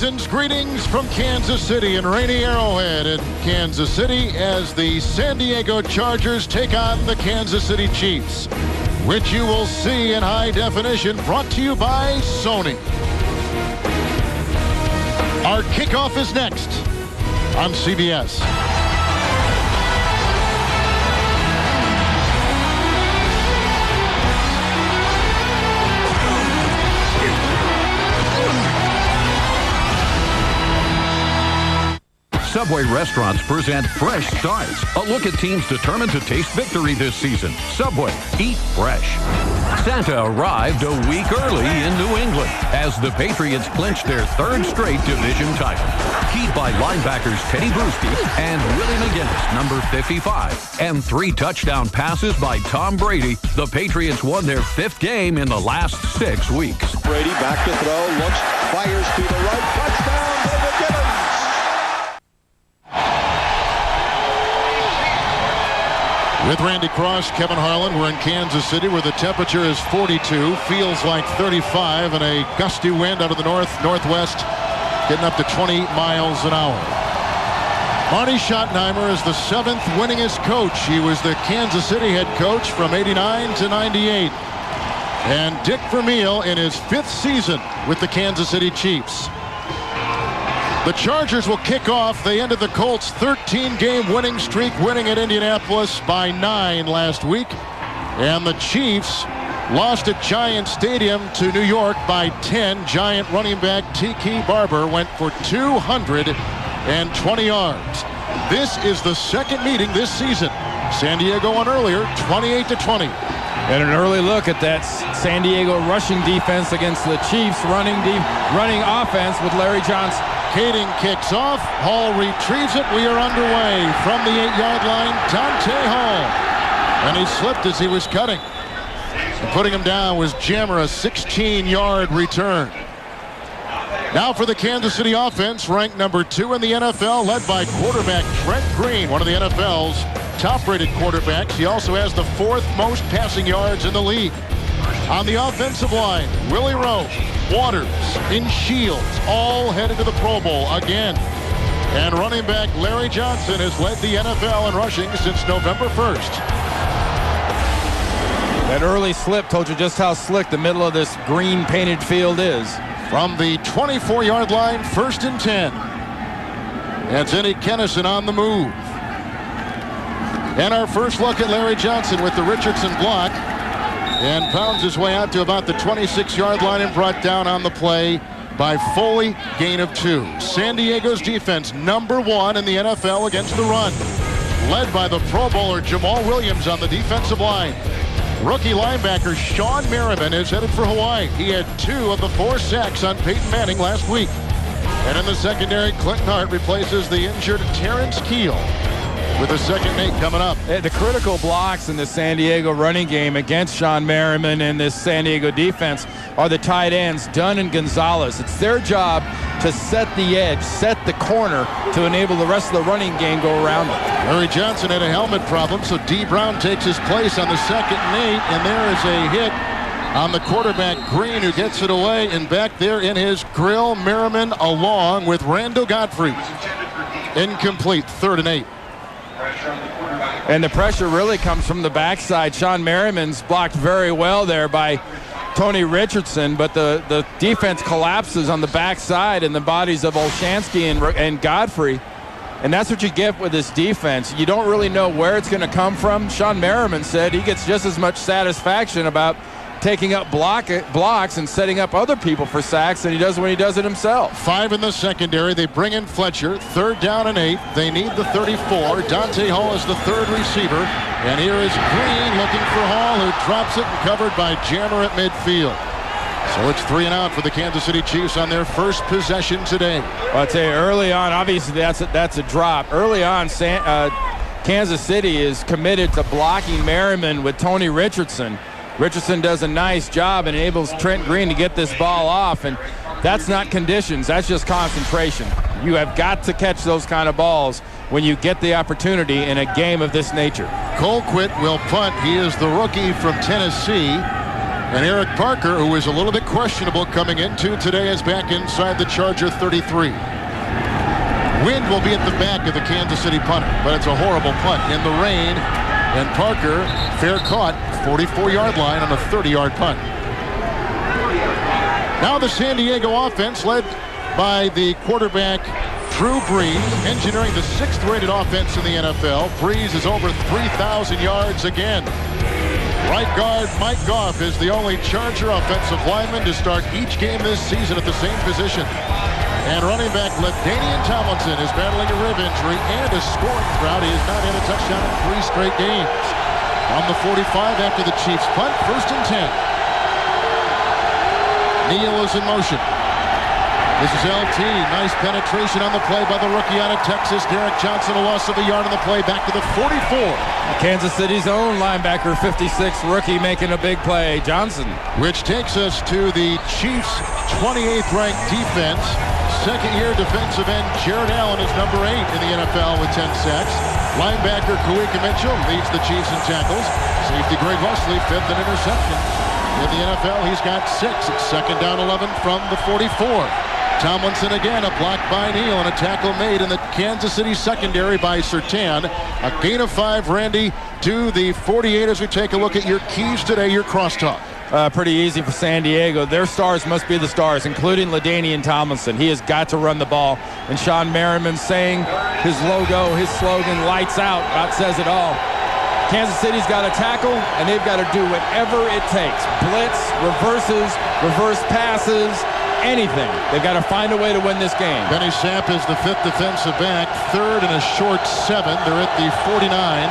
Season's greetings from Kansas City and rainy Arrowhead in Kansas City as the San Diego Chargers take on the Kansas City Chiefs, which you will see in high definition, brought to you by Sony. Our kickoff is next on CBS. Subway restaurants present Fresh Starts, a look at teams determined to taste victory this season. Subway, eat fresh. Santa arrived a week early in New England as the Patriots clinched their third straight division title. Keyed by linebackers Teddy Bruschi and Willie McGinnis, number 55, and 3 touchdown passes by Tom Brady, the Patriots won their 5th game in the last 6 weeks. Brady back to throw, looks, fires to the right, touchdown by McGinnis. With Randy Cross, Kevin Harlan, we're in Kansas City where the temperature is 42, feels like 35, and a gusty wind out of the northwest, getting up to 20 miles an hour. Marty Schottenheimer is the 7th winningest coach. He was the Kansas City head coach from 89 to 98. And Dick Vermeil in his 5th season with the Kansas City Chiefs. The Chargers will kick off. They ended the Colts' 13-game winning streak, winning at Indianapolis by 9 last week. And the Chiefs lost at Giant Stadium to New York by 10. Giant running back Tiki Barber went for 220 yards. This is the second meeting this season. San Diego won earlier, 28-20. And an early look at that San Diego rushing defense against the Chiefs running offense with Larry Johnson. Kading kicks off. Hall retrieves it. We are underway from the 8-yard line. Dante Hall. And he slipped as he was cutting. And putting him down was Jammer, a 16-yard return. Now for the Kansas City offense, ranked number 2 in the NFL, led by quarterback Trent Green, one of the NFL's top-rated quarterbacks. He also has the 4th most passing yards in the league. On the offensive line, Willie Rowe, Waters, and Shields all headed to the Pro Bowl again. And running back Larry Johnson has led the NFL in rushing since November 1st. That early slip told you just how slick the middle of this green painted field is. From the 24-yard line, 1st and 10. Anthony Kennison on the move. And our first look at Larry Johnson with the Richardson block. And pounds his way out to about the 26-yard line and brought down on the play by Foley, gain of 2. San Diego's defense, number 1 in the NFL against the run. Led by the Pro Bowler Jamal Williams on the defensive line. Rookie linebacker Sean Merriman is headed for Hawaii. He had 2 of the 4 sacks on Peyton Manning last week. And in the secondary, Clinton Hart replaces the injured Terrence Keel. With the second 8 coming up. The critical blocks in the San Diego running game against Sean Merriman and this San Diego defense are the tight ends, Dunn and Gonzalez. It's their job to set the edge, set the corner to enable the rest of the running game go around it. Larry Johnson had a helmet problem, so D. Brown takes his place on the second and 8, and there is a hit on the quarterback Green, who gets it away, and back there in his grill, Merriman along with Randall Godfrey. Incomplete, 3rd and 8. And the pressure really comes from the backside. Sean Merriman's blocked very well there by Tony Richardson, but the defense collapses on the backside in the bodies of Olshansky and Godfrey. And that's what you get with this defense. You don't really know where it's going to come from. Sean Merriman said he gets just as much satisfaction about taking up blocks and setting up other people for sacks than he does when he does it himself. 5 in the secondary. They bring in Fletcher. 3rd down and 8. They need the 34. Dante Hall is the 3rd receiver. And here is Green looking for Hall, who drops it and covered by Jammer at midfield. So it's 3 and out for the Kansas City Chiefs on their first possession today. Well, I'll tell you, early on, obviously that's a drop. Early on, Kansas City is committed to blocking Merriman with Tony Richardson. Richardson does a nice job and enables Trent Green to get this ball off, and that's not conditions, that's just concentration. You have got to catch those kind of balls when you get the opportunity in a game of this nature. Colquitt will punt. He is the rookie from Tennessee. And Eric Parker, who was a little bit questionable coming into today, is back inside the Charger 33. Wind will be at the back of the Kansas City punter, but it's a horrible punt in the rain. And Parker, fair caught, 44-yard line on a 30-yard punt. Now the San Diego offense, led by the quarterback Drew Brees, engineering the 6th-rated offense in the NFL. Brees is over 3,000 yards again. Right guard Mike Goff is the only Charger offensive lineman to start each game this season at the same position. And running back LaDainian Tomlinson is battling a rib injury and a scoring drought. He has not had a touchdown in 3 straight games. On the 45 after the Chiefs punt, 1st and 10. Neal is in motion. This is LT. Nice penetration on the play by the rookie out of Texas. Derek Johnson, a loss of a yard on the play, back to the 44. Kansas City's own linebacker, 56, rookie, making a big play, Johnson. Which takes us to the Chiefs' 28th ranked defense. Second-year defensive end Jared Allen is number 8 in the NFL with 10 sacks. Linebacker Kawika Mitchell leads the Chiefs in tackles. Safety Greg Huxley, 5th in interceptions. In the NFL, he's got 6. It's 2nd down 11 from the 44. Tomlinson again, a block by Neal, and a tackle made in the Kansas City secondary by Surtain. A gain of 5, Randy, to the 48 as we take a look at your keys today, your crosstalk. Pretty easy for San Diego. Their stars must be the stars, including LaDainian Tomlinson. He has got to run the ball. And Sean Merriman saying his logo, his slogan, lights out, about says it all. Kansas City's got to tackle, and they've got to do whatever it takes. Blitz, reverses, reverse passes, anything. They've got to find a way to win this game. Benny Sapp is the 5th defensive back, 3rd and a short 7. They're at the 49.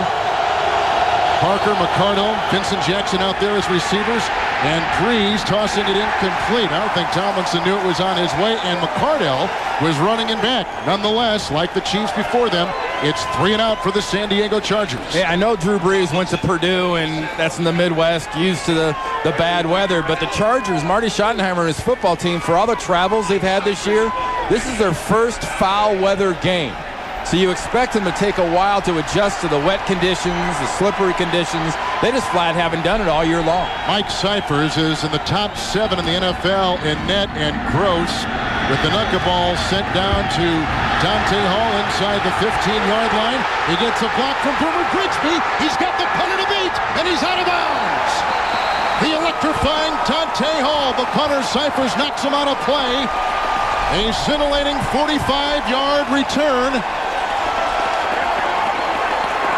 Parker, McCardle, Vincent Jackson out there as receivers, and Brees tossing it incomplete. I don't think Tomlinson knew it was on his way, and McCardle was running it back. Nonetheless, like the Chiefs before them, it's 3 and out for the San Diego Chargers. Yeah, I know Drew Brees went to Purdue, and that's in the Midwest, used to the bad weather, but the Chargers, Marty Schottenheimer and his football team, for all the travels they've had this year, this is their first foul weather game. So you expect them to take a while to adjust to the wet conditions, the slippery conditions. They just flat haven't done it all year long. Mike Cyphers is in the top 7 in the NFL in net and gross, with the knuckleball sent down to Dante Hall inside the 15-yard line. He gets a block from Boomer Grigsby. He's got the punter to beat, and he's out of bounds. The electrifying Dante Hall, the punter, Cyphers knocks him out of play. A scintillating 45-yard return.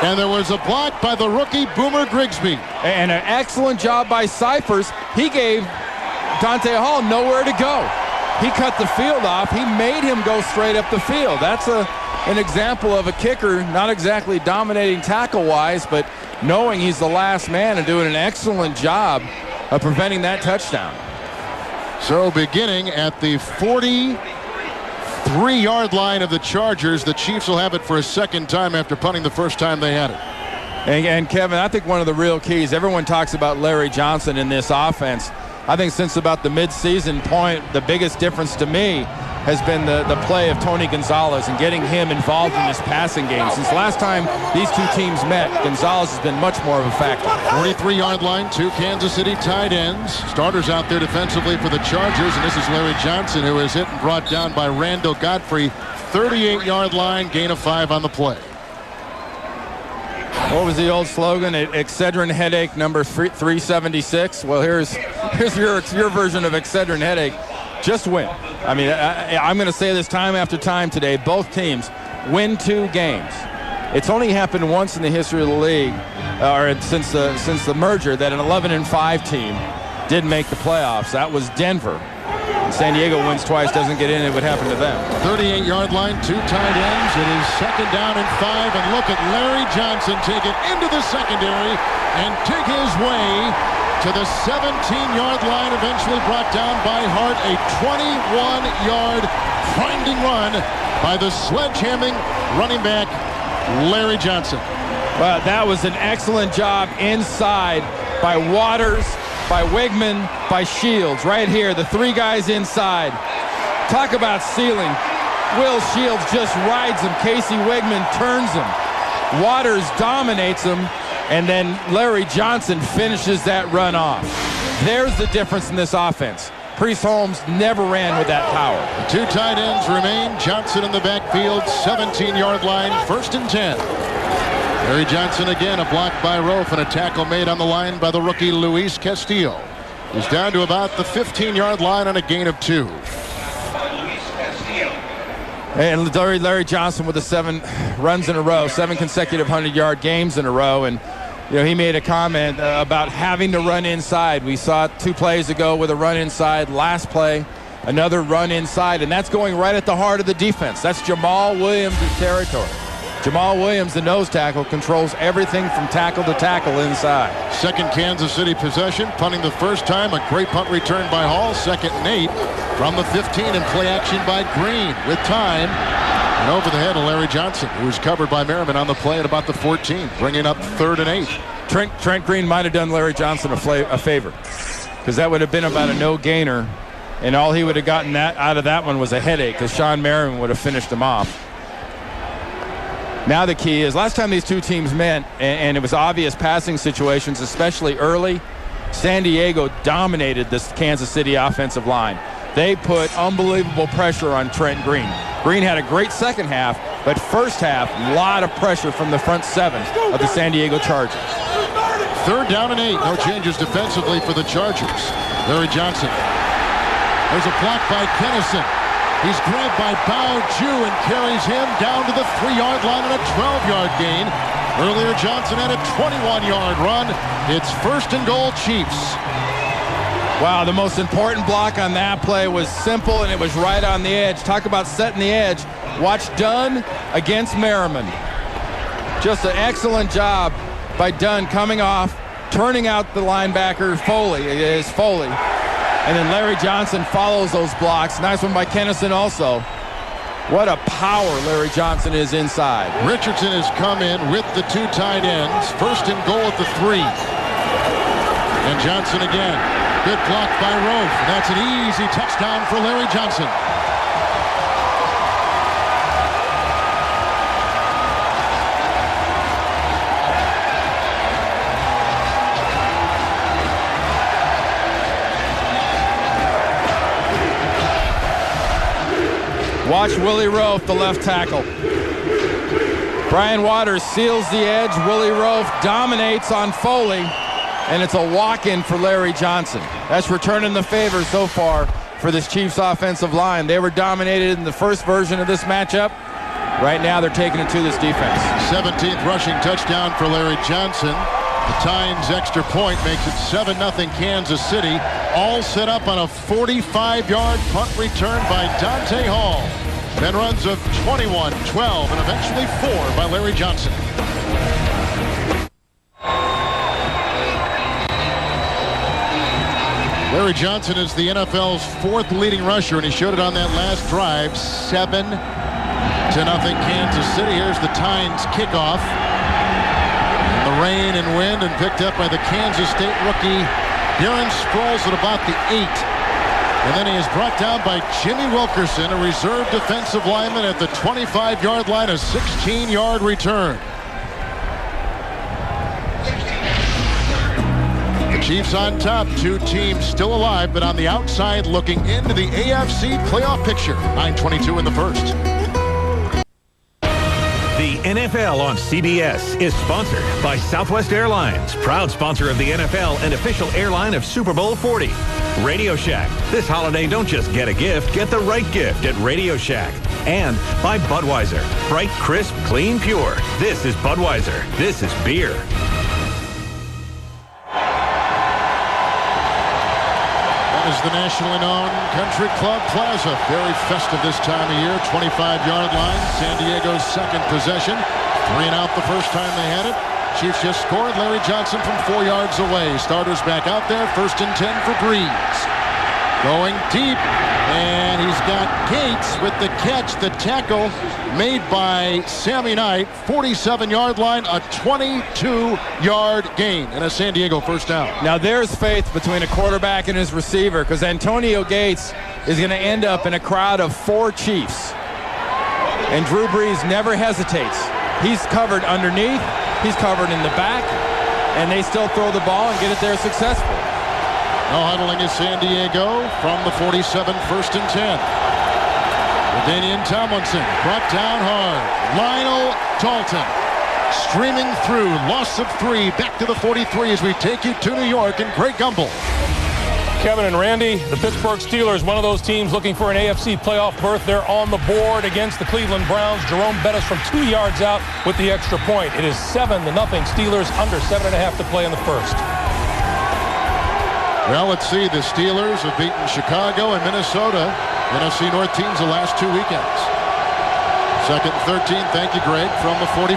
And there was a block by the rookie Boomer Grigsby. And an excellent job by Cyphers. He gave Dante Hall nowhere to go. He cut the field off. He made him go straight up the field. That's an example of a kicker, not exactly dominating tackle-wise, but knowing he's the last man and doing an excellent job of preventing that touchdown. So beginning at the 43-yard line of the Chargers, the Chiefs will have it for a second time after punting the first time they had it. And Kevin, I think one of the real keys, everyone talks about Larry Johnson in this offense. I think since about the midseason point, the biggest difference to me has been the play of Tony Gonzalez and getting him involved in this passing game. Since last time these two teams met, Gonzalez has been much more of a factor. 43-yard line, 2 Kansas City tight ends. Starters out there defensively for the Chargers, and this is Larry Johnson, who is hit and brought down by Randall Godfrey. 38-yard line, gain of 5 on the play. What was the old slogan? Excedrin headache number 376. Well, here's your version of Excedrin headache. Just win. I mean, I'm going to say this time after time today. Both teams win 2 games. It's only happened once in the history of the league, or since the merger, that an 11-5 team did make the playoffs. That was Denver. San Diego wins twice, doesn't get in, it would happen to them. 38-yard line, 2 tight ends. It is 2nd down and 5, and look at Larry Johnson take it into the secondary and dig his way to the 17-yard line, eventually brought down by Hart. A 21-yard grinding run by the sledgehammering running back, Larry Johnson. Well, that was an excellent job inside by Waters, by Wigman, by Shields. Right here, the 3 guys inside. Talk about ceiling. Will Shields just rides him. Casey Wigman turns him. Waters dominates him. And then Larry Johnson finishes that run off. There's the difference in this offense. Priest Holmes never ran with that power. Two tight ends remain. Johnson in the backfield, 17-yard line, 1st and 10. Larry Johnson again, a block by Rofe and a tackle made on the line by the rookie Luis Castillo. He's down to about the 15-yard line on a gain of 2. And Larry Johnson with the 7 runs in a row, 7 consecutive 100-yard games in a row. And he made a comment about having to run inside. We saw it 2 plays ago with a run inside. Last play, another run inside. And that's going right at the heart of the defense. That's Jamal Williams' territory. Jamal Williams, the nose tackle, controls everything from tackle to tackle inside. Second Kansas City possession, punting the first time. A great punt return by Hall. 2nd and 8 from the 15, and play action by Green with time. And over the head of Larry Johnson, who was covered by Merriman on the play at about the 14, bringing up 3rd and 8. Trent Green might have done Larry Johnson a favor, because that would have been about a no-gainer, and all he would have gotten out of that one was a headache, because Sean Merriman would have finished him off. Now the key is, last time these two teams met, and it was obvious passing situations, especially early, San Diego dominated this Kansas City offensive line. They put unbelievable pressure on Trent Green. Green had a great second half, but first half, a lot of pressure from the front 7 of the San Diego Chargers. 3rd down and 8. No changes defensively for the Chargers. Larry Johnson. There's a block by Kennison. He's grabbed by Bao Ju and carries him down to the 3-yard line and a 12-yard gain. Earlier, Johnson had a 21-yard run. It's 1st and goal, Chiefs. Wow, the most important block on that play was simple, and it was right on the edge. Talk about setting the edge. Watch Dunn against Merriman. Just an excellent job by Dunn coming off, turning out the linebacker, Foley. It is Foley. And then Larry Johnson follows those blocks. Nice one by Kennison also. What a power Larry Johnson is inside. Richardson has come in with the 2 tight ends. 1st and goal at the 3. And Johnson again. Good block by Rofe. That's an easy touchdown for Larry Johnson. Watch Willie Rofe, the left tackle. Brian Waters seals the edge. Willie Rofe dominates on Foley. And it's a walk-in for Larry Johnson. That's returning the favor so far for this Chiefs offensive line. They were dominated in the first version of this matchup. Right now they're taking it to this defense. 17th rushing touchdown for Larry Johnson. The Tines extra point makes it 7-0 Kansas City. All set up on a 45-yard punt return by Dante Hall. Then runs of 21, 12, and eventually 4 by Larry Johnson. Larry Johnson is the NFL's 4th leading rusher, and he showed it on that last drive. 7-0 Kansas City. Here's the Tines kickoff. The rain and wind, and picked up by the Kansas State rookie Darren Sproles at about the 8. And then he is brought down by Jimmy Wilkerson, a reserve defensive lineman, at the 25-yard line, a 16-yard return. Chiefs on top, 2 teams still alive, but on the outside looking into the AFC playoff picture. 9:22 in the first. The NFL on CBS is sponsored by Southwest Airlines, proud sponsor of the NFL and official airline of Super Bowl 40. Radio Shack. This holiday, don't just get a gift, get the right gift at Radio Shack. And by Budweiser. Bright, crisp, clean, pure. This is Budweiser. This is beer. Is the nationally known Country Club Plaza. Very festive this time of year. 25-yard line. San Diego's 2nd possession. 3 and out the first time they had it. Chiefs just scored. Larry Johnson from 4 yards away. Starters back out there. 1st and 10 for Breeze. Going deep. And he's got Gates with the catch. The tackle made by Sammy Knight. 47-yard line. A 22-yard gain. And a San Diego first down. Now there's faith between a quarterback and his receiver, because Antonio Gates is going to end up in a crowd of 4 Chiefs. And Drew Brees never hesitates. He's covered underneath. He's covered in the back. And they still throw the ball and get it there successful. No huddling is San Diego from the 47, 1st and 10. LaDainian Tomlinson brought down hard. Lionel Dalton streaming through. Loss of 3. Back to the 43 as we take you to New York and Greg Gumbel. Kevin and Randy, the Pittsburgh Steelers, one of those teams looking for an AFC playoff berth. They're on the board against the Cleveland Browns. Jerome Bettis from 2 yards out with the extra point. It is 7-0 Steelers, under 7.5 to play in the first. Well, let's see. The Steelers have beaten Chicago and Minnesota, NFC North teams, the last 2 weekends. 2nd and 13, thank you, Greg, from the 44.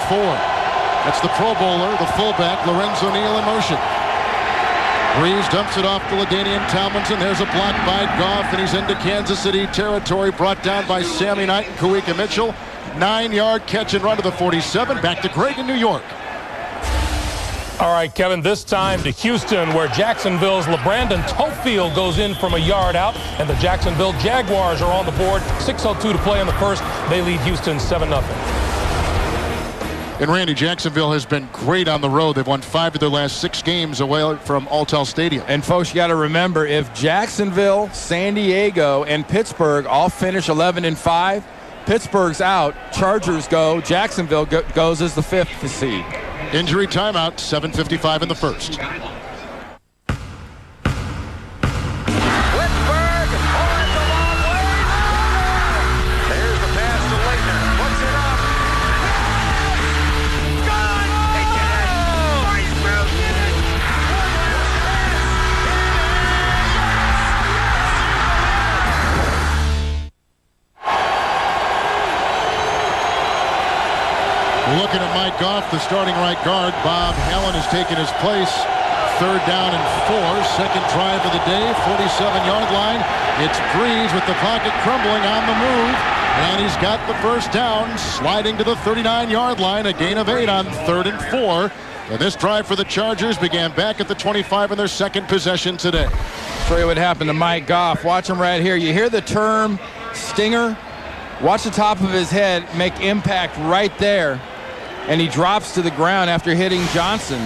That's the Pro Bowler, the fullback, Lorenzo Neal in motion. Breeze dumps it off to LaDainian Tomlinson. There's a block by Goff, and he's into Kansas City territory, brought down by Sammy Knight and Kawika Mitchell. 9-yard catch and run to the 47. Back to Greg in New York. All right, Kevin, this time to Houston, where Jacksonville's LeBrandon Tofield goes in from a yard out, and the Jacksonville Jaguars are on the board. 6:02 to play in the first. They lead Houston 7-0. And Randy, Jacksonville has been great on the road. They've won 5 of their last 6 games away from Alltel Stadium. And folks, you got to remember, if Jacksonville, San Diego, and Pittsburgh all finish 11-5, Pittsburgh's out, Chargers go, Jacksonville goes as the 5th seed. Injury timeout, 7:55 in the first. Looking at Mike Goff, the starting right guard. Bob Allen has taken his place. 3rd down and 4. Second drive of the day, 47-yard line. It's Breeze with the pocket crumbling on the move. And he's got the first down, sliding to the 39-yard line. A gain of 8 on 3rd and 4. And this drive for the Chargers began back at the 25 in their second possession today. Show you what happened to Mike Goff. Watch him right here. You hear the term stinger? Watch the top of his head make impact right there. And he drops to the ground after hitting Johnson.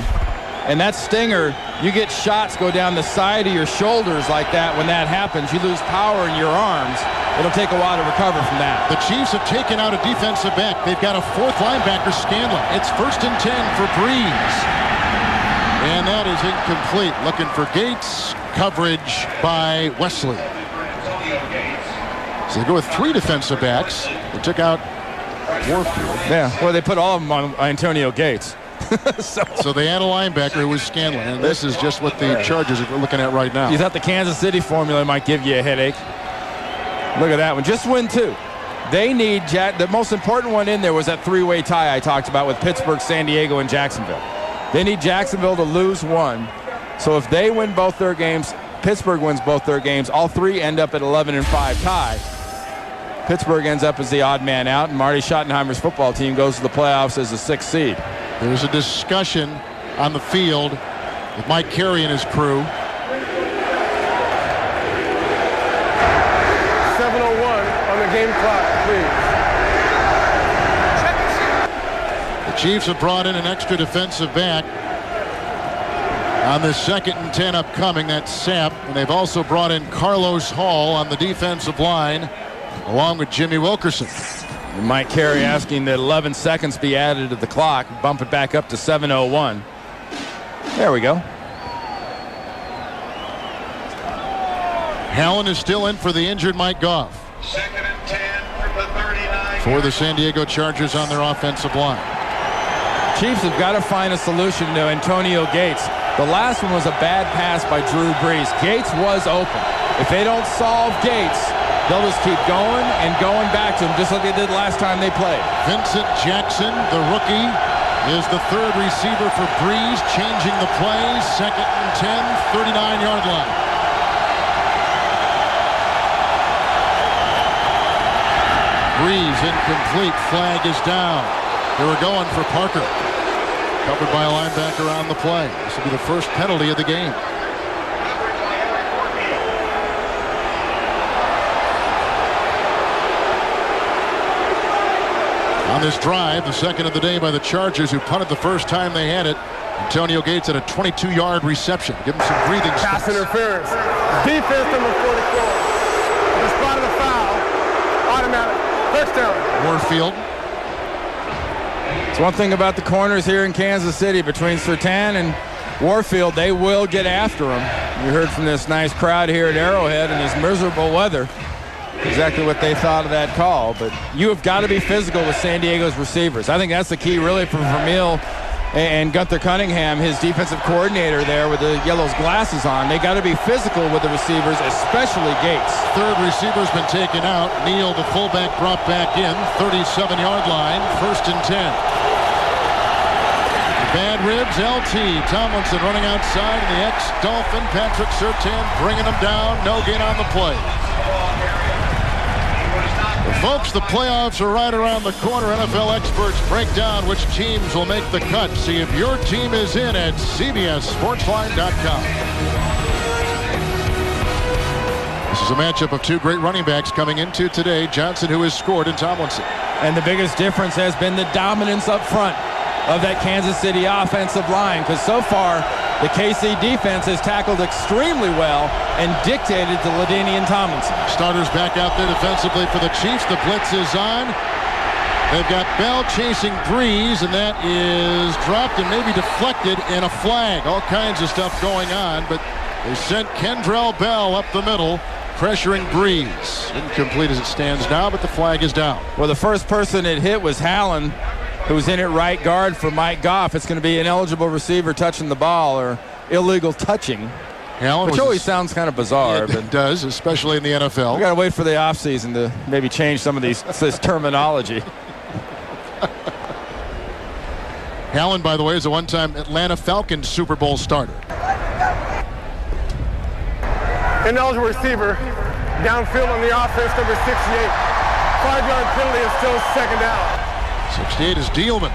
And that stinger, you get shots go down the side of your shoulders like that. When that happens, you lose power in your arms. It'll take a while to recover from that. The Chiefs have taken out a defensive back. They've got a 4th linebacker, Scanlon. It's 1st and 10 for Breeze. And that is incomplete. Looking for Gates. Coverage by Wesley. So they go with 3 defensive backs. They took out Warfield. Yeah, well, they put all of them on Antonio Gates. So they had a linebacker who was Scanlon, and this is just what the Chargers are looking at right now. You thought the Kansas City formula might give you a headache. Look at that one. Just win 2. They need the most important one in there was that 3-way tie I talked about with Pittsburgh, San Diego, and Jacksonville. They need Jacksonville to lose 1. So if they win both their games, Pittsburgh wins both their games, all 3 end up at 11-5 tie. Pittsburgh ends up as the odd man out, and Marty Schottenheimer's football team goes to the playoffs as the 6th seed. There's a discussion on the field with Mike Carey and his crew. 7:01 on the game clock, please. The Chiefs have brought in an extra defensive back on the 2nd and 10 upcoming. That's Sapp, and they've also brought in Carlos Hall on the defensive line, along with Jimmy Wilkerson. And Mike Carey asking that 11 seconds be added to the clock, bump it back up to 7:01. There we go. Allen is still in for the injured Mike Goff. 2nd and 10 from the 39. For the San Diego Chargers on their offensive line. Chiefs have got to find a solution to Antonio Gates. The last one was a bad pass by Drew Brees. Gates was open. If they don't solve Gates, they'll just keep going and going back to him, just like they did last time they played. Vincent Jackson, the rookie, is the 3rd receiver for Breeze, changing the plays. 2nd and 10, 39-yard line. Breeze incomplete. Flag is down. They were going for Parker. Covered by a linebacker on the play. This will be the first penalty of the game. On this drive, the second of the day by the Chargers, who punted the first time they had it, Antonio Gates at a 22-yard reception. Give him some breathing Pass space. interference. Defense number 44. The spot of the foul. Automatic. Touchdown. Warfield. It's one thing about the corners here in Kansas City between Surtain and Warfield. They will get after him. You heard from this nice crowd here at Arrowhead in this miserable weather exactly what they thought of that call. But you have got to be physical with San Diego's receivers. I think that's the key really for Vermeil and Gunther Cunningham, his defensive coordinator there with the Yellows glasses on. They got to be physical with the receivers, especially Gates. Third receiver's been taken out. Neal, the fullback, brought back in. 37-yard line. 1st and 10. Bad ribs, LT. Tomlinson running outside. And the ex-Dolphin, Patrick Surtain, bringing him down. No gain on the play. Folks, the playoffs are right around the corner. NFL experts break down which teams will make the cut. See if your team is in at CBSSportsline.com. This is a matchup of two great running backs coming into today. Johnson, who has scored, and Tomlinson. And the biggest difference has been the dominance up front of that Kansas City offensive line, because so far the KC defense has tackled extremely well and dictated to LaDainian Tomlinson. Starters back out there defensively for the Chiefs. The blitz is on. They've got Bell chasing Breeze, and that is dropped and maybe deflected, and a flag. All kinds of stuff going on, but they sent Kendrell Bell up the middle, pressuring Breeze. Incomplete as it stands now, but the flag is down. Well, the first person it hit was Hallen, who's in at right guard for Mike Goff. It's going to be an eligible receiver touching the ball, or illegal touching, which always sounds kind of bizarre. Yeah, it does, especially in the NFL. We got to wait for the offseason to maybe change some of this terminology. Hallen, by the way, is a one-time Atlanta Falcons Super Bowl starter. Ineligible receiver. Downfield on the offense, number 68. 5-yard penalty is still 2nd down. 68 is Dielman,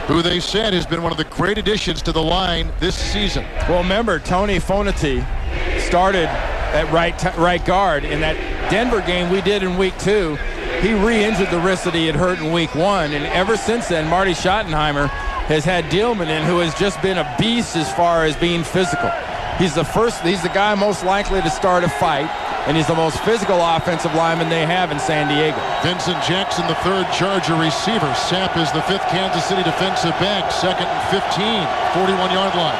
who they said has been one of the great additions to the line this season. Well, remember, Tony Fonati started at right guard. In that Denver game we did in week 2, he re-injured the wrist that he had hurt in week 1, and ever since then, Marty Schottenheimer has had Dielman in, who has just been a beast as far as being physical. He's the guy most likely to start a fight, and he's the most physical offensive lineman they have in San Diego. Vincent Jackson, the 3rd Charger receiver. Sapp is the 5th Kansas City defensive back. 2nd and 15, 41-yard line.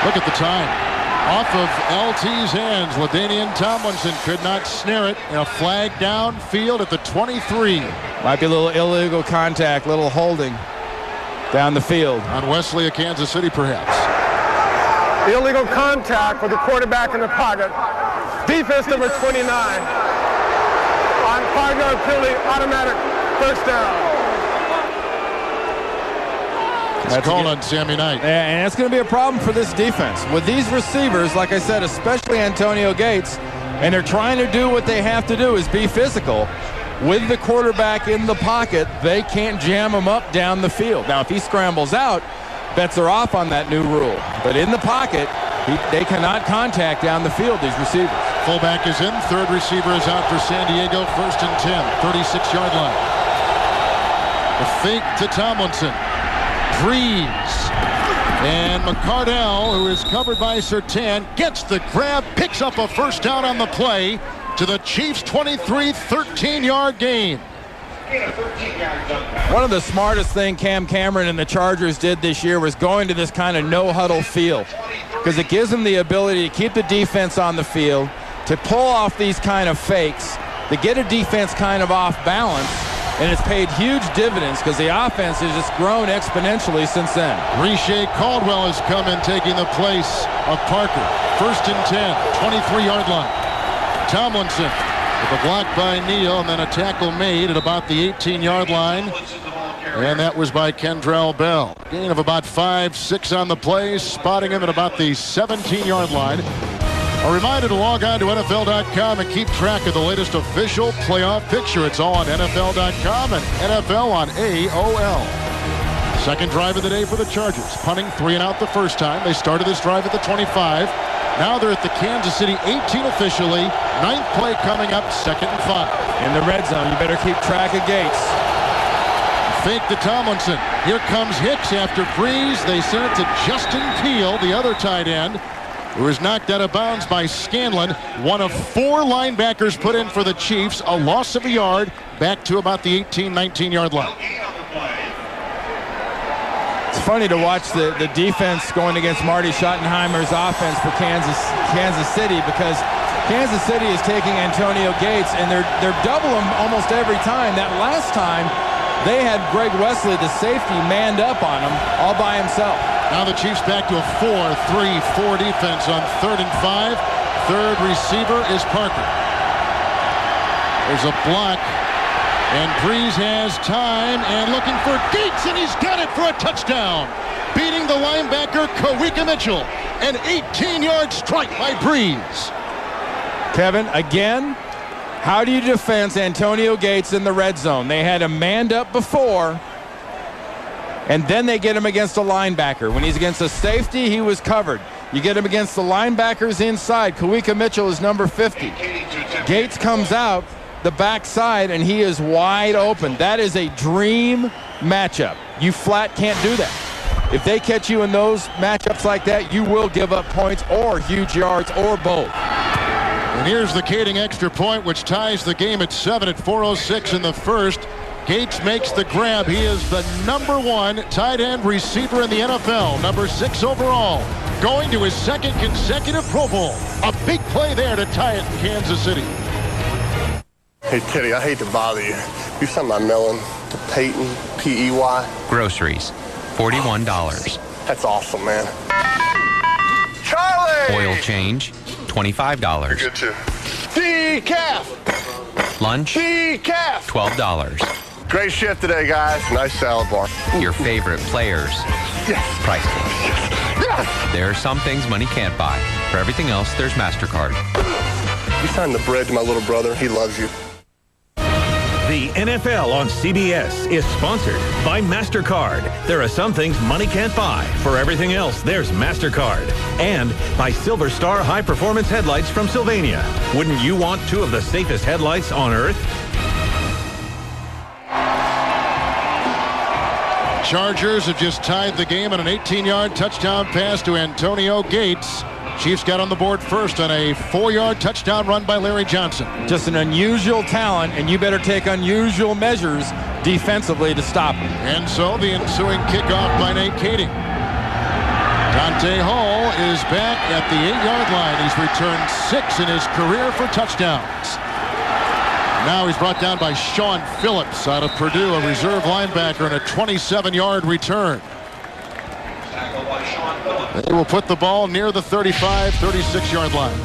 Look at the time. Off of LT's hands, LaDainian Tomlinson could not snare it. And a flag downfield at the 23. Might be a little illegal contact, little holding down the field. On Wesley of Kansas City, perhaps. Illegal contact with the quarterback in the pocket. Defense number 29. On 5-yard penalty, automatic 1st down. That's called on Sammy Knight. And that's going to be a problem for this defense. With these receivers, like I said, especially Antonio Gates, and they're trying to do what they have to do is be physical. With the quarterback in the pocket, they can't jam him up down the field. Now, if he scrambles out, bets are off on that new rule. But in the pocket, they cannot contact down the field, these receivers. Fullback is in. 3rd receiver is out for San Diego. 1st and 10, 36-yard line. The fake to Tomlinson. Breeze. And McCardell, who is covered by Surtain, gets the grab, picks up a 1st down on the play to the Chiefs' 23, 13-yard gain. One of the smartest things Cam Cameron and the Chargers did this year was going to this kind of no-huddle feel, because it gives them the ability to keep the defense on the field, to pull off these kind of fakes, to get a defense kind of off balance, and it's paid huge dividends because the offense has just grown exponentially since then. Riche Caldwell has come in, taking the place of Parker. 1st and 10, 23-yard line. Tomlinson with a block by Neal, and then a tackle made at about the 18-yard line. And that was by Kendrell Bell. Gain of about 5-6 on the play, spotting him at about the 17-yard line. A reminder to log on to NFL.com and keep track of the latest official playoff picture. It's all on NFL.com and NFL on AOL. Second drive of the day for the Chargers. Punting 3 and out the first time. They started this drive at the 25. Now they're at the Kansas City 18 officially. 9th play coming up, 2nd and 5. In the red zone, you better keep track of Gates. Fake to Tomlinson. Here comes Hicks after Breeze. They send it to Justin Peel, the other tight end, who was knocked out of bounds by Scanlon. One of 4 linebackers put in for the Chiefs. A loss of a yard, back to about the 18, 19-yard line. It's funny to watch the defense going against Marty Schottenheimer's offense for Kansas City, because Kansas City is taking Antonio Gates, and they're doubling him almost every time. That last time, they had Greg Wesley, the safety, manned up on him all by himself. Now the Chiefs back to a 4-3-4 defense on 3rd and 5. Third receiver is Parker. There's a block, and Breeze has time and looking for Gates, and he's got it for a touchdown. Beating the linebacker, Kawika Mitchell. An 18-yard strike by Breeze. Kevin, again, how do you defend Antonio Gates in the red zone? They had him manned up before, and then they get him against a linebacker. When he's against a safety, he was covered. You get him against the linebackers inside. Kawika Mitchell is number 50. Gates comes out the backside, and he is wide open. That is a dream matchup. You flat can't do that. If they catch you in those matchups like that, you will give up points or huge yards or both. And here's the Kading extra point, which ties the game at 7 at 4:06 in the first. Gates makes the grab. He is the number 1 tight end receiver in the NFL, number 6 overall, going to his 2nd consecutive Pro Bowl. A big play there to tie it in Kansas City. Hey, Teddy, I hate to bother you. You sent my melon to Peyton, P-E-Y. Groceries, $41. That's awesome, man. Charlie! Oil change, $25. Good too. Decaf! Lunch, Decaf! $12. Great shift today, guys. Nice salad bar. Your favorite players, Yes! priceless. Yes! There are some things money can't buy. For everything else, there's MasterCard. You signed the bread to my little brother. He loves you. The NFL on CBS is sponsored by MasterCard. There are some things money can't buy. For everything else, there's MasterCard. And by Silver Star High Performance Headlights from Sylvania. Wouldn't you want 2 of the safest headlights on Earth? Chargers have just tied the game on an 18-yard touchdown pass to Antonio Gates. Chiefs got on the board first on a 4-yard touchdown run by Larry Johnson. Just an unusual talent, and you better take unusual measures defensively to stop him. And so the ensuing kickoff by Nate Kading. Dante Hall is back at the 8-yard line. He's returned 6 in his career for touchdowns. Now he's brought down by Sean Phillips out of Purdue, a reserve linebacker, and a 27-yard return. They will put the ball near the 35, 36-yard line.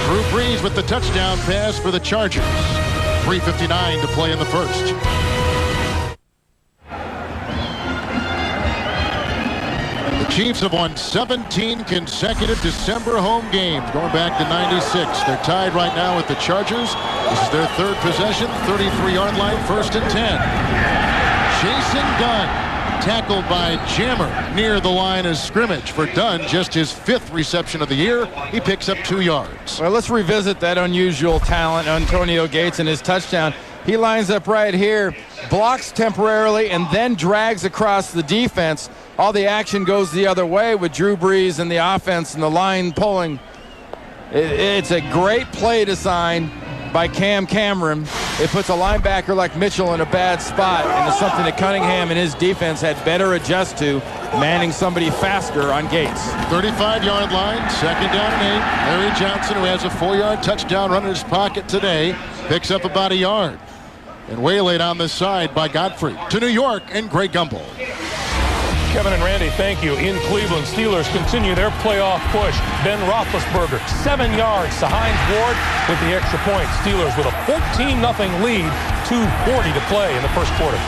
Drew Brees with the touchdown pass for the Chargers. 3:59 to play in the first. The Chiefs have won 17 consecutive December home games going back to '96. They're tied right now with the Chargers. This is their 3rd possession, 33-yard line, 1st and 10. Jason Dunn, tackled by Jammer near the line of scrimmage. For Dunn, just his 5th reception of the year. He picks up 2 yards. Well, let's revisit that unusual talent, Antonio Gates, and his touchdown. He lines up right here, blocks temporarily, and then drags across the defense. All the action goes the other way with Drew Brees and the offense and the line pulling. It's a great play design by Cam Cameron. It puts a linebacker like Mitchell in a bad spot, and it's something that Cunningham and his defense had better adjust to, manning somebody faster on Gates. 35-yard line, 2nd down and 8. Larry Johnson, who has a 4-yard touchdown run in his pocket today, picks up about a yard. And waylaid on the side by Godfrey. To New York and Greg Gumbel. Kevin and Randy, thank you. In Cleveland, Steelers continue their playoff push. Ben Roethlisberger, 7 yards to Hines Ward with the extra point. Steelers with a 14-0 lead, 2:40 to play in the first quarter.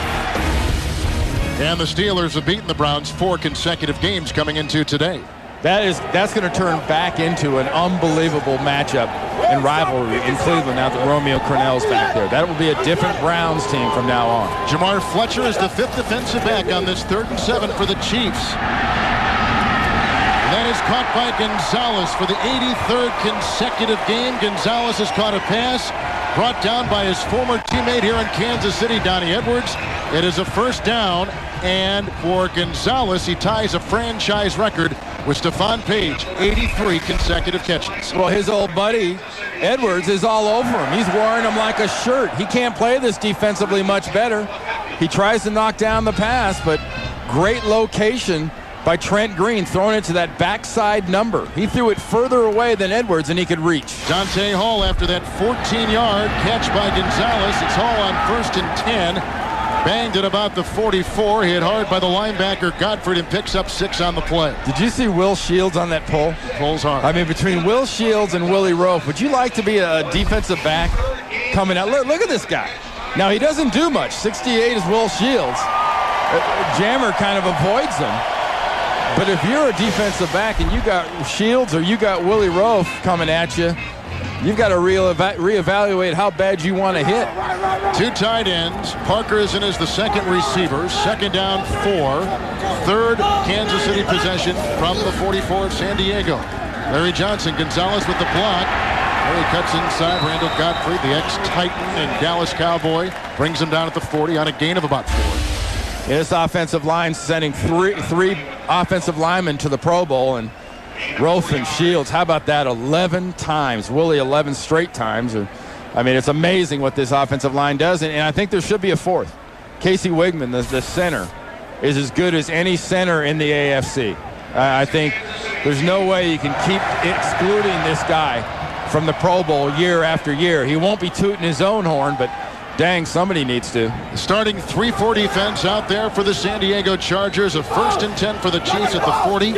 And the Steelers have beaten the Browns 4 consecutive games coming into today. That's going to turn back into an unbelievable matchup and rivalry in Cleveland now that Romeo Crennel's back there. That will be a different Browns team from now on. Jamar Fletcher is the 5th defensive back on this 3rd and 7 for the Chiefs. That is caught by Gonzalez for the 83rd consecutive game. Gonzalez has caught a pass brought down by his former teammate here in Kansas City, Donnie Edwards. It is a first down, and for Gonzalez, he ties a franchise record with Stephon Page, 83 consecutive catches. Well, his old buddy, Edwards, is all over him. He's wearing him like a shirt. He can't play this defensively much better. He tries to knock down the pass, but great location by Trent Green, throwing it to that backside number. He threw it further away than Edwards, and he could reach. Dante Hall, after that 14-yard catch by Gonzalez, it's Hall on 1st and 10. Banged at about the 44, hit hard by the linebacker Godfrey, and picks up 6 on the play. Did you see Will Shields on that pull? Pulls hard. I mean, between Will Shields and Willie Roaf, would you like to be a defensive back coming out? Look at this guy. Now, he doesn't do much. 68 is Will Shields. Jammer kind of avoids him. But if you're a defensive back and you got Shields or you got Willie Roaf coming at you, you've got to reevaluate how bad you want to hit. 2 tight ends. Parker is in as the second receiver. 2nd down, 4. 3rd Kansas City possession from the 44 of San Diego. Larry Johnson, Gonzalez with the block. He cuts inside. Randall Godfrey, the ex-Titan and Dallas Cowboy, brings him down at the 40 on a gain of about 4. This offensive line sending three offensive linemen to the Pro Bowl, and Roaf and Shields, how about that? 11 times. Willie 11 straight times. I mean, it's amazing what this offensive line does, and I think there should be a 4th. Casey Wigman, the center, is as good as any center in the AFC. I think there's no way you can keep excluding this guy from the Pro Bowl year after year. He won't be tooting his own horn, but dang, somebody needs to. Starting 3-4 defense out there for the San Diego Chargers. A 1st and 10 for the Chiefs at the 40.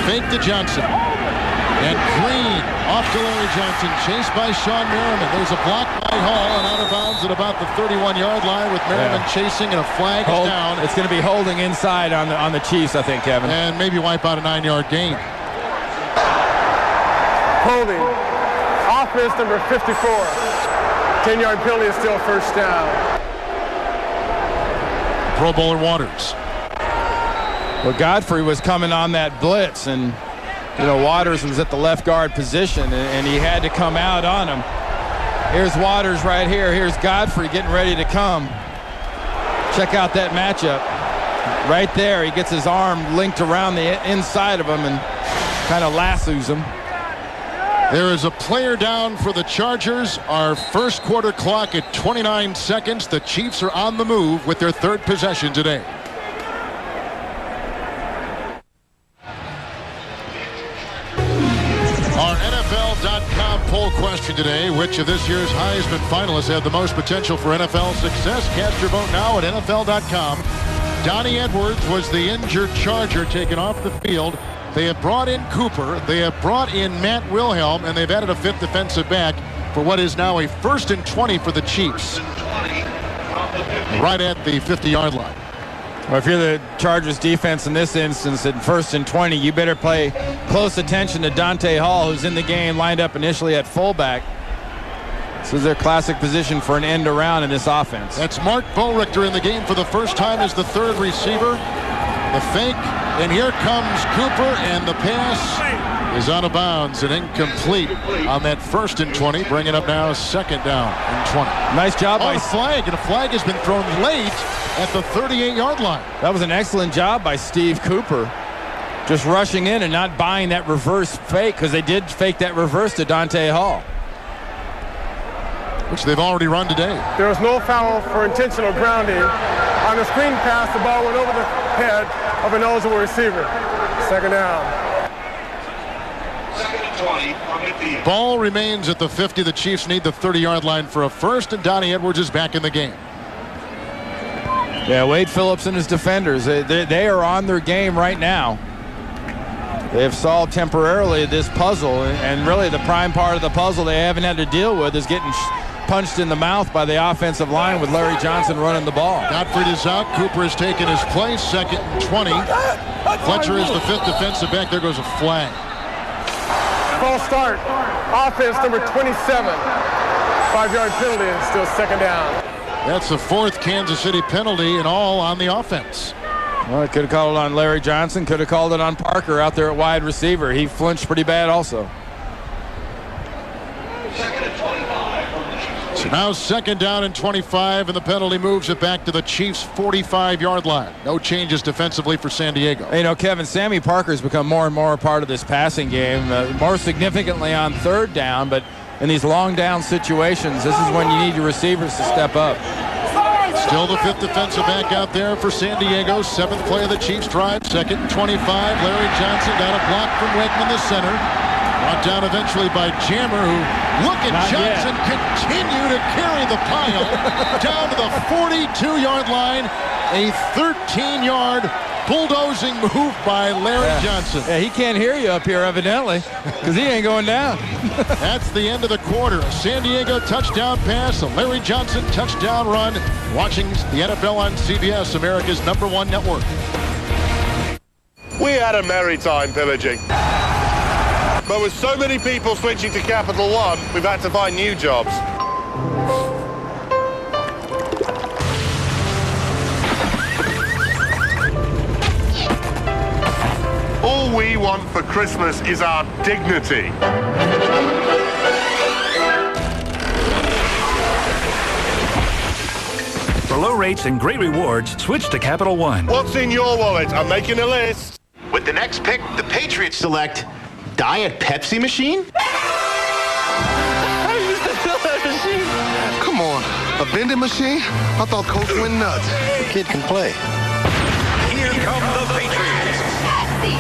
Fake to Johnson. And Green off to Larry Johnson, chased by Sean Merriman. There's a block by Hall and out of bounds at about the 31-yard line with Merriman chasing, and a flag is down. It's going to be holding inside on the Chiefs, I think, Kevin. And maybe wipe out a 9-yard gain. Holding. Offense number 54. 10-yard penalty is still first down. Pro Bowler Waters. Well, Godfrey was coming on that blitz, and Waters was at the left guard position, and he had to come out on him. Here's Waters right here. Here's Godfrey getting ready to come. Check out that matchup. Right there, he gets his arm linked around the inside of him and kind of lassos him. There is a player down for the Chargers. Our first quarter clock at 29 seconds. The Chiefs are on the move with their 3rd possession today. Our NFL.com poll question today: which of this year's Heisman finalists have the most potential for NFL success? Cast your vote now at NFL.com. Donnie Edwards was the injured Charger taken off the field. They have brought in Cooper, they have brought in Matt Wilhelm, and they've added a 5th defensive back for what is now a 1st and 20 for the Chiefs. Right at the 50-yard line. Well, if you're the Chargers defense in this instance at 1st and 20, you better pay close attention to Dante Hall, who's in the game, lined up initially at fullback. This is their classic position for an end around in this offense. That's Mark Boerichter in the game for the first time as the 3rd receiver. The fake, and here comes Cooper, and the pass is out of bounds and incomplete on that 1st and 20, bringing up now 2nd down and 20. Nice job by flag, and a flag has been thrown late at the 38-yard line. That was an excellent job by Steve Cooper, just rushing in and not buying that reverse fake, because they did fake that reverse to Dante Hall, which they've already run today. There was no foul for intentional grounding. On the screen pass, the ball went over the head of an eligible receiver. 2nd down. Ball remains at the 50. The Chiefs need the 30-yard line for a 1st, and Donnie Edwards is back in the game. Yeah, Wade Phillips and his defenders, they are on their game right now. They have solved temporarily this puzzle, and really the prime part of the puzzle they haven't had to deal with is getting punched in the mouth by the offensive line with Larry Johnson running the ball. Godfrey is out. Cooper has taken his place. 2nd and 20. Fletcher is the 5th defensive back. There goes a flag. False start. Offense number 27. 5-yard penalty and still 2nd down. That's the 4th Kansas City penalty in all on the offense. Well, it could have called it on Larry Johnson, could have called it on Parker out there at wide receiver. He flinched pretty bad also. Pepsi. Now 2nd down and 25, and the penalty moves it back to the Chiefs' 45-yard line. No changes defensively for San Diego. You know, Kevin, Sammy Parker's become more and more a part of this passing game, more significantly on 3rd down, but in these long down situations, this is when you need your receivers to step up. Still the 5th defensive back out there for San Diego. 7th play of the Chiefs drive. 2nd and 25. Larry Johnson got a block from Wegman, the center. Brought down eventually by Jammer, who, look at Johnson continue to carry the pile down to the 42-yard line. A 13-yard bulldozing move by Larry Johnson. Yeah, he can't hear you up here, evidently, because he ain't going down. That's the end of the quarter. A San Diego touchdown pass, a Larry Johnson touchdown run. Watching the NFL on CBS, America's #1 network. We had a merry time pillaging. But with so many people switching to Capital One, we've had to find new jobs. All we want for Christmas is our dignity. For low rates and great rewards, switch to Capital One. What's in your wallet? I'm making a list. With the next pick, the Patriots select Diet Pepsi machine? Come on, a vending machine? I thought Coach went nuts. The kid can play. Here come the Patriots. Pepsi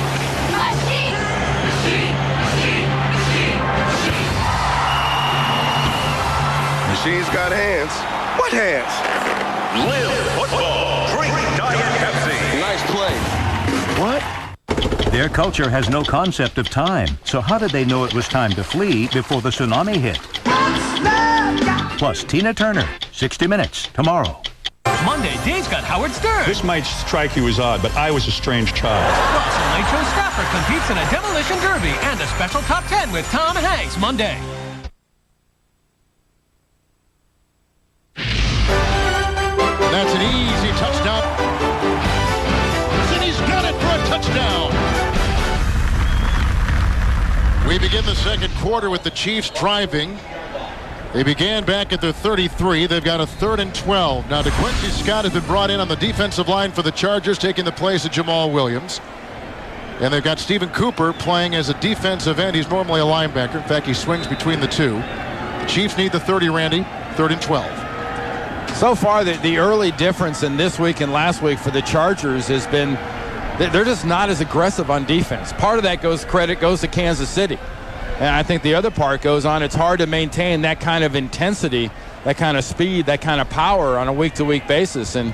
machine. Machine's got hands. What hands? Live football. Drink Diet Pepsi. Nice play. What? Their culture has no concept of time, so how did they know it was time to flee before the tsunami hit? Plus Tina Turner, 60 Minutes, tomorrow. Monday, Dave's got Howard Stern. This might strike you as odd, but I was a strange child. Plus, a Late Show staffer competes in a demolition derby and a special top 10 with Tom Hanks Monday. That's an easy touchdown. And he's got it for a touchdown. We begin the 2nd quarter with the Chiefs driving. They began back at their 33. They've got a 3rd and 12. Now, DeQuincy Scott has been brought in on the defensive line for the Chargers, taking the place of Jamal Williams. And they've got Stephen Cooper playing as a defensive end. He's normally a linebacker. In fact, he swings between the two. The Chiefs need the 30, Randy. 3rd and 12. So far, the early difference in this week and last week for the Chargers has been they're just not as aggressive on defense. Part of that credit goes to Kansas City. And I think the other part goes on, it's hard to maintain that kind of intensity, that kind of speed, that kind of power on a week-to-week basis. And,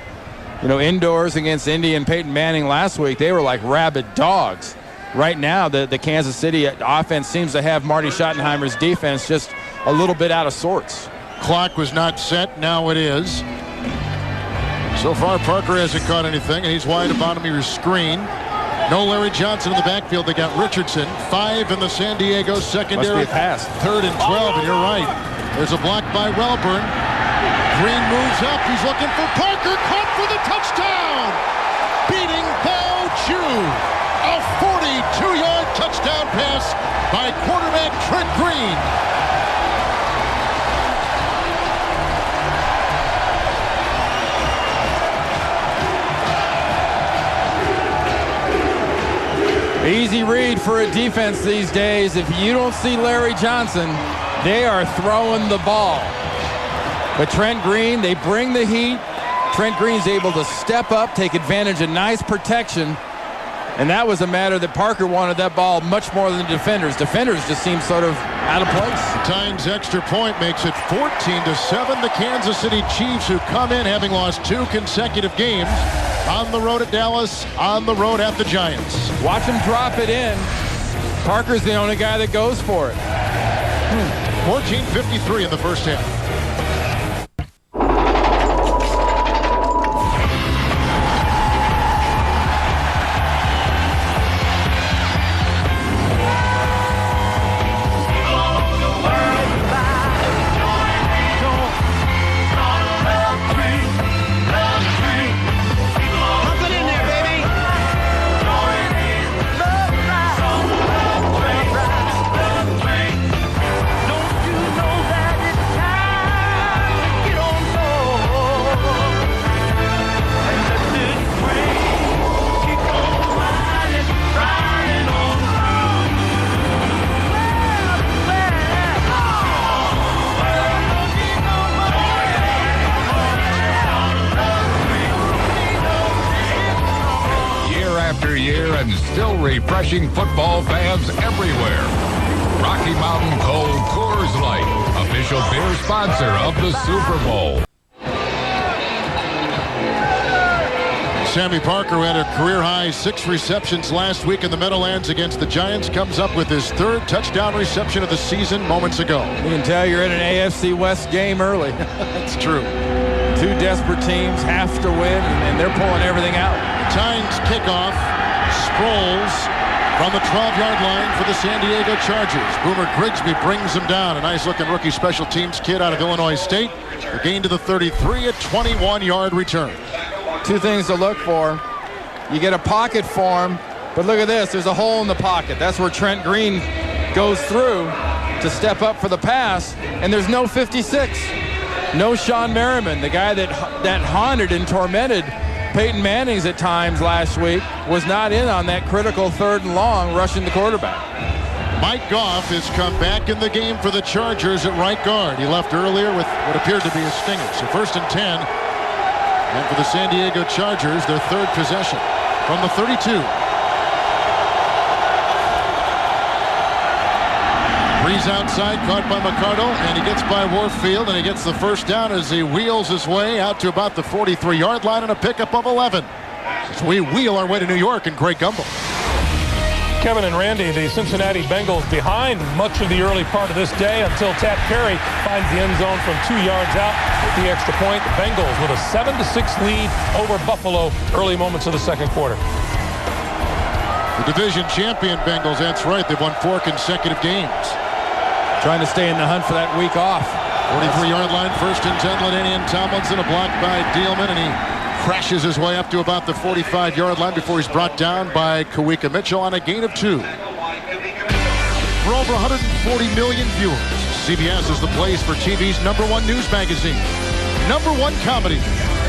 you know, indoors against Indy and Peyton Manning last week, they were like rabid dogs. Right now, the Kansas City offense seems to have Marty Schottenheimer's defense just a little bit out of sorts. Clock was not set. Now it is. So far, Parker hasn't caught anything, and he's wide at bottom of your screen. No Larry Johnson in the backfield. They got Richardson. 5 in the San Diego secondary. Must be a pass. 3rd and 12, and you're right. There's a block by Welburn. Green moves up. He's looking for Parker. Caught for the touchdown. Beating Bo Chu. A 42-yard touchdown pass by quarterback Trent Green. Easy read for a defense these days. If you don't see Larry Johnson, they are throwing the ball. But Trent Green, they bring the heat. Trent Green's able to step up, take advantage of nice protection. And that was a matter that Parker wanted that ball much more than the defenders. Defenders just seem sort of out of place. Tynes extra point makes it 14-7. The Kansas City Chiefs, who come in having lost 2 consecutive games, on the road at Dallas, on the road at the Giants. Watch him drop it in. Parker's the only guy that goes for it. 14:53 in the first half. after year and still refreshing football fans everywhere. Rocky Mountain Cold Coors Light, official beer sponsor of the Super Bowl. Sammy Parker, who had a career-high 6 receptions last week in the Meadowlands against the Giants, comes up with his 3rd touchdown reception of the season moments ago. You can tell you're in an AFC West game early. That's true. 2 desperate teams have to win, and they're pulling everything out. Tines kickoff. Sproles from the 12-yard line for the San Diego Chargers. Boomer Grigsby brings him down. A nice-looking rookie special teams kid out of Illinois State. A gain to the 33, a 21-yard return. 2 things to look for. You get a pocket for him, but look at this. There's a hole in the pocket. That's where Trent Green goes through to step up for the pass, and there's no 56. No Sean Merriman, the guy that haunted and tormented Peyton Manning's at times last week, was not in on that critical 3rd and long rushing the quarterback. Mike Goff has come back in the game for the Chargers at right guard. He left earlier with what appeared to be a stinger. So 1st and 10. And for the San Diego Chargers, their 3rd possession from the 32. Breeze outside, caught by McCardle, and he gets by Warfield, and he gets the 1st down as he wheels his way out to about the 43-yard line and a pickup of 11. So we wheel our way to New York and Greg Gumbel. Kevin and Randy, the Cincinnati Bengals behind much of the early part of this day until Tat Perry finds the end zone from 2 yards out with the extra point. The Bengals with a 7-6 lead over Buffalo early moments of the second quarter. The division champion Bengals, that's right. They've won 4 consecutive games. Trying to stay in the hunt for that week off. 43-yard line, 1st and 10. LaDainian Tomlinson, a block by Dielman, and he crashes his way up to about the 45-yard line before he's brought down by Kawika Mitchell on a gain of 2. For over 140 million viewers, CBS is the place for TV's #1 news magazine, #1 comedy,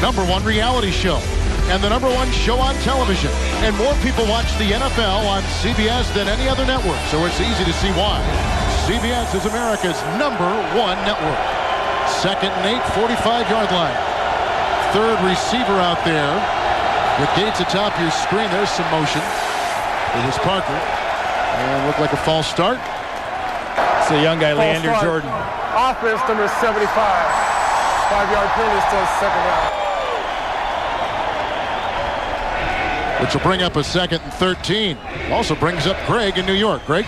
#1 reality show, and the #1 show on television. And more people watch the NFL on CBS than any other network, so it's easy to see why. CBS is America's #1 network. 2nd and 8, 45-yard line. 3rd receiver out there with Gates atop your screen. There's some motion. It was Parker. And looked like a false start. It's a young guy, Leander Jordan. Offense number 75. 5-yard penalty, still 2nd down. Which will bring up a 2nd and 13. Also brings up Greg in New York. Greg?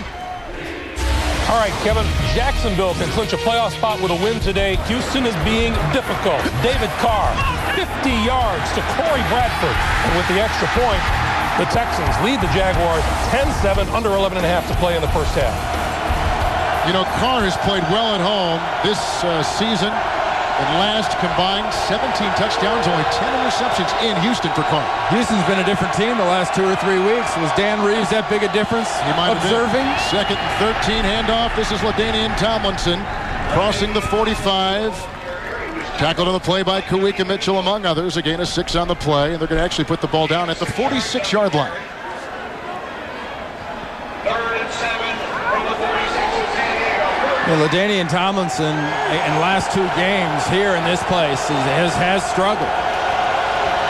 All right, Kevin, Jacksonville can clinch a playoff spot with a win today. Houston is being difficult. David Carr, 50 yards to Corey Bradford. And with the extra point, the Texans lead the Jaguars 10-7, under 11.5 to play in the 1st half. You know, Carr has played well at home this season. And last combined, 17 touchdowns, only 10 interceptions in Houston for Carr. Houston's been a different team the last 2 or 3 weeks. Was Dan Reeves that big a difference? He might observing? Have been. 2nd and 13, handoff. This is LaDainian Tomlinson crossing the 45. Tackled on the play by Kawika Mitchell, among others. A gain of 6 on the play, and they're going to actually put the ball down at the 46-yard line. 3rd and 7 from the 46 of San Diego. LaDainian Tomlinson in the last 2 games here in this place has struggled.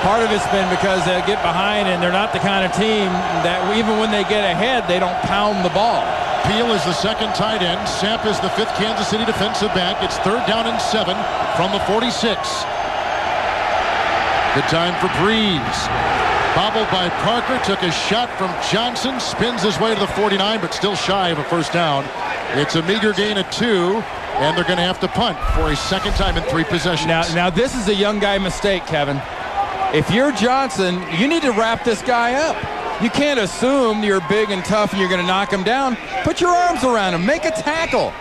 Part of it's been because they'll get behind and they're not the kind of team that even when they get ahead, they don't pound the ball. Peel is the 2nd tight end. Sapp is the 5th Kansas City defensive back. It's 3rd down and 7 from the 46. Good time for Breeze. Bobbled by Parker, took a shot from Johnson, spins his way to the 49, but still shy of a 1st down. It's a meager gain of 2, and they're going to have to punt for a 2nd time in 3 possessions. Now this is a young guy mistake, Kevin. If you're Johnson, you need to wrap this guy up. You can't assume you're big and tough and you're going to knock him down. Put your arms around him. Make a tackle.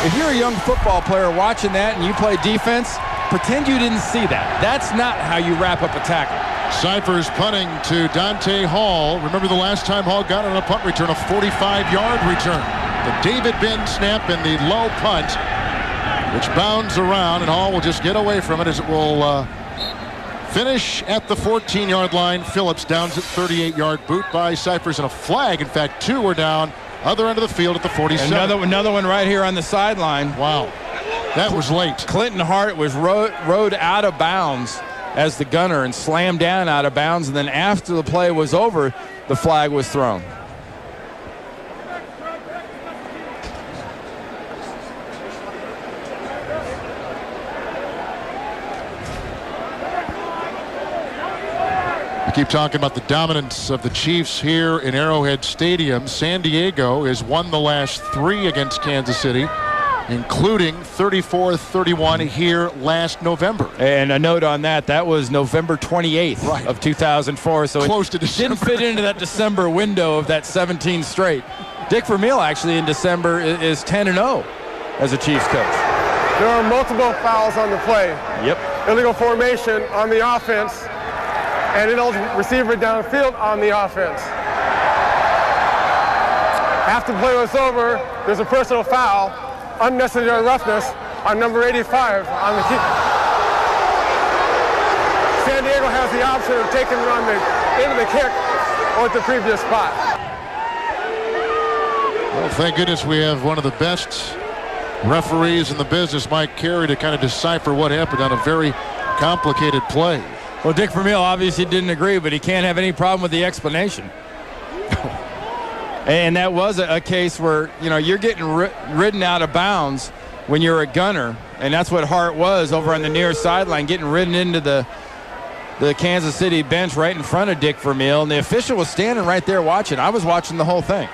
If you're a young football player watching that and you play defense, pretend you didn't see that. That's not how you wrap up a tackle. Cyphers punting to Dante Hall. Remember the last time Hall got on a punt return, a 45-yard return. The David Bend snap and the low punt, which bounds around, and Hall will just get away from it as it will finish at the 14-yard line. Phillips downs at 38-yard boot by Cyphers and a flag. In fact, 2 were down. Other end of the field at the 47. Another one right here on the sideline. Wow. That was late. Clinton Hart was rode out of bounds as the gunner and slammed down out of bounds, and then after the play was over, the flag was thrown. We keep talking about the dominance of the Chiefs here in Arrowhead Stadium. San Diego has won the last 3 against Kansas City, including 34-31 here last November. And a note on that, that was November 28th of 2004. So close to December. Didn't fit into that December window of that 17 straight. Dick Vermeil actually in December is 10-0 as a Chiefs coach. There are multiple fouls on the play. Yep. Illegal formation on the offense, and ineligible receiver downfield on the offense. After the play was over, there's a personal foul, unnecessary roughness on number 85 on the kick. San Diego has the option of taking it on the end of the kick or at the previous spot. Well, thank goodness we have one of the best referees in the business, Mike Carey, to kind of decipher what happened on a very complicated play. Well, Dick Vermeil obviously didn't agree, but he can't have any problem with the explanation. And that was a case where, you know, you're getting ridden out of bounds when you're a gunner, and that's what Hart was over on the near sideline, getting ridden into the Kansas City bench right in front of Dick Vermeil, and the official was standing right there watching. I was watching the whole thing.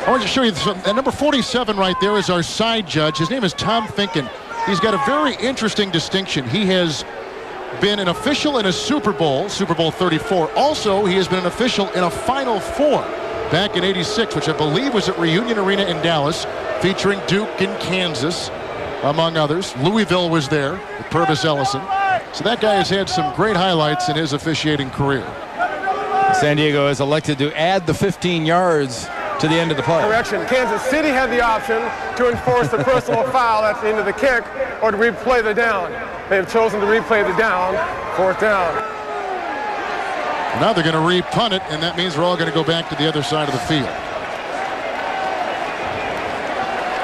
I want to show you something. Number 47 right there is our side judge. His name is Tom Finken. He's got a very interesting distinction. He has been an official in a Super Bowl 34. Also, he has been an official in a Final Four back in '86, which I believe was at Reunion Arena in Dallas, featuring Duke and Kansas, among others. Louisville was there with Purvis Ellison. So that guy has had some great highlights in his officiating career. San Diego has elected to add the 15 yards to the end of the play. Correction, Kansas City had the option to enforce the personal foul at the end of the kick or to replay the down. They have chosen to replay the down, 4th down. Now they're going to re-punt it, and that means we're all going to go back to the other side of the field.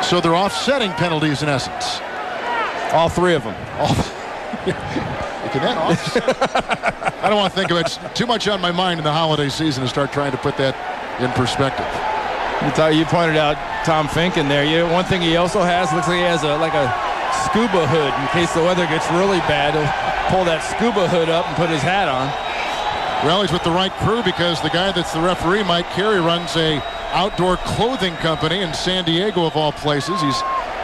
So they're offsetting penalties in essence. All 3 of them. Can that offset? I don't want to think of it. It's too much on my mind in the holiday season to start trying to put that in perspective. You pointed out Tom Finken there. One thing he also has, looks like he has like a scuba hood in case the weather gets really bad. He'll pull that scuba hood up and put his hat on. Well, he's with the right crew because the guy that's the referee, Mike Carey, runs a outdoor clothing company in San Diego of all places. He's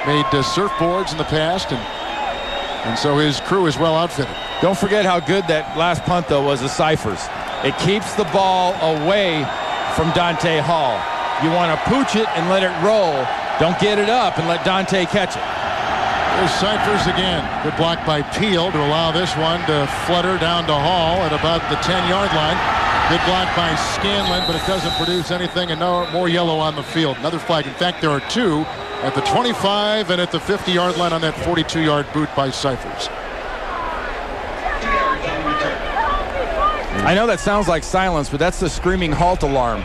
made surfboards in the past, and so his crew is well outfitted. Don't forget how good that last punt, though, was of Cyphers. It keeps the ball away from Dante Hall. You want to pooch it and let it roll. Don't get it up and let Dante catch it. There's Cyphers again. Good block by Peel to allow this one to flutter down to Hall at about the 10-yard line. Good block by Scanlon, but it doesn't produce anything, and no more yellow on the field. Another flag. In fact, there are 2 at the 25 and at the 50-yard line on that 42-yard boot by Cyphers. I know that sounds like silence, but that's the screaming halt alarm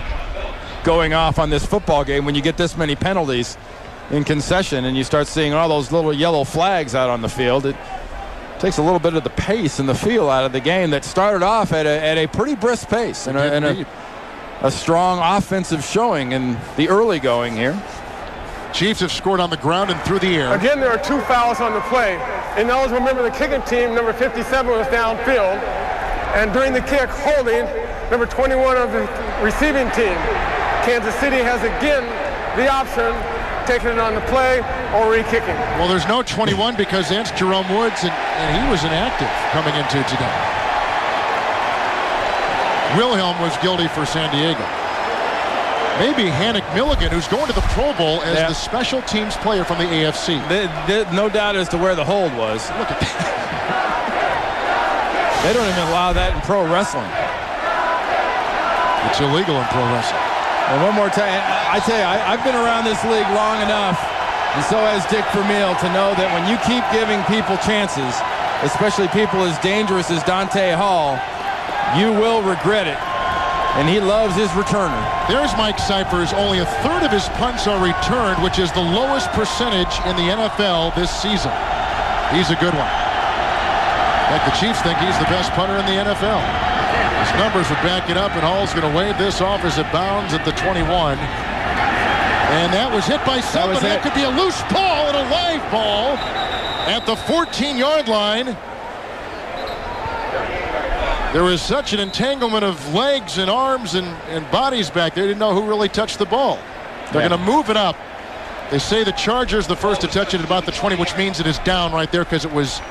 going off on this football game when you get this many penalties in concession and you start seeing all those little yellow flags out on the field. It takes a little bit of the pace and the feel out of the game that started off at a pretty brisk pace and a strong offensive showing in the early going here. Chiefs have scored on the ground and through the air. Again, there are 2 fouls on the play. Ineligible member of the kicking team, number 57, was downfield. And during the kick, holding number 21 of the receiving team. Kansas City has again the option, taking it on the play or re-kicking. Well, there's no 21 because that's Jerome Woods, and he was inactive coming into today. Wilhelm was guilty for San Diego. Maybe Hannick Milligan, who's going to the Pro Bowl as the special teams player from the AFC. No doubt as to where the hold was. Look at that. They don't even allow that in pro wrestling. It's illegal in pro wrestling. And one more time, I tell you, I've been around this league long enough, and so has Dick Vermeil, to know that when you keep giving people chances, especially people as dangerous as Dante Hall, you will regret it. and he loves his returner. There's Mike Cyphers. Only a third of his punts are returned, which is the lowest percentage in the NFL this season. He's a good one. In fact, the Chiefs think he's the best punter in the NFL. His numbers would back it up, and Hall's going to wave this off as it bounds at the 21. And that was hit by somebody. That could be a loose ball and a live ball at the 14-yard line. There was such an entanglement of legs and arms and bodies back there. They didn't know who really touched the ball. They're going to move it up. They say the Chargers the first to touch it at about the 20, which means it is down right there because it was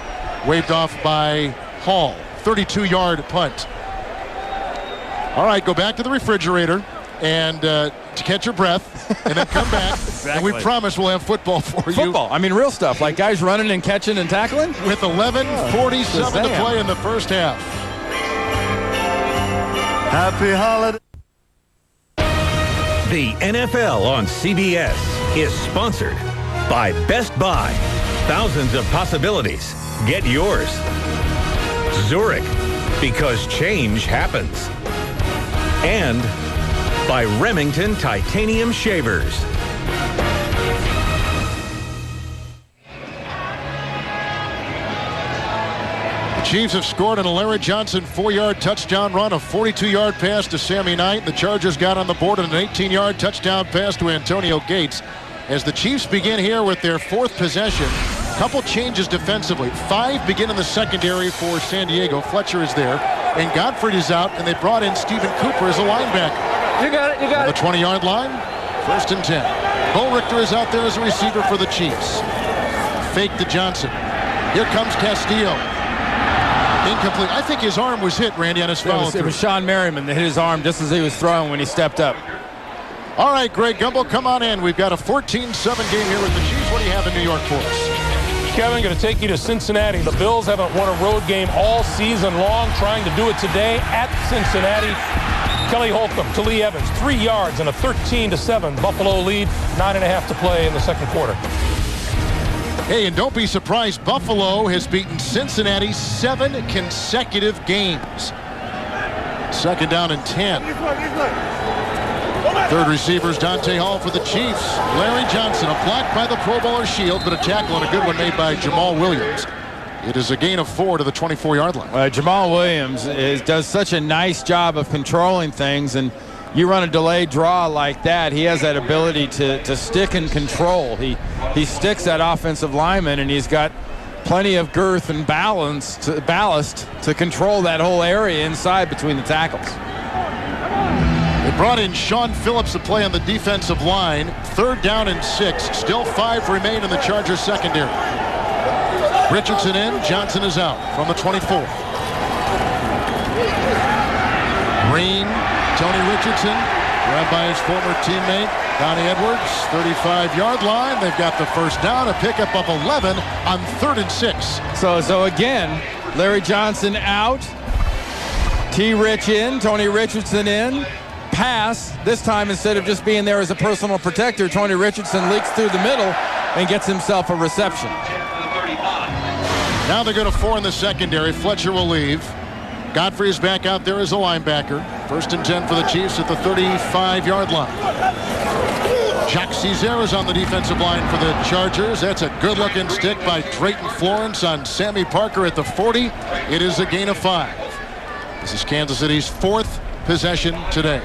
waved off by Hall. 32-yard punt. All right, go back to the refrigerator and to catch your breath, and then come back. Exactly. And we promise we'll have football for you. Football. I mean, real stuff, like guys running and catching and tackling. With 11:47 to play in the first half. Happy holiday. The NFL on CBS is sponsored by Best Buy. Thousands of possibilities. Get yours. Zurich, because change happens. And by Remington Titanium Shavers. Chiefs have scored on a Larry Johnson 4-yard touchdown run, a 42-yard pass to Sammy Knight. The Chargers got on the board on an 18-yard touchdown pass to Antonio Gates. As the Chiefs begin here with their fourth possession, couple changes defensively. 5 begin in the secondary for San Diego. Fletcher is there, and Godfrey is out, and they brought in Stephen Cooper as a linebacker. You got it, you got it. The 20-yard line, 1st and 10. Bo Richter is out there as a receiver for the Chiefs. Fake to Johnson. Here comes Castillo. Incomplete. I think his arm was hit, Randy, on his follow through. It was Sean Merriman that hit his arm just as he was throwing when he stepped up. All right, Greg Gumbel, come on in. We've got a 14-7 game here with the Chiefs. What do you have in New York for us? Kevin, going to take you to Cincinnati. The Bills haven't won a road game all season long, trying to do it today at Cincinnati. Kelly Holcomb to Lee Evans, 3 yards and a 13-7 Buffalo lead. 9.5 to play in the second quarter. Hey, and don't be surprised, Buffalo has beaten Cincinnati 7 consecutive games. 2nd down and 10. Third receiver's Dante Hall for the Chiefs. Larry Johnson, a block by the Pro Bowler Shield, but a tackle and a good one made by Jamal Williams. It is a gain of 4 to the 24-yard line. Jamal Williams does such a nice job of controlling things, and you run a delayed draw like that, he has that ability to stick and control. He sticks that offensive lineman, and he's got plenty of girth and ballast to control that whole area inside between the tackles. They brought in Sean Phillips to play on the defensive line. 3rd down and 6. Still 5 remain in the Chargers secondary. Richardson in, Johnson is out from the 24. Green, Tony Richardson, grabbed by his former teammate, Donnie Edwards, 35-yard line. They've got the first down, a pickup of 11 on 3rd and 6. So again, Larry Johnson out, T-Rich in, Tony Richardson in, pass. This time, instead of just being there as a personal protector, Tony Richardson leaks through the middle and gets himself a reception. Now they go to 4 in the secondary. Fletcher will leave. Godfrey is back out there as a linebacker. 1st and 10 for the Chiefs at the 35-yard line. Jacques Cesaire is on the defensive line for the Chargers. That's a good-looking stick by Drayton Florence on Sammy Parker at the 40. It is a gain of 5. This is Kansas City's 4th possession today.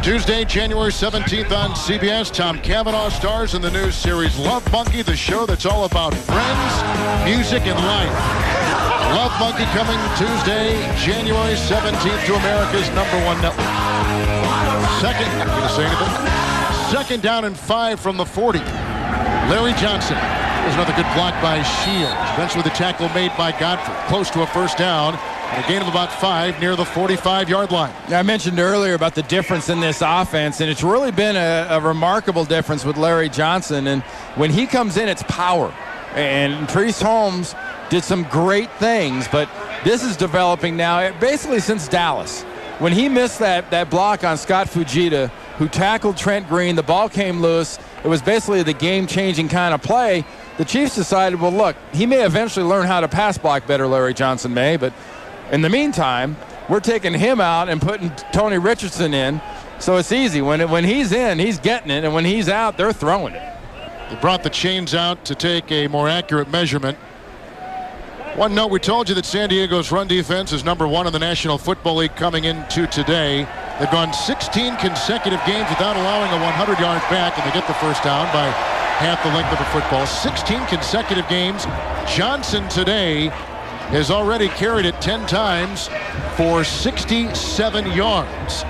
Tuesday, January 17th on CBS. Tom Cavanaugh stars in the new series Love Monkey, the show that's all about friends, music, and life. Love Monkey coming Tuesday, January 17th to America's #1 network. Second down and 5 from the 40. Larry Johnson. There's another good block by Shields. Eventually the tackle made by Godfrey. Close to a first down. And a gain of about 5 near the 45-yard line. I mentioned earlier about the difference in this offense, and it's really been a remarkable difference with Larry Johnson. And when he comes in, it's power. And Priest Holmes did some great things, but this is developing now basically since Dallas. When he missed that block on Scott Fujita, who tackled Trent Green, the ball came loose. It was basically the game-changing kind of play. The Chiefs decided, well, look, he may eventually learn how to pass block better, Larry Johnson may, but in the meantime, we're taking him out and putting Tony Richardson in. So it's easy. When he's in, he's getting it, and when he's out, they're throwing it. They brought the chains out to take a more accurate measurement. One note, we told you that San Diego's run defense is number 1 in the National Football League coming into today. They've gone 16 consecutive games without allowing a 100-yard back, and they get the first down by half the length of a football. 16 consecutive games. Johnson today has already carried it 10 times for 67 yards.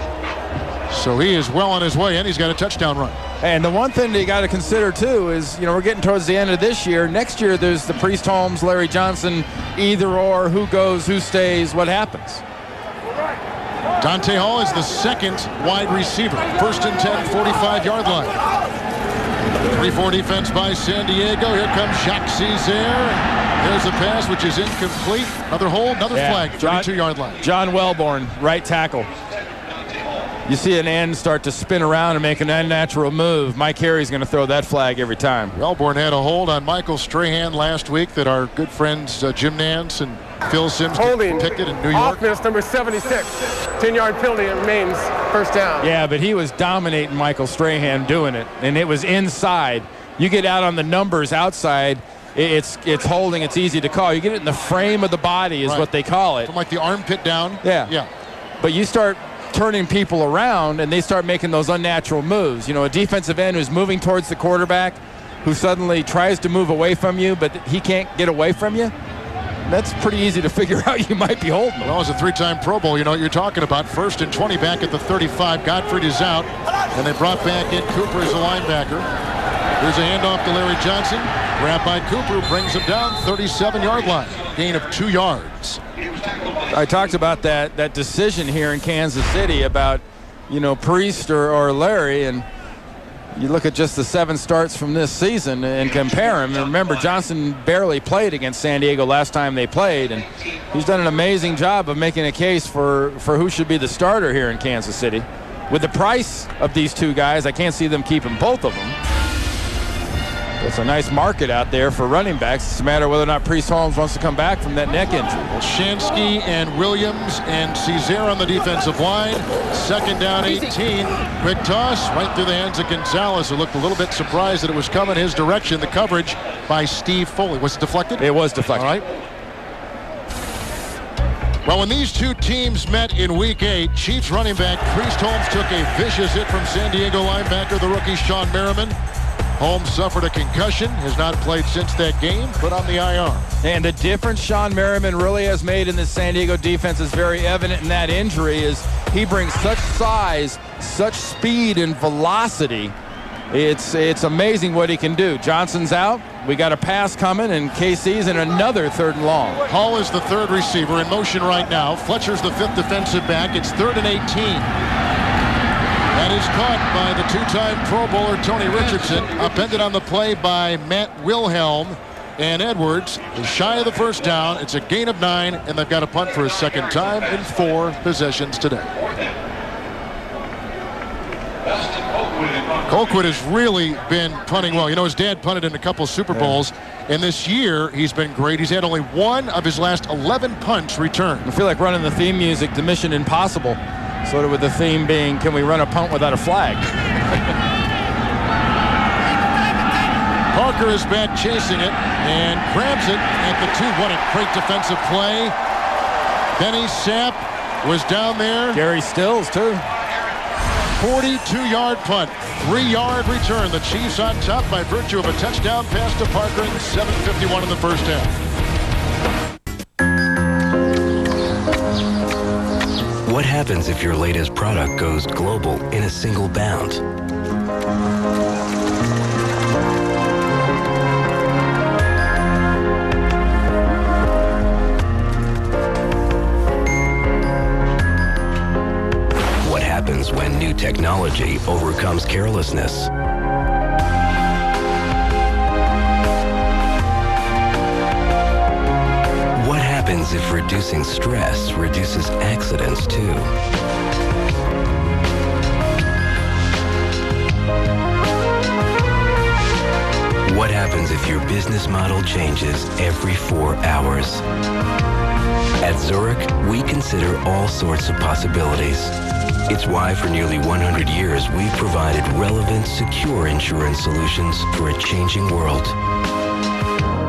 So he is well on his way, and he's got a touchdown run. And the one thing that you got to consider, too, is, we're getting towards the end of this year. Next year, there's the Priest Holmes, Larry Johnson, either or, who goes, who stays, what happens. Dante Hall is the second wide receiver. First and 10, 45-yard line. 3-4 defense by San Diego. Here comes Jacques Césaire. There's a pass, which is incomplete. Another hold, another flag, 32-yard line. John Wellborn, right tackle. You see an end start to spin around and make an unnatural move. Mike Harry's going to throw that flag every time. Wellborn had a hold on Michael Strahan last week that our good friends Jim Nance and Phil Simms picked it in New York. Offense number 76. 10-yard penalty and remains first down. Yeah, but he was dominating Michael Strahan doing it, and it was inside. You get out on the numbers outside, it's holding, it's easy to call. You get it in the frame of the body is what they call it. From like the armpit down? Yeah. But you start turning people around, and they start making those unnatural moves. A defensive end who's moving towards the quarterback, who suddenly tries to move away from you, but he can't get away from you. That's pretty easy to figure out. You might be holding him. Well, as a 3-time Pro Bowl, you know what you're talking about. First and 20 back at the 35. Godfrey is out, and they brought back in Cooper as a linebacker. Here's a handoff to Larry Johnson. Grabbed by Cooper, brings him down 37-yard line. Gain of 2 yards. I talked about that decision here in Kansas City about, Priest or Larry, and you look at just the 7 starts from this season and compare them. And remember, Johnson barely played against San Diego last time they played, and he's done an amazing job of making a case for who should be the starter here in Kansas City. With the price of these 2 guys, I can't see them keeping both of them. It's a nice market out there for running backs. It's a matter of whether or not Priest Holmes wants to come back from that neck injury. Shansky and Williams and Césaire on the defensive line. Second down, 18. Quick toss right through the hands of Gonzalez, who looked a little bit surprised that it was coming his direction. The coverage by Steve Foley. Was it deflected? It was deflected. All right. Well, when these 2 teams met in Week 8, Chiefs running back Priest Holmes took a vicious hit from San Diego linebacker, the rookie Sean Merriman. Holmes suffered a concussion, has not played since that game, put on the IR. And the difference Sean Merriman really has made in the San Diego defense is very evident in that injury. Is he brings such size, such speed and velocity. It's amazing what he can do. Johnson's out. We got a pass coming, and KC's in another 3rd and long. Hall is the 3rd receiver in motion right now. Fletcher's the 5th defensive back. It's 3rd and 18. That is caught by the 2-time Pro Bowler Tony Richardson. Upended on the play by Matt Wilhelm. And Edwards is shy of the first down. It's a gain of 9, and they've got a punt for a second time in 4 possessions today. Colquitt has really been punting well. His dad punted in a couple Super Bowls, and this year he's been great. He's had only 1 of his last 11 punts returned. I feel like running the theme music to Mission Impossible. Sort of with the theme being, can we run a punt without a flag? Parker is back chasing it and grabs it at the 2. What a great defensive play. Benny Sapp was down there. Gary Stills, too. 42-yard punt, 3-yard return. The Chiefs on top by virtue of a touchdown pass to Parker and 7:51 in the first half. What happens if your latest product goes global in a single bound? What happens when new technology overcomes carelessness? If reducing stress reduces accidents too. What happens if your business model changes every 4 hours? At At Zurich, we consider all sorts of possibilities. It's why for nearly 100 years we've provided relevant, secure insurance solutions for a changing world.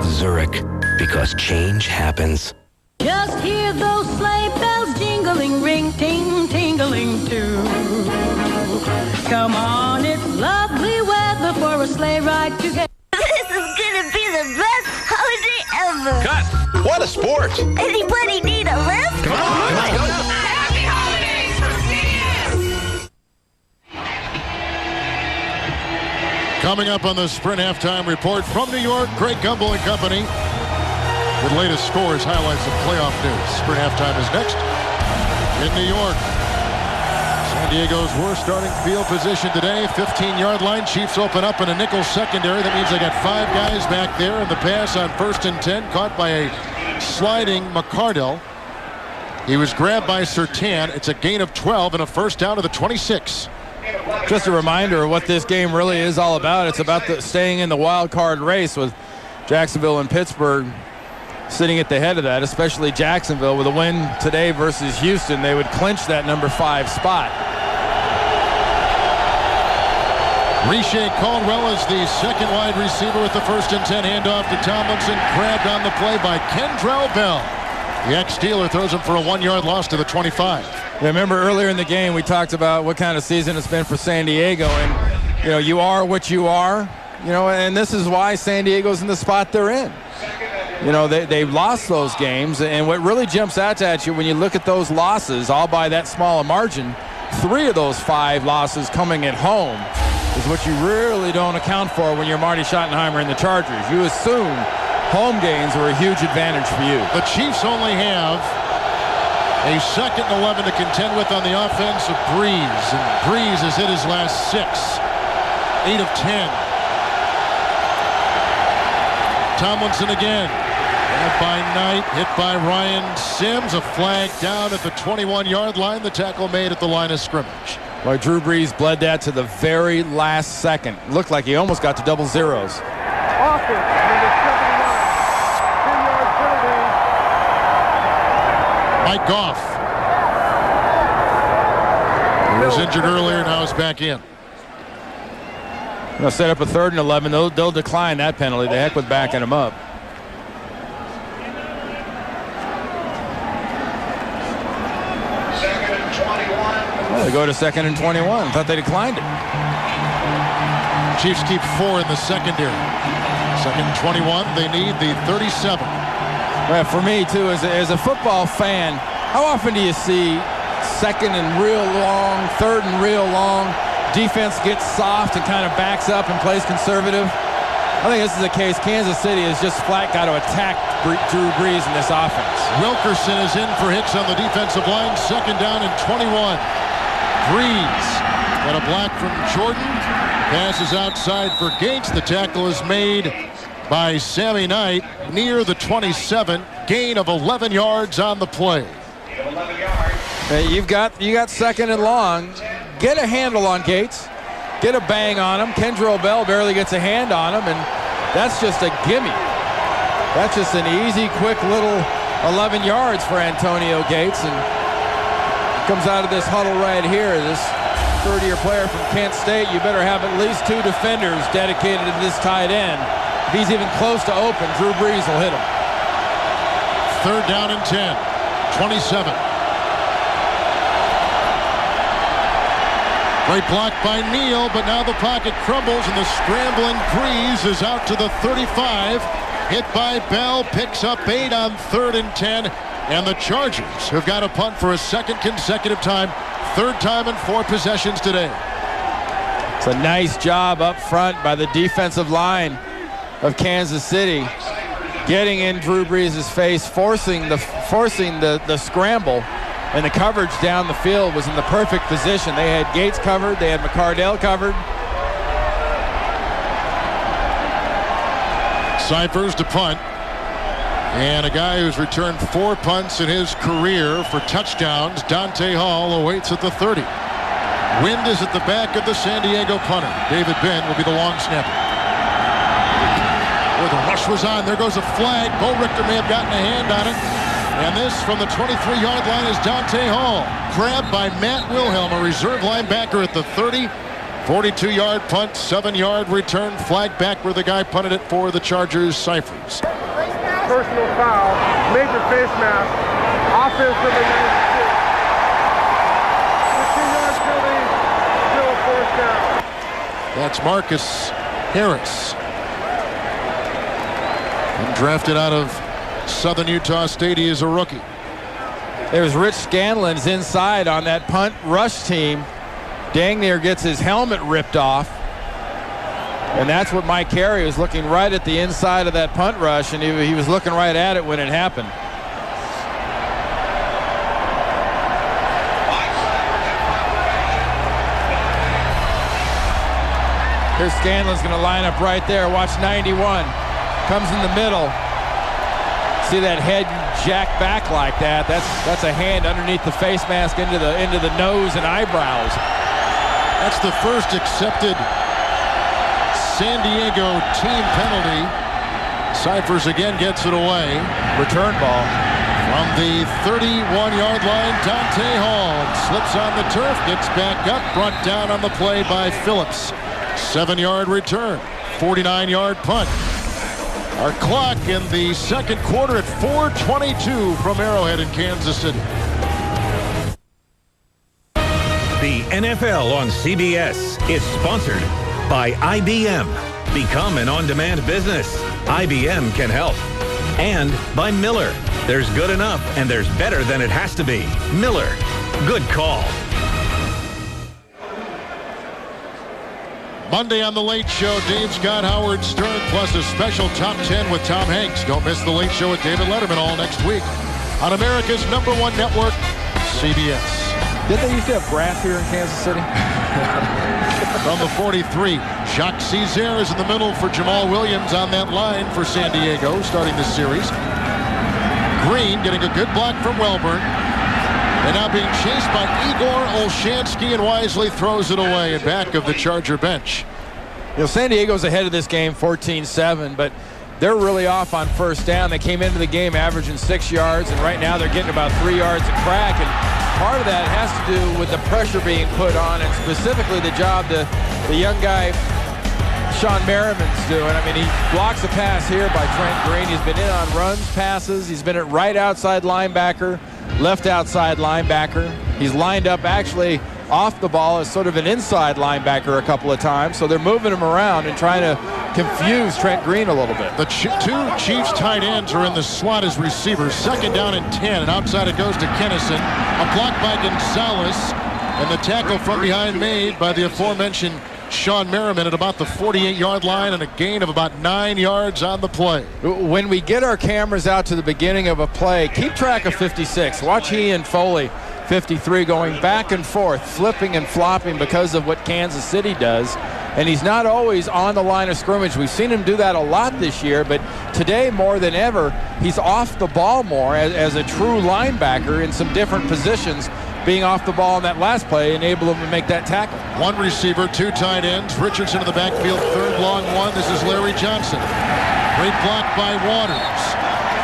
Zurich, because change happens. Just hear those sleigh bells jingling, ring, ting, tingling too. Come on, it's lovely weather for a sleigh ride together. This is gonna be the best holiday ever. Cut! What a sport! Anybody need a lift? Come on! Happy holidays from CBS! Coming up on the Sprint halftime report from New York, Greg Gumbel and company. With latest scores, highlights, and playoff news. Sprint halftime is next in New York. San Diego's worst starting field position today, 15-yard line. Chiefs open up in a nickel secondary. That means they got 5 guys back there. And the pass on 1st and 10, caught by a sliding McCardell. He was grabbed by Surtain. It's a gain of 12 and a first down to the 26. Just a reminder of what this game really is all about. It's about staying in the wild card race with Jacksonville and Pittsburgh sitting at the head of that, especially Jacksonville. With a win today versus Houston, they would clinch that number 5 spot. Riche Caldwell is the second wide receiver with the 1st and 10 handoff to Tomlinson. Grabbed on the play by Kendrell Bell. The ex-Steeler throws him for a 1-yard loss to the 25. Yeah, remember earlier in the game we talked about what kind of season it's been for San Diego, and you are what you are, and this is why San Diego's in the spot they're in. They've lost those games, and what really jumps out at you when you look at those losses, all by that small a margin, 3 of those 5 losses coming at home, is what you really don't account for when you're Marty Schottenheimer and the Chargers. You assume home games are a huge advantage for you. The Chiefs only have a 2nd and 11 to contend with on the offense of Breeze, and Breeze has hit his last 6, 8 of 10. Tomlinson again. And by Knight, hit by Ryan Sims. A flag down at the 21-yard line. The tackle made at the line of scrimmage. Well, Drew Brees bled that to the very last second. Looked like he almost got to double zeros. Offense, number 79, 10-yard penalty. Mike Goff. He was injured earlier, now he's back in. They'll set up a 3rd and 11. They'll decline that penalty. The heck with backing him up. Well, they go to 2nd and 21. Thought they declined it. Chiefs keep 4 in the secondary. 2nd and 21. They need the 37. Well, for me, too, as a football fan, how often do you see 2nd and real long, 3rd and real long, defense gets soft and kind of backs up and plays conservative? I think this is the case. Kansas City has just flat got to attack Drew Brees in this offense. Wilkerson is in for Hicks on the defensive line. 2nd down and 21. Brees got a block from Jordan. Passes outside for Gates. The tackle is made by Sammy Knight near the 27. Gain of 11 yards on the play. You got 2nd and long. Get a handle on Gates. Get a bang on him. Kendrell Bell barely gets a hand on him, and that's just a gimme. That's just an easy, quick little 11 yards for Antonio Gates, and comes out of this huddle right here. This third-year player from Kent State, you better have at least 2 defenders dedicated to this tight end. If he's even close to open, Drew Brees will hit him. 3rd down and 10. 27. Great block by Neal, but now the pocket crumbles and the scrambling Brees is out to the 35. Hit by Bell, picks up 8 on 3rd and 10. And the Chargers have got a punt for a 2nd consecutive time. 3rd time in 4 possessions today. It's a nice job up front by the defensive line of Kansas City, getting in Drew Brees' face, forcing the scramble, and the coverage down the field was in the perfect position. They had Gates covered, they had McCardell covered. Cyphers to punt. And a guy who's returned 4 punts in his career for touchdowns, Dante Hall, awaits at the 30. Wind is at the back of the San Diego punter. David Benn will be the long snapper. Where the rush was on, there goes a flag. Bo Richter may have gotten a hand on it. And this from the 23-yard line is Dante Hall. Grabbed by Matt Wilhelm, a reserve linebacker at the 30. 42-yard punt, 7-yard return, flag back where the guy punted it for the Chargers. Cyphers. Personal foul, major face mask, offense number 96. 15-yard penalty, still a fourth down. That's Marcus Harris. And drafted out of Southern Utah State, he is a rookie. There's Rich Scanlon's inside on that punt rush team. Dang near gets his helmet ripped off. And that's what Mike Carey was looking right at the inside of that punt rush, and he was looking right at it when it happened. Here's Scanlon's going to line up right there. Watch 91. Comes in the middle. See that head jack back like that? That's a hand underneath the face mask into the nose and eyebrows. That's the first accepted San Diego team penalty. Cyphers again gets it away. Return ball. From the 31-yard line, Dante Hall slips on the turf, gets back up, brought down on the play by Phillips. 7-yard return, 49-yard punt. Our clock in the second quarter at 4:22 from Arrowhead in Kansas City. The NFL on CBS is sponsored by IBM. Become an on-demand business. IBM can help. And by Miller. There's good enough and there's better than it has to be. Miller. Good call. Monday on The Late Show, Dave Scott, Howard Stern, plus a special top 10 with Tom Hanks. Don't miss The Late Show with David Letterman all next week on America's #1 network, CBS. Didn't they used to have grass here in Kansas City? From the 43, Jacques Césaire is in the middle for Jamal Williams on that line for San Diego, starting this series. Green getting a good block from Welburn. And now being chased by Igor Olshansky, and wisely throws it away in back of the Charger bench. You know, San Diego's ahead of this game 14-7, but they're really off on first down. They came into the game averaging 6 yards, and right now they're getting about 3 yards a crack. And part of that has to do with the pressure being put on, and specifically the job the young guy, Sean Merriman's doing. I mean, he blocks a pass here by Trent Green. He's been in on runs, passes. He's been at right outside linebacker, left outside linebacker. He's lined up actually off the ball as sort of an inside linebacker a couple of times. So they're moving him around and trying to confuse Trent Green a little bit. The two Chiefs tight ends are in the slot as receivers. 2nd down and 10, and outside it goes to Kennison. A block by Gonzalez, and the tackle from behind made by the aforementioned Sean Merriman at about the 48-yard line, and a gain of about 9 yards on the play. When we get our cameras out to the beginning of a play, keep track of 56. Watch he and Foley, 53, going back and forth, flipping and flopping because of what Kansas City does. And he's not always on the line of scrimmage. We've seen him do that a lot this year, but today more than ever, he's off the ball more as a true linebacker in some different positions. Being off the ball in that last play enabled him to make that tackle. One receiver, 2 tight ends. Richardson in the backfield, 3rd long one. This is Larry Johnson. Great block by Waters.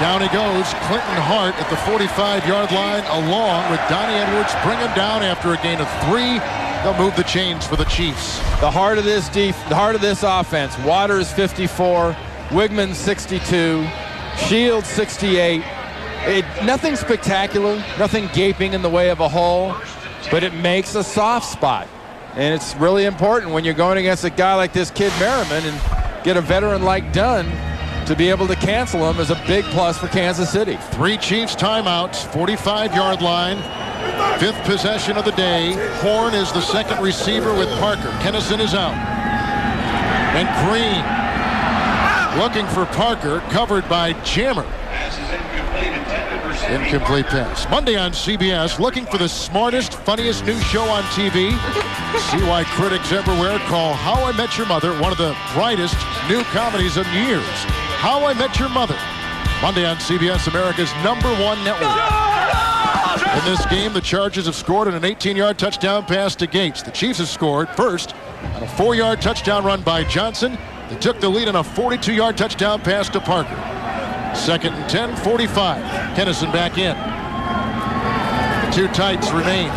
Down he goes. Clinton Hart at the 45-yard line, along with Donnie Edwards. Bring him down after a gain of 3. They'll move the chains for the Chiefs. The heart of this offense. Waters 54, Wigman 62, Shields 68. Nothing spectacular, nothing gaping in the way of a hole, but it makes a soft spot. And it's really important when you're going against a guy like this kid Merriman and get a veteran like Dunn to be able to cancel him is a big plus for Kansas City. 3 Chiefs timeouts, 45-yard line, 5th possession of the day. Horn is the 2nd receiver with Parker. Kennison is out. And Green looking for Parker, covered by Jammer. Incomplete pass. Monday on CBS, looking for the smartest, funniest new show on TV. See why critics everywhere call How I Met Your Mother one of the brightest new comedies of years. How I Met Your Mother. Monday on CBS, America's #1 network. In this game, the Chargers have scored on an 18-yard touchdown pass to Gates. The Chiefs have scored first on a 4-yard touchdown run by Johnson. They took the lead on a 42-yard touchdown pass to Parker. 2nd and 10, 45. Kennison back in. The two tights remain.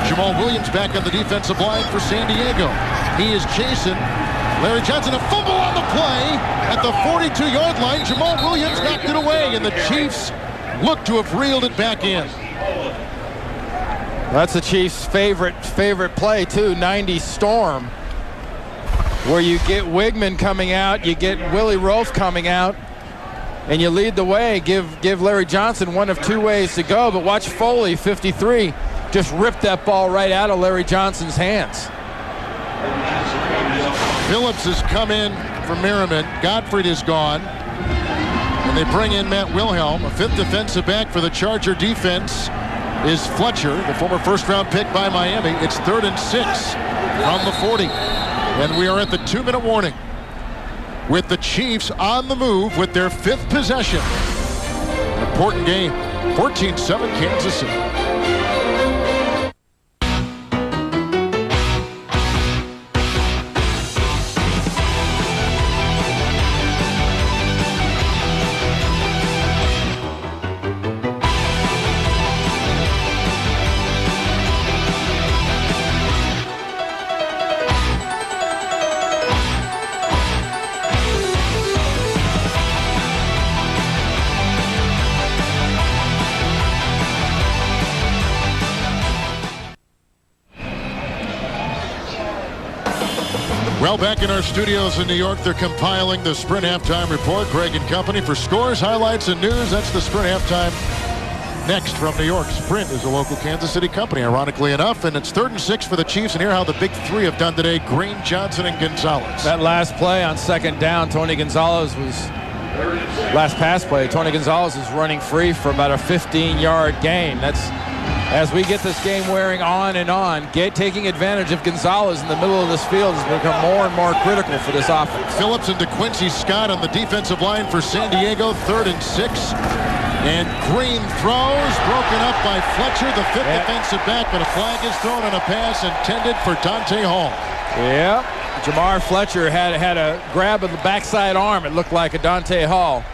Jamal Williams back on the defensive line for San Diego. He is chasing Larry Johnson. A fumble on the play at the 42-yard line. Jamal Williams knocked it away, and the Chiefs look to have reeled it back in. That's the Chiefs' favorite play, too, 90 Storm, where you get Wigman coming out, you get Willie Roaf coming out, and you lead the way. Give Larry Johnson one of two ways to go, but watch Foley, 53, just rip that ball right out of Larry Johnson's hands. Phillips has come in for Merriman. Gottfried is gone. And they bring in Matt Wilhelm. A fifth defensive back for the Charger defense is Fletcher, the former first-round pick by Miami. It's 3rd and 6 from the 40. And we are at the 2-minute warning with the Chiefs on the move with their 5th possession. An important game. 14-7 Kansas City. Well, back in our studios in New York, they're compiling the Sprint Halftime Report. Greg and company for scores, highlights, and news. That's the Sprint Halftime. Next from New York, Sprint is a local Kansas City company, ironically enough, and it's 3rd and 6 for the Chiefs. And here how the big three have done today: Green, Johnson, and Gonzalez. That last play on 2nd down, Tony Gonzalez was, last pass play, Tony Gonzalez is running free for about a 15-yard gain. That's, as we get this game wearing on and on, taking advantage of Gonzalez in the middle of this field has become more and more critical for this offense. Phillips and DeQuincy Scott on the defensive line for San Diego, 3rd and 6. And Green throws, broken up by Fletcher, the 5th defensive back, but a flag is thrown on a pass intended for Dante Hall. Yeah, Jamar Fletcher had a grab of the backside arm. It looked like a Dante Hall.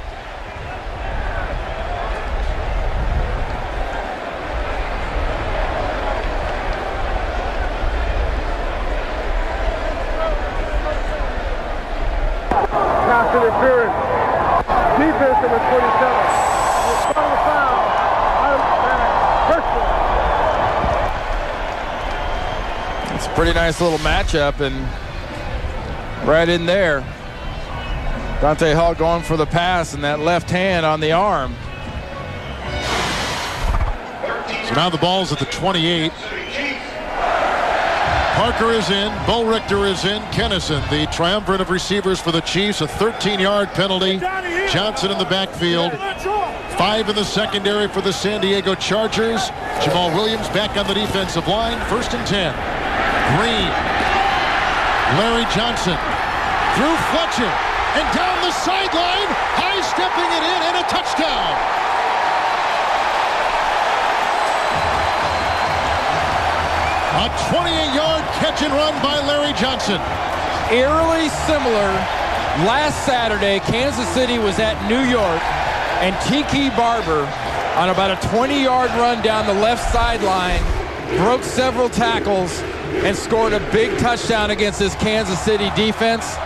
Pass interference. Defense number 27. It's a pretty nice little matchup, and right in there, Dante Hall going for the pass and that left hand on the arm. So now the ball's at the 28. Parker is in, Bo Richter is in, Kennison, the triumvirate of receivers for the Chiefs, a 13-yard penalty. Johnson in the backfield. 5 in the secondary for the San Diego Chargers. Jamal Williams back on the defensive line. 1st and 10. Green. Larry Johnson through Fletcher and down the sideline. High stepping it in and a touchdown. A 28-yard catch and run by Larry Johnson. Eerily similar. Last Saturday, Kansas City was at New York, and Tiki Barber, on about a 20-yard run down the left sideline, broke several tackles and scored a big touchdown against this Kansas City defense.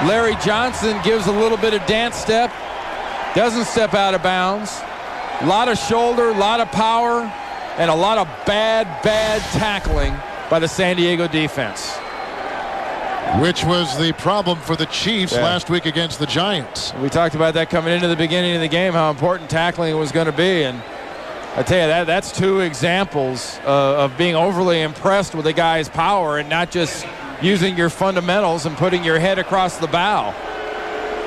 Larry Johnson gives a little bit of dance step, doesn't step out of bounds. A lot of shoulder, a lot of power, and a lot of bad tackling by the San Diego defense. Which was the problem for the Chiefs last week against the Giants. We talked about that coming into the beginning of the game, how important tackling was going to be. And I tell you, that's two examples of being overly impressed with a guy's power and not just using your fundamentals and putting your head across the bow.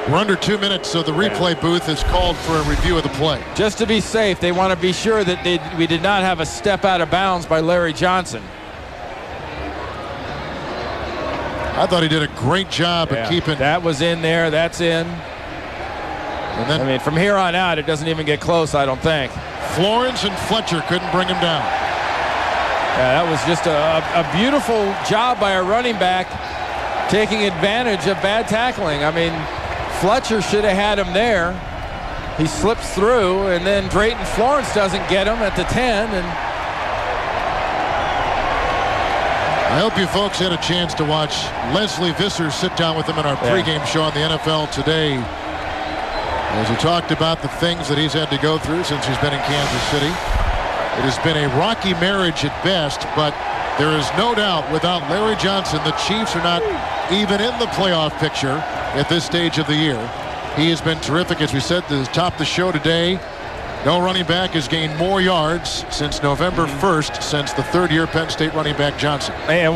We're under 2 minutes, so the replay booth is called for a review of the play. Just to be safe, they want to be sure that we did not have a step out of bounds by Larry Johnson. I thought he did a great job at keeping. That was in there. That's in. And then, I mean, from here on out, it doesn't even get close, I don't think. Florence and Fletcher couldn't bring him down. Yeah, that was just a beautiful job by a running back taking advantage of bad tackling. I mean, Fletcher should have had him there. He slips through, and then Drayton Florence doesn't get him at the 10. And I hope you folks had a chance to watch Leslie Visser sit down with him in our pregame show on the NFL Today, as he talked about the things that he's had to go through since he's been in Kansas City. It has been a rocky marriage at best, but there is no doubt without Larry Johnson, the Chiefs are not even in the playoff picture at this stage of the year. He has been terrific. As we said to top the show today, no running back has gained more yards since November 1st, since the third-year Penn State running back Johnson. And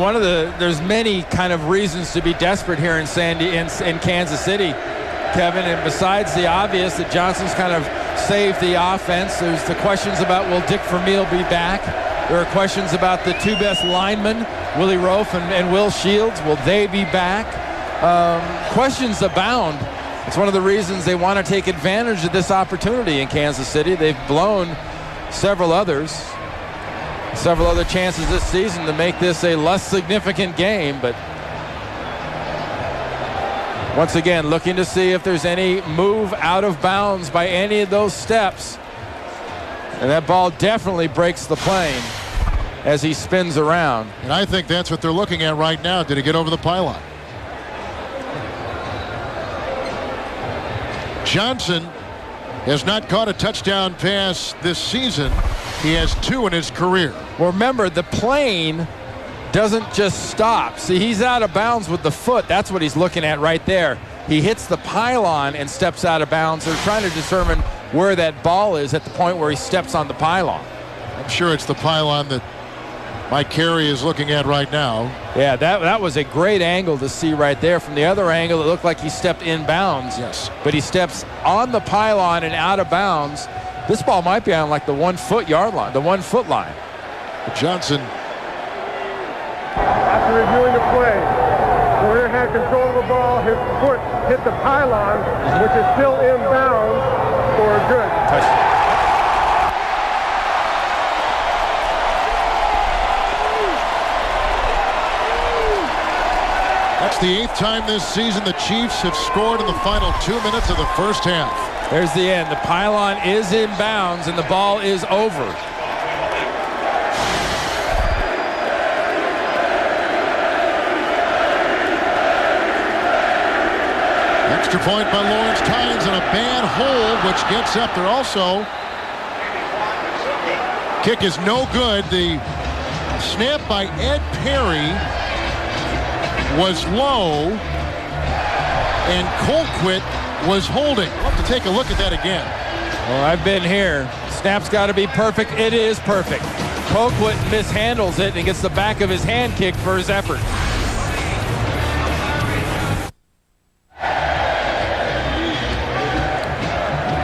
there's many kind of reasons to be desperate here in Kansas City, Kevin. And besides the obvious that Johnson's kind of saved the offense, there's the questions about, will Dick Vermeil be back? There are questions about the two best linemen, Willie Roaf and Will Shields. Will they be back? Questions abound. It's one of the reasons they want to take advantage of this opportunity in Kansas City. They've blown several other chances this season to make this a less significant game. But once again, looking to see if there's any move out of bounds by any of those steps. And that ball definitely breaks the plane as he spins around. And I think that's what they're looking at right now. Did he get over the pylon? Johnson has not caught a touchdown pass this season. He has 2 in his career. Well, remember, the plane doesn't just stop. See, he's out of bounds with the foot. That's what he's looking at right there. He hits the pylon and steps out of bounds. They're trying to determine where that ball is at the point where he steps on the pylon. I'm sure it's the pylon that Mike Carey is looking at right now. Yeah, that was a great angle to see right there. From the other angle, it looked like he stepped inbounds. Yes. But he steps on the pylon and out of bounds. This ball might be on like the 1 foot yard line, the 1 foot line. But Johnson. After reviewing the play, Warner had control of the ball. His foot hit the pylon, which is still inbounds for a good. Touchdown. That's the 8th time this season the Chiefs have scored in the final 2 minutes of the first half. There's the end. The pylon is in bounds and the ball is over. Extra point by Lawrence Tynes and a bad hold, which gets up there also. Kick is no good. The snap by Ed Perry was low, and Colquitt was holding. We'll have to take a look at that again. Well, I've been here. Snap's got to be perfect. It is perfect. Colquitt mishandles it and gets the back of his hand kicked for his effort.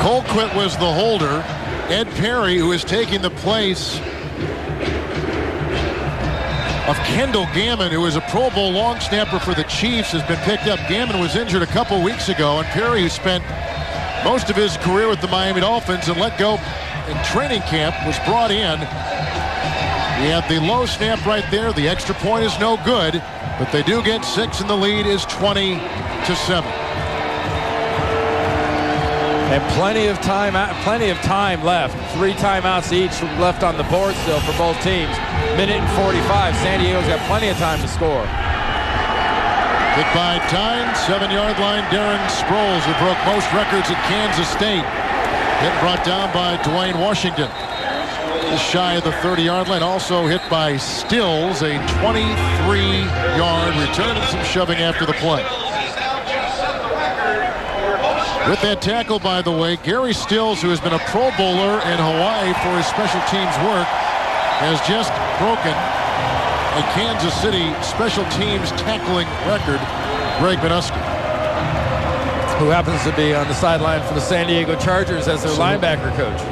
Colquitt was the holder. Ed Perry, who is taking the place of Kendall Gammon, who is a Pro Bowl long snapper for the Chiefs, has been picked up. Gammon was injured a couple weeks ago, and Perry, who spent most of his career with the Miami Dolphins and let go in training camp, was brought in. We have the low snap right there. The extra point is no good, but they do get 6, and the lead is 20-7. And plenty of time left. 3 timeouts each left on the board still for both teams. Minute and 45. San Diego's got plenty of time to score. Hit by Tynes, 7-yard line. Darren Sproles, who broke most records at Kansas State. Hit brought down by Dwayne Washington. Just shy of the 30-yard line. Also hit by Stills, a 23-yard return and some shoving after the play. With that tackle, by the way, Gary Stills, who has been a Pro Bowler in Hawaii for his special teams work, has just broken a Kansas City special teams tackling record. Greg Minuski, who happens to be on the sideline for the San Diego Chargers as their linebacker coach.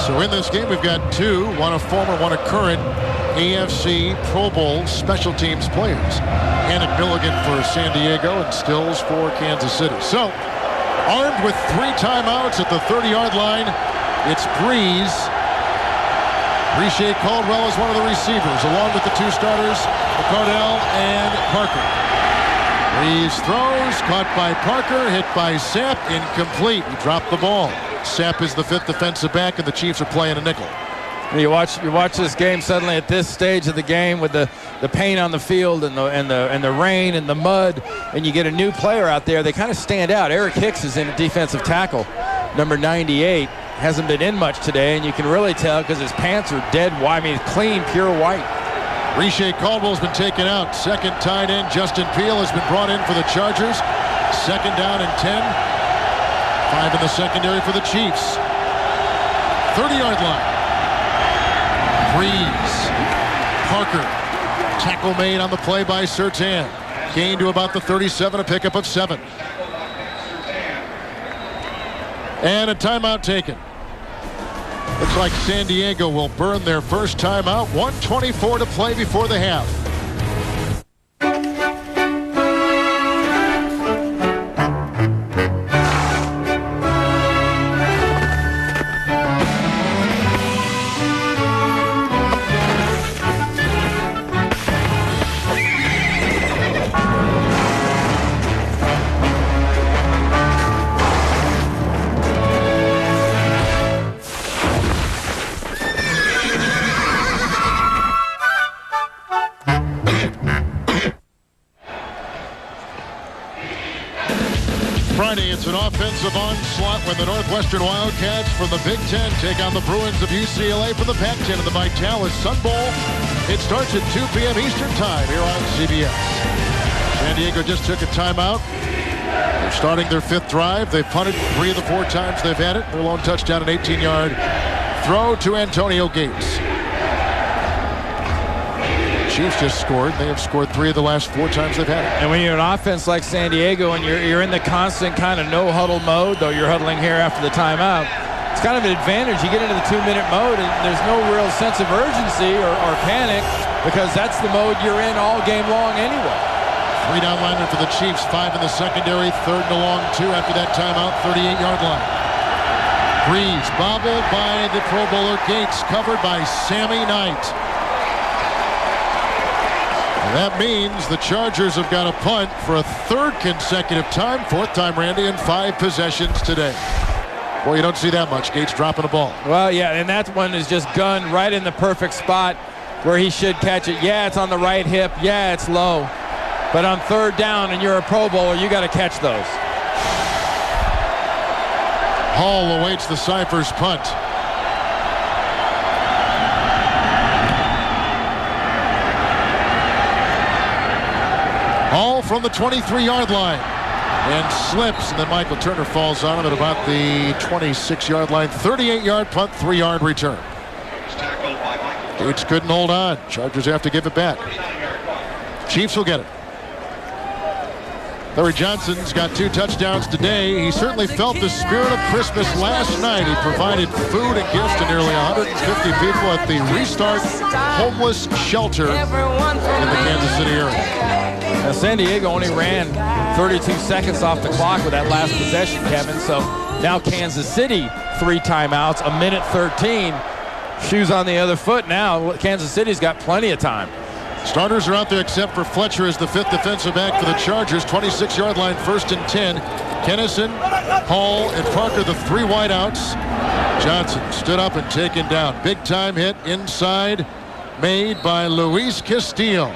So in this game, we've got 2, one a former, one a current AFC Pro Bowl special teams players. Hannick Milligan for San Diego and Stills for Kansas City. So, armed with 3 timeouts at the 30-yard line, it's Breeze. Riche Caldwell is one of the receivers, along with the 2 starters, McCardell and Parker. Reeves throws, caught by Parker, hit by Sapp, incomplete. He dropped the ball. Sapp is the 5th defensive back, and the Chiefs are playing a nickel. You watch this game suddenly at this stage of the game with the pain on the field and the rain and the mud, and you get a new player out there. They kind of stand out. Eric Hicks is in a defensive tackle, number 98. Hasn't been in much today, and you can really tell because his pants are dead white. I mean, clean, pure white. Riche Caldwell's been taken out. Second tight end, Justin Peele, has been brought in for the Chargers. 2nd down and 10. 5 in the secondary for the Chiefs. 30-yard line. Breeze. Parker. Tackle made on the play by Surtain. Gain to about the 37, a pickup of 7. And a timeout taken. Looks like San Diego will burn their first timeout. 1:24 to play before the half. It's an offensive onslaught when the Northwestern Wildcats from the Big Ten take on the Bruins of UCLA from the Pac-10 in the Vitalis Sun Bowl. It starts at 2 p.m. Eastern Time here on CBS. San Diego just took a timeout. They're starting their 5th drive. They've punted 3 of the 4 times they've had it. Their lone touchdown, an 18-yard throw to Antonio Gates. Chiefs just scored. They have scored 3 of the last 4 times they've had it. And when you're an offense like San Diego and you're in the constant kind of no-huddle mode, though you're huddling here after the timeout, it's kind of an advantage. You get into the 2-minute mode and there's no real sense of urgency or panic because that's the mode you're in all game long anyway. 3 down linemen for the Chiefs, 5 in the secondary, 3rd and a long 2 after that timeout, 38-yard line. Breeze bobbled by the Pro Bowler Gates, covered by Sammy Knight. That means the Chargers have got a punt for a 3rd consecutive time. 4th time, Randy, in 5 possessions today. Well, you don't see that much. Gates dropping a ball. Well, yeah, and that one is just gunned right in the perfect spot where he should catch it. Yeah, it's on the right hip. Yeah, it's low. But on 3rd down and you're a Pro Bowler, you got to catch those. Hall awaits the Cyphers punt. Hall from the 23-yard line and slips, and then Michael Turner falls on him at about the 26-yard line. 38-yard punt, 3-yard return. Gates couldn't hold on. Chargers have to give it back. Chiefs will get it. Larry Johnson's got 2 touchdowns today. He certainly felt the spirit of Christmas last night. He provided food and gifts to nearly 150 people at the Restart Homeless Shelter in the Kansas City area. Now, San Diego only ran 32 seconds off the clock with that last possession, Kevin. So now Kansas City 3 timeouts, 1:13. Shoes on the other foot now. Kansas City's got plenty of time. Starters are out there except for Fletcher as the 5th defensive back for the Chargers. 26-yard line, 1st and 10. Kennison, Hall, and Parker, the 3 wideouts. Johnson stood up and taken down. Big time hit inside made by Luis Castillo.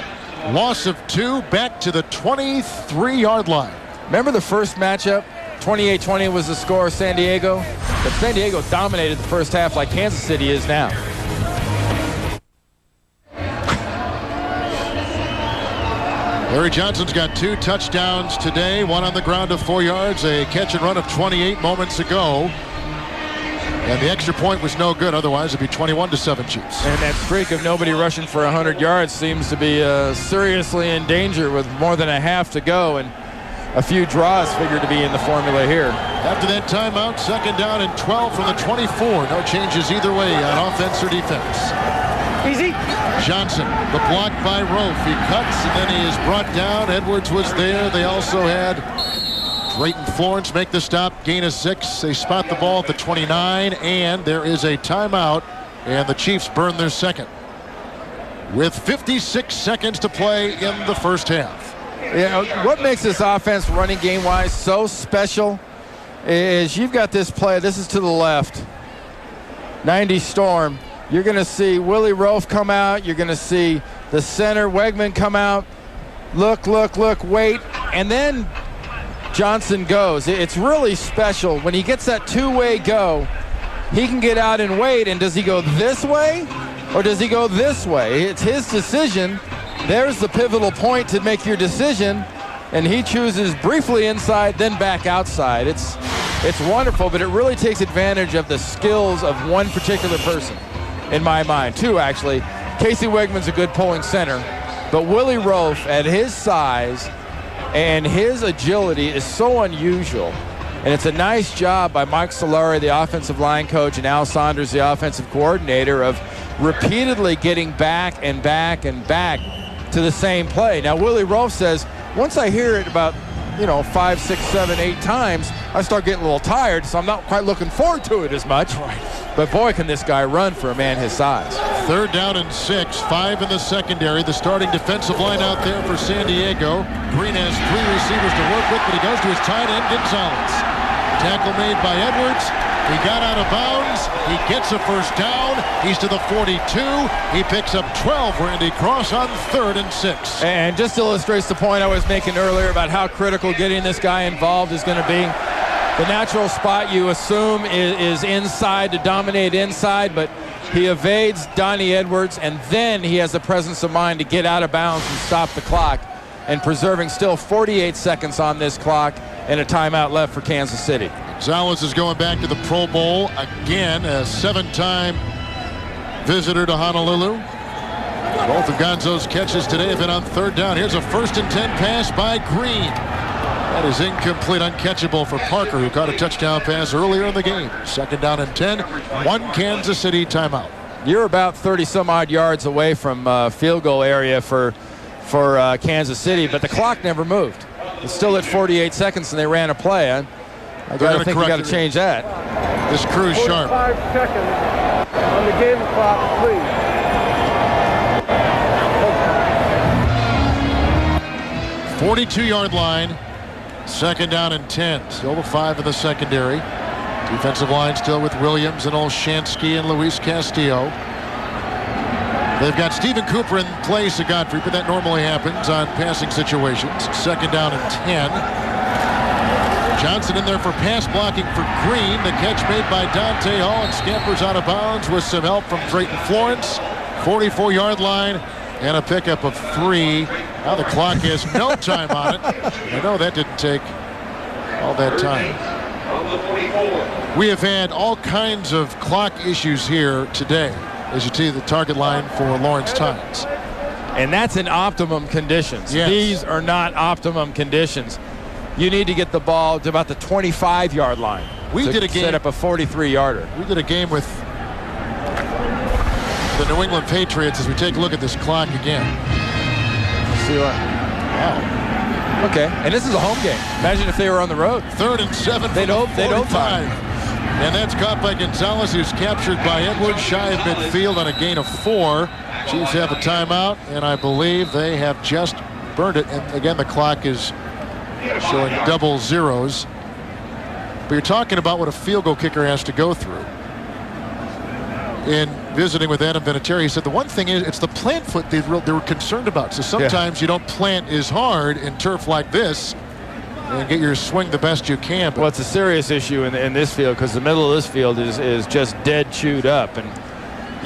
Loss of 2 back to the 23-yard line. Remember the first matchup? 28-20 was the score of San Diego. But San Diego dominated the first half like Kansas City is now. Larry Johnson's got 2 touchdowns today, 1 on the ground of 4 yards, a catch and run of 28 moments ago. And the extra point was no good. Otherwise, it'd be 21-7 Chiefs. And that streak of nobody rushing for 100 yards seems to be seriously in danger with more than a half to go. And a few draws figured to be in the formula here. After that timeout, 2nd down and 12 from the 24. No changes either way on offense or defense. Easy. Johnson, the block by Rofe. He cuts, and then he is brought down. Edwards was there. They also had Drayton Florence make the stop, gain of 6. They spot the ball at the 29, and there is a timeout, and the Chiefs burn their 2nd. With 56 seconds to play in the first half. What makes this offense running game-wise so special is you've got this play. This is to the left. 90 Storm. You're going to see Willie Roaf come out. You're going to see the center, Wegman, come out. Look, wait. And then Johnson goes. It's really special. When he gets that two-way go, he can get out and wait. And does he go this way or does he go this way? It's his decision. There's the pivotal point to make your decision. And he chooses briefly inside, then back outside. It's wonderful, but it really takes advantage of the skills of one particular person, in my mind. Two, actually. Casey Wegman's a good pulling center, but Willie Roaf, at his size and his agility, is so unusual. And it's a nice job by Mike Solari, the offensive line coach, and Al Saunders, the offensive coordinator, of repeatedly getting back and back and back to the same play. Now, Willie Roaf says, once I hear it about 5, 6, 7, 8 times, I start getting a little tired, so I'm not quite looking forward to it as much. Right. But boy, can this guy run for a man his size. 3rd down and 6, 5 in the secondary. The starting defensive line out there for San Diego. Green has 3 receivers to work with, but he goes to his tight end, Gonzalez. Tackle made by Edwards. He got out of bounds. He gets a first down. He's to the 42. He picks up 12, Randy Cross, on 3rd and 6. And just illustrates the point I was making earlier about how critical getting this guy involved is going to be. The natural spot you assume is inside, to dominate inside, but he evades Donnie Edwards, and then he has the presence of mind to get out of bounds and stop the clock, and preserving still 48 seconds on this clock and a timeout left for Kansas City. Gonzalez is going back to the Pro Bowl again, a 7-time visitor to Honolulu. Both of Gonzo's catches today have been on 3rd down. Here's a 1st and 10 pass by Green. That is incomplete, uncatchable for Parker, who caught a touchdown pass earlier in the game. 2nd down and 10, 1 Kansas City timeout. You're about 30-some-odd yards away from field goal area for Kansas City, but the clock never moved. It's still at 48 seconds, and they ran a play. I got to think you got to change that. This crew's sharp. 5 seconds on the game clock, please. 42-yard line, 2nd down and 10. Still the 5 in the secondary. Defensive line still with Williams and Olshansky and Luis Castillo. They've got Stephen Cooper in place of Godfrey, but that normally happens on passing situations. 2nd down and 10. Johnson in there for pass blocking for Green. The catch made by Dante Hall, and scampers out of bounds with some help from Drayton Florence. 44-yard line and a pickup of 3. Now the clock has no time on it. I know that didn't take all that time. We have had all kinds of clock issues here today, as you see the target line for Lawrence Tynes. And that's in optimum conditions. Yes. These are not optimum conditions. You need to get the ball to about the 25-yard line. We did a game, set up a 43-yarder. We did a game with the New England Patriots as we take a look at this clock again. See what? Wow. Okay, and this is a home game. Imagine if they were on the road. 3rd and 7. They'd overtime. And that's caught by Gonzalez, who's captured by Edwards, shy of midfield on a gain of 4. Chiefs have a timeout, and I believe they have just burned it. And again, the clock is showing double zeros. But you're talking about what a field goal kicker has to go through. In visiting with Adam Vinatieri, he said the one thing is it's the plant foot they were concerned about. So sometimes you don't plant as hard in turf like this and get your swing the best you can. Well, it's a serious issue in this field, because the middle of this field is just dead chewed up. And,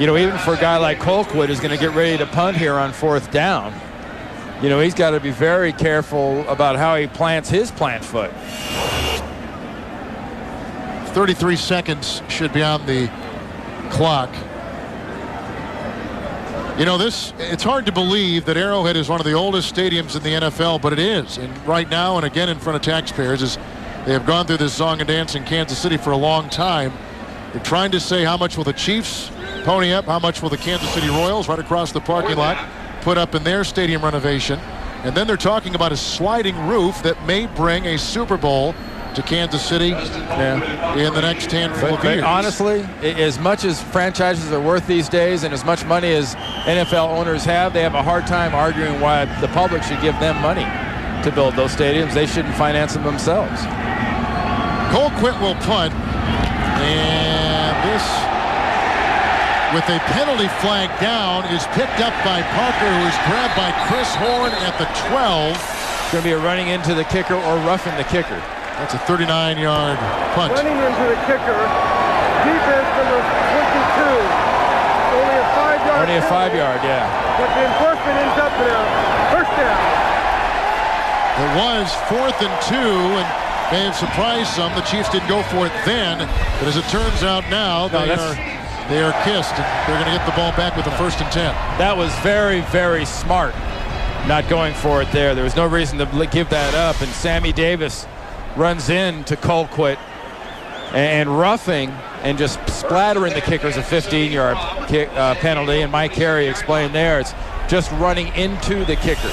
even for a guy like Colquitt who's going to get ready to punt here on 4th down, he's got to be very careful about how he plants his plant foot. 33 seconds should be on the clock. It's hard to believe that Arrowhead is one of the oldest stadiums in the NFL, but it is. And right now, and again in front of taxpayers, as they have gone through this song and dance in Kansas City for a long time. They're trying to say how much will the Chiefs pony up, how much will the Kansas City Royals right across the parking lot put up in their stadium renovation. And then they're talking about a sliding roof that may bring a Super Bowl to Kansas City in the next handful of years. But honestly, as much as franchises are worth these days and as much money as NFL owners have, they have a hard time arguing why the public should give them money. to build those stadiums. They shouldn't finance them themselves. Colquitt will punt. And this, with a penalty flag down, is picked up by Parker, who is grabbed by Chris Horn at the 12. It's going to be a running into the kicker or roughing the kicker. That's a 39-yard punt. Running into the kicker. Defense number 22. Only a 5-yard. Only a 5-yard, yeah. But the enforcement ends up in a first down. It was 4th and 2, and may have surprised some. The Chiefs didn't go for it then, but as it turns out now, they are kissed, and they're going to get the ball back with a 1st and 10. That was very, very smart, not going for it there. There was no reason to give that up, and Sammy Davis runs in to Colquitt and roughing and just splattering the kicker's a 15-yard penalty, and Mike Carey explained there it's just running into the kicker,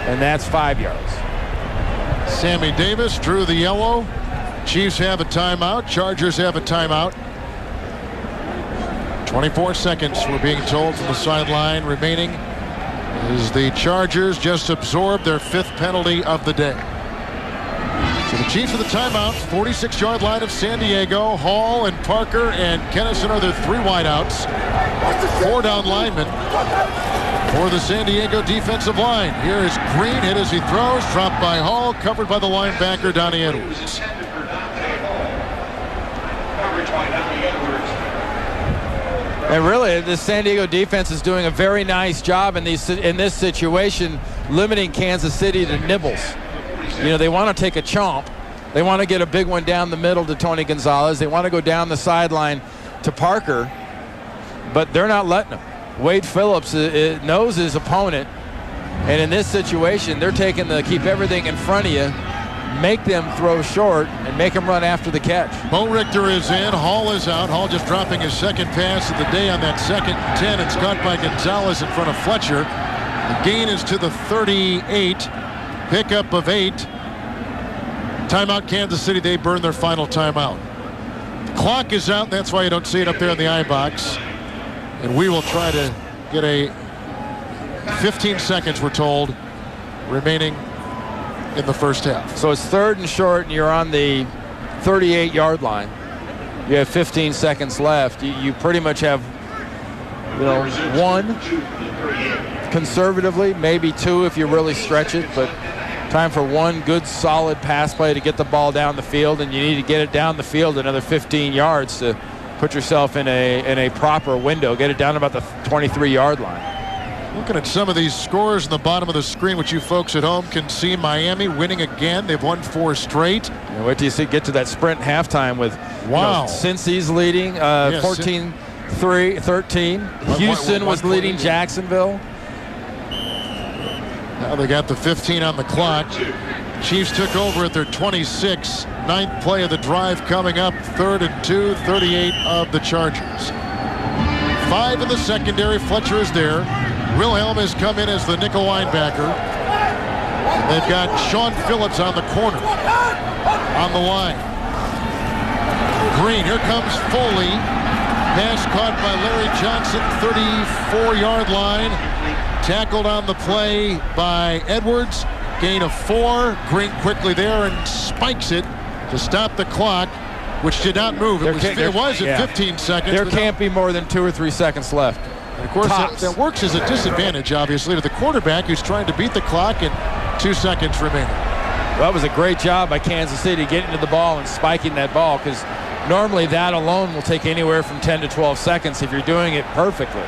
and that's 5 yards. Sammy Davis drew the yellow. Chiefs have a timeout. Chargers have a timeout. 24 seconds, we're being told, from the sideline remaining as the Chargers just absorbed their 5th penalty of the day. So the Chiefs with the timeout, 46-yard line of San Diego. Hall and Parker and Kennison are their 3 wideouts. 4 down linemen for the San Diego defensive line. Here is Green, hit as he throws, dropped by Hall, covered by the linebacker Donnie Edwards. And really, the San Diego defense is doing a very nice job in this situation, limiting Kansas City to nibbles. You know, they want to take a chomp. They want to get a big one down the middle to Tony Gonzalez. They want to go down the sideline to Parker, but they're not letting them. Wade Phillips knows his opponent, and in this situation, they're taking the keep everything in front of you, make them throw short, and make them run after the catch. Bo Richter is in. Hall is out. Hall just dropping his 2nd pass of the day on that 2nd and 10. It's caught by Gonzalez in front of Fletcher. The gain is to the 38. Pickup of 8. Timeout Kansas City. They burn their final timeout. The clock is out. That's why you don't see it up there in the eye box. And we will try to get a 15 seconds, we're told, remaining in the first half. So it's 3rd and short, and you're on the 38-yard line. You have 15 seconds left. You pretty much have, 1 conservatively, maybe 2 if you really stretch it, but time for 1 good solid pass play to get the ball down the field, and you need to get it down the field another 15 yards to put yourself in a proper window. Get it down about the 23-yard line. Looking at some of these scores in the bottom of the screen, which you folks at home can see. Miami winning again. They've won 4 straight. Wait till you get to that sprint halftime with Cincy's leading 14-13. Houston was leading Jacksonville. Now they got the 15 on the clock. Chiefs took over at their 26. 9th play of the drive coming up. 3rd and 2, 38 of the Chargers. 5 in the secondary. Fletcher is there. Wilhelm has come in as the nickel linebacker. They've got Sean Phillips on the corner on the line. Green, here comes Foley. Pass caught by Larry Johnson, 34-yard line. Tackled on the play by Edwards. Gain of 4. Green quickly there and spikes it to stop the clock, which did not move. It was at 15 seconds. There can't be more than 2 or 3 seconds left. And of course, that works as a disadvantage, obviously, to the quarterback who's trying to beat the clock and 2 seconds remaining. Well, that was a great job by Kansas City getting to the ball and spiking that ball, because normally that alone will take anywhere from 10 to 12 seconds if you're doing it perfectly.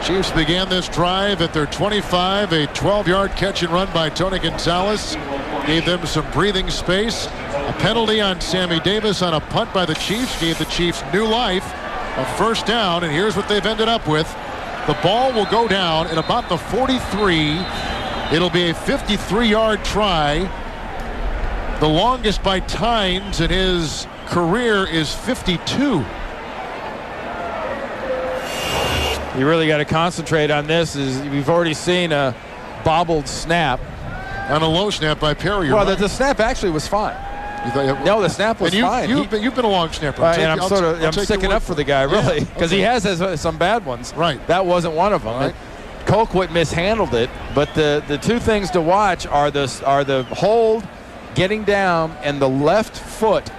Chiefs began this drive at their 25. A 12-yard catch and run by Tony Gonzalez gave them some breathing space. A penalty on Sammy Davis on a punt by the Chiefs gave the Chiefs new life. A 1st down, and here's what they've ended up with. The ball will go down at about the 43. It'll be a 53-yard try. The longest by Tynes in his career is 52. You really got to concentrate on this. We've already seen a bobbled snap. On a low snap by Perry. Well, the snap actually was fine. No, the snap was fine. You've been a long snapper. And I'm sticking up for the guy, really, because he has some bad ones. Right. That wasn't one of them. Right. Colquitt mishandled it, but the two things to watch are the hold, getting down, and the left foot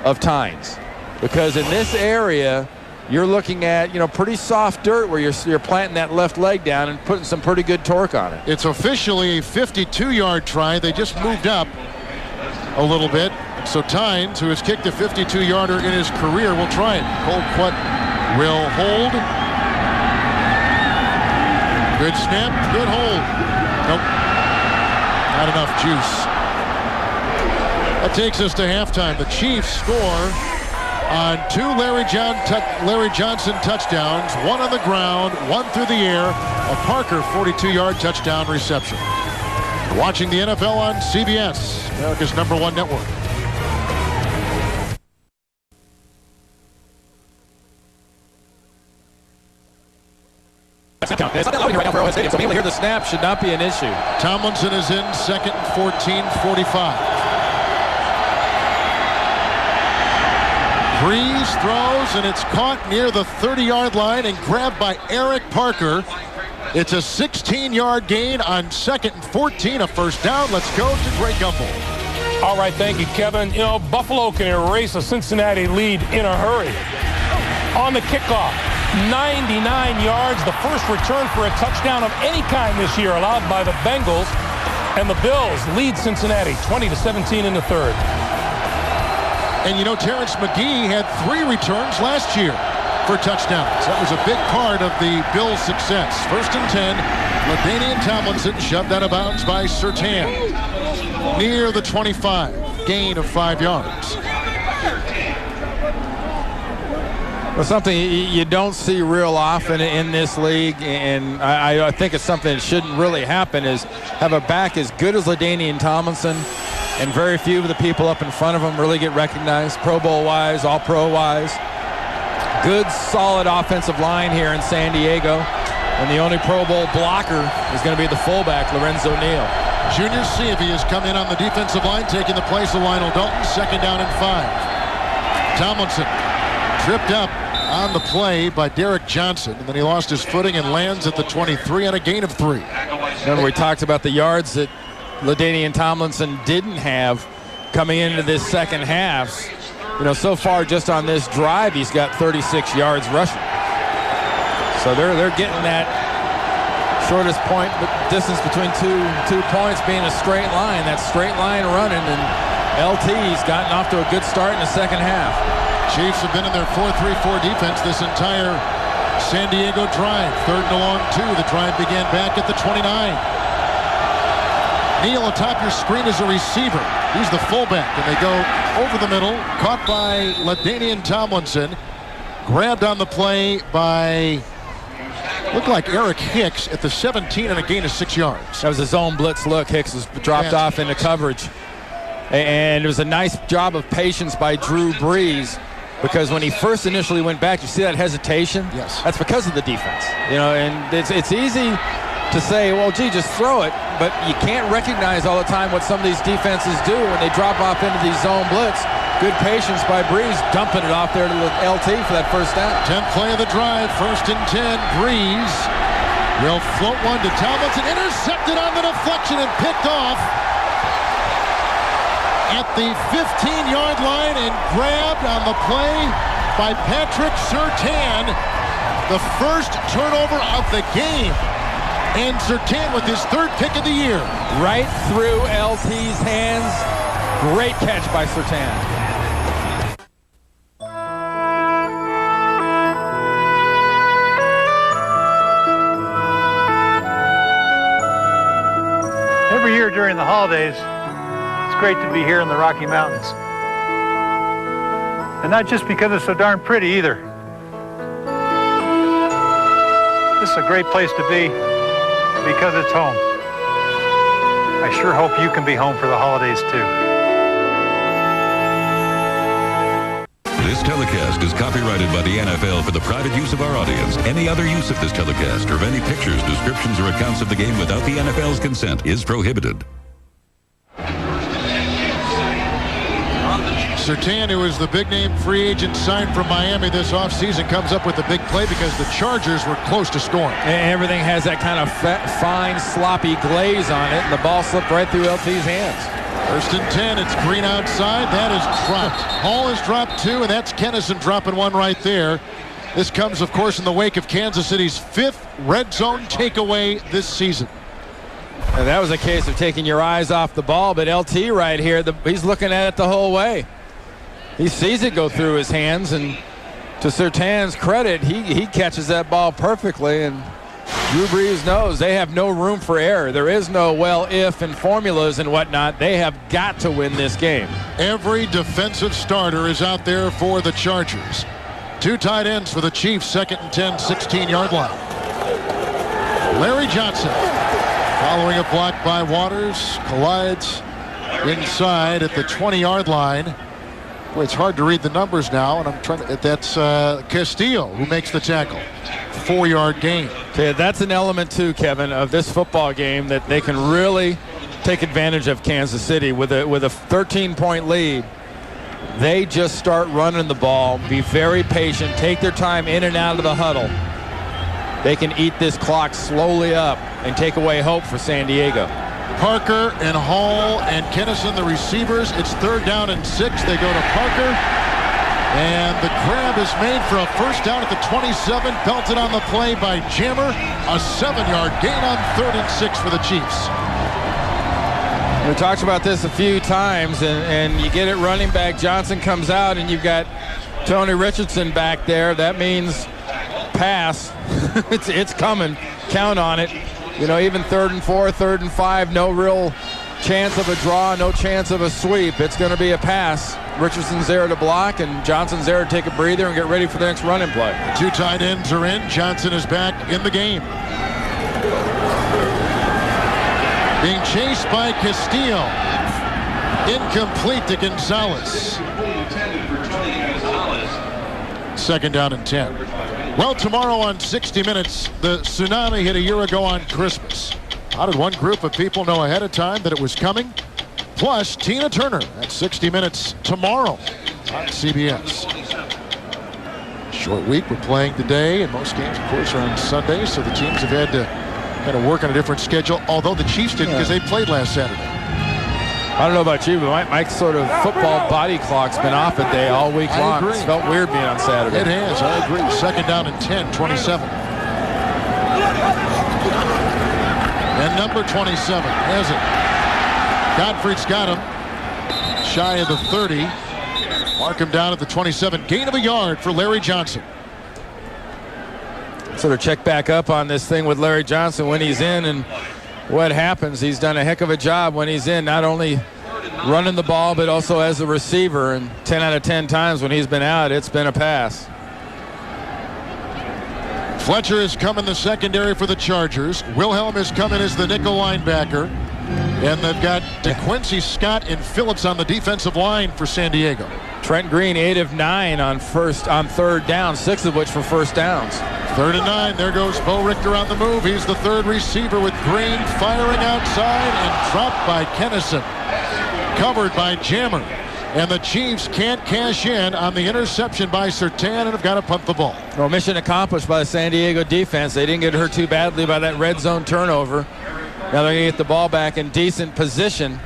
of Tynes. Because in this area, you're looking at, pretty soft dirt where you're planting that left leg down and putting some pretty good torque on it. It's officially a 52-yard try. They just moved up a little bit. So Tynes, who has kicked a 52-yarder in his career, will try it. Colquitt will hold. Good snap, good hold. Nope. Not enough juice. That takes us to halftime. The Chiefs score on 2 Larry Johnson touchdowns, 1 on the ground, 1 through the air, a Parker 42-yard touchdown reception. Watching the NFL on CBS, America's #1 network. It's not loading right now for Ohio Stadium, so being able to hear the snap should not be an issue. Tomlinson is in, 2nd and 14, 45. Breeze throws, and it's caught near the 30-yard line and grabbed by Eric Parker. It's a 16-yard gain on 2nd and 14, a first down. Let's go to Greg Gumbel. All right, thank you, Kevin. Buffalo can erase a Cincinnati lead in a hurry. On the kickoff, 99 yards, the first return for a touchdown of any kind this year allowed by the Bengals. And the Bills lead Cincinnati 20-17 in the third. And Terrence McGee had 3 returns last year for touchdowns. That was a big part of the Bills' success. 1st and 10, LaDainian Tomlinson shoved out of bounds by Surtain. Near the 25, gain of 5 yards. Well, something you don't see real often in this league, and I think it's something that shouldn't really happen, is have a back as good as LaDainian Tomlinson, and very few of the people up in front of him really get recognized, Pro Bowl-wise, All-Pro-wise. Good, solid offensive line here in San Diego, and the only Pro Bowl blocker is going to be the fullback, Lorenzo Neal. Junior Seavey has come in on the defensive line, taking the place of Lionel Dalton, 2nd down and 5. Tomlinson tripped up on the play by Derek Johnson, and then he lost his footing and lands at the 23 on a gain of 3. Remember, we talked about the yards that LaDainian Tomlinson didn't have coming into this second half. So far just on this drive, he's got 36 yards rushing. So they're getting that shortest point distance between two points being a straight line. That straight line running, and LT's gotten off to a good start in the second half. Chiefs have been in their 4-3-4 defense this entire San Diego drive. 3rd and long 2. The drive began back at the 29. Neal atop your screen is a receiver. He's the fullback, and they go over the middle. Caught by LaDainian Tomlinson. Grabbed on the play by, looked like Eric Hicks at the 17 and a gain of 6 yards. That was a zone blitz look. Hicks was dropped off into coverage. And it was a nice job of patience by Drew Brees, because when he first initially went back, you see that hesitation? Yes. That's because of the defense. And it's easy to say, well, gee, just throw it, but you can't recognize all the time what some of these defenses do when they drop off into these zone blitz. Good patience by Brees, dumping it off there to the LT for that first down. 10th play of the drive, 1st and 10. Brees will float one to Tomlinson, intercepted on the deflection and picked off at the 15-yard line and grabbed on the play by Patrick Surtain. The first turnover of the game. And Surtain with his 3rd pick of the year. Right through LT's hands. Great catch by Surtain. Every year during the holidays, it's great to be here in the Rocky Mountains. And not just because it's so darn pretty either. This is a great place to be because it's home. I sure hope you can be home for the holidays too. This telecast is copyrighted by the NFL for the private use of our audience. Any other use of this telecast or of any pictures, descriptions, or accounts of the game without the NFL's consent is prohibited. Surtain, who is the big-name free agent signed from Miami this offseason, comes up with a big play because the Chargers were close to scoring. And everything has that kind of fine, sloppy glaze on it, and the ball slipped right through LT's hands. 1st and 10. It's Green outside. That is dropped. Hall has dropped 2, and that's Kennison dropping 1 right there. This comes, of course, in the wake of Kansas City's 5th red zone takeaway this season. And that was a case of taking your eyes off the ball, but LT right here, he's looking at it the whole way. He sees it go through his hands, and to Surtain's credit, he catches that ball perfectly, and Drew Brees knows they have no room for error. There is no well if and formulas and whatnot. They have got to win this game. Every defensive starter is out there for the Chargers. 2 tight ends for the Chiefs, 2nd and 10, 16-yard line. Larry Johnson, following a block by Waters, collides inside at the 20-yard line. Boy, it's hard to read the numbers now, and I'm trying to. That's Castillo who makes the tackle. 4-yard gain. Okay, that's an element too, Kevin, of this football game that they can really take advantage of. Kansas City with a 13-point lead. They just start running the ball, be very patient, take their time in and out of the huddle. They can eat this clock slowly up and take away hope for San Diego. Parker and Hall and Kennison, the receivers. It's 3rd down and 6. They go to Parker. And the grab is made for a first down at the 27. Belted on the play by Jammer. A 7-yard gain on 3rd and 6 for the Chiefs. We talked about this a few times, and you get it running back. Johnson comes out, and you've got Tony Richardson back there. That means pass. it's coming. Count on it. You know, even 3rd and 4, 3rd and 5, no real chance of a draw, no chance of a sweep. It's going to be a pass. Richardson's there to block, and Johnson's there to take a breather and get ready for the next running play. 2 tight ends are in. Johnson is back in the game. Being chased by Castillo. Incomplete to Gonzalez. 2nd down and 10. Well, tomorrow on 60 Minutes, the tsunami hit a year ago on Christmas. How did one group of people know ahead of time that it was coming? Plus, Tina Turner at 60 Minutes tomorrow on CBS. Short week. We're playing today, and most games, of course, are on Sundays, so the teams have had to kind of work on a different schedule, although the Chiefs didn't because they played last Saturday. I don't know about you, but my sort of football body clock's been off a day all week long. It's felt weird being on Saturday. It has, I agree. 2nd down and 10, 27. And number 27 has it. Godfrey's got him. Shy of the 30. Mark him down at the 27. Gain of a yard for Larry Johnson. Sort of check back up on this thing with Larry Johnson when he's in and what happens. He's done a heck of a job when he's in, not only running the ball, but also as a receiver. And 10 out of 10 times when he's been out, it's been a pass. Fletcher has come in the secondary for the Chargers. Wilhelm has come in as the nickel linebacker. And they've got DeQuincy Scott and Phillips on the defensive line for San Diego. Trent Green, 8 of 9 on 3rd down, 6 of which for first downs. 3rd and 9. There goes Bo Richter on the move. He's the 3rd receiver with Green firing outside and dropped by Kennison. Covered by Jammer. And the Chiefs can't cash in on the interception by Surtain and have got to punt the ball. Well, mission accomplished by the San Diego defense. They didn't get hurt too badly by that red zone turnover. Now they're going to get the ball back in decent position.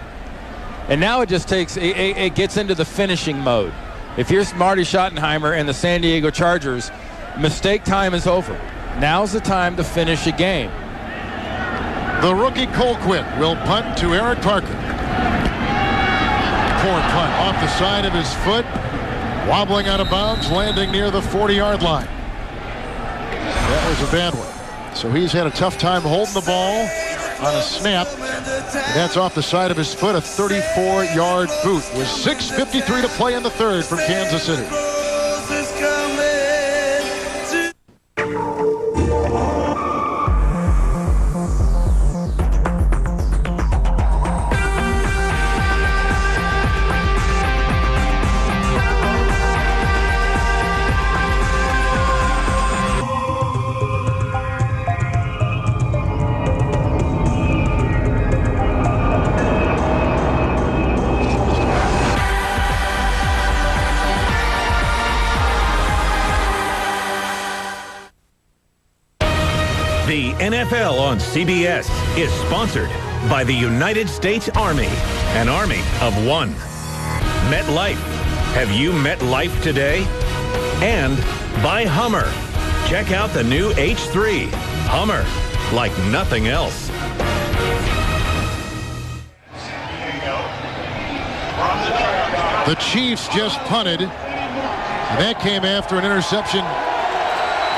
And now it just takes, it gets into the finishing mode. If you're Marty Schottenheimer and the San Diego Chargers, mistake time is over. Now's the time to finish a game. The rookie Colquitt will punt to Eric Parker. Poor punt off the side of his foot, wobbling out of bounds, landing near the 40-yard line. That was a bad one. So he's had a tough time holding the ball on a snap. And that's off the side of his foot, a 34-yard boot. With 6:53 to play in the 3rd from Kansas City. The NFL on CBS is sponsored by the United States Army, an army of one. MetLife. Have you met life today? And by Hummer. Check out the new H3. Hummer, like nothing else. The Chiefs just punted, and that came after an interception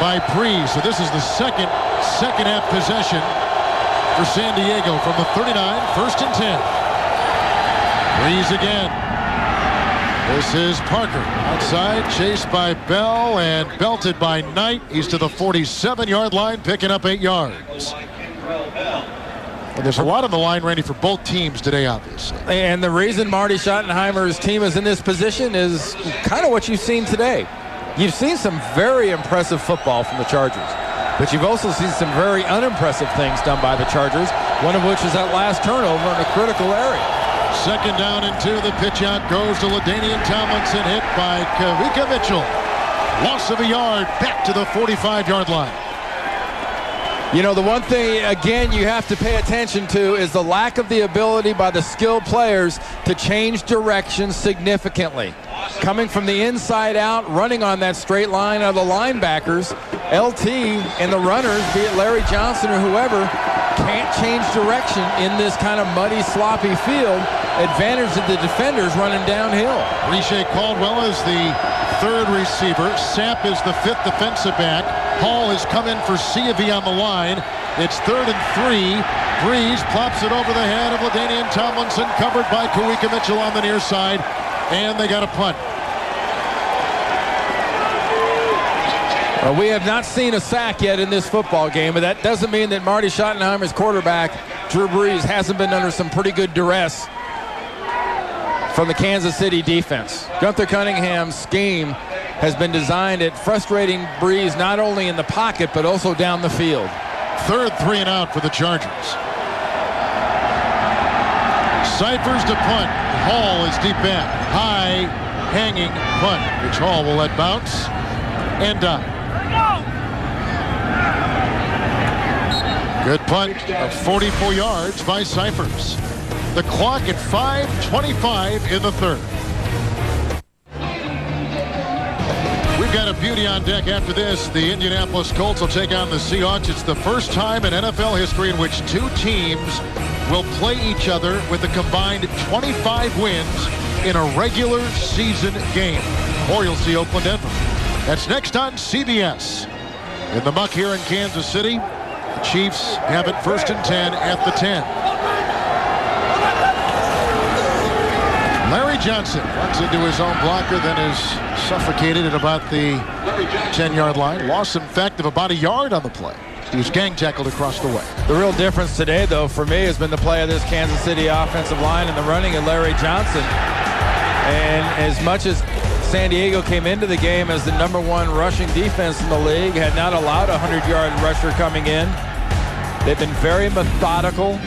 by Breeze. So this is the second half possession for San Diego from the 39, 1st and 10. Breeze again. This is Parker outside, chased by Bell and belted by Knight. He's to the 47-yard line, picking up 8 yards. And there's a lot on the line, Randy, for both teams today, obviously. And the reason Marty Schottenheimer's team is in this position is kind of what you've seen today. You've seen some very impressive football from the Chargers, but you've also seen some very unimpressive things done by the Chargers, one of which is that last turnover in a critical area. 2nd down and 2. The pitch out goes to LaDainian Tomlinson, hit by Kavika Mitchell. Loss of a yard, back to the 45-yard line. You know, the one thing, again, you have to pay attention to is the lack of the ability by the skilled players to change direction significantly. Coming from the inside out, running on that straight line of the linebackers, LT and the runners, be it Larry Johnson or whoever, can't change direction in this kind of muddy, sloppy field. Advantage of the defenders running downhill. Riche Caldwell is the 3rd receiver. Sapp is the 5th defensive back. Hall has come in for Ciavi on the line. It's 3rd and 3. Breeze plops it over the head of LaDainian Tomlinson, covered by Kawika Mitchell on the near side, and they got a punt. Well, we have not seen a sack yet in this football game, but that doesn't mean that Marty Schottenheimer's quarterback, Drew Brees, hasn't been under some pretty good duress from the Kansas City defense. Gunther Cunningham's scheme has been designed at frustrating Brees not only in the pocket, but also down the field. 3rd 3 and out for the Chargers. Cyphers to punt. Hall is deep back. High hanging punt, which Hall will let bounce and die. Good punt of 44 yards by Cyphers. The clock at 5:25 in the 3rd. We've got a beauty on deck after this. The Indianapolis Colts will take on the Seahawks. It's the first time in NFL history in which 2 teams will play each other with a combined 25 wins in a regular season game. Or you'll see Oakland Denver. That's next on CBS. In the muck here in Kansas City, the Chiefs have it 1st and 10 at the 10. Larry Johnson runs into his own blocker, then is suffocated at about the 10-yard line. Loss, in fact, of about a yard on the play. He was gang tackled across the way. The real difference today, though, for me, has been the play of this Kansas City offensive line and the running of Larry Johnson. And as much as San Diego came into the game as the #1 rushing defense in the league, had not allowed a 100-yard rusher coming in, they've been very methodical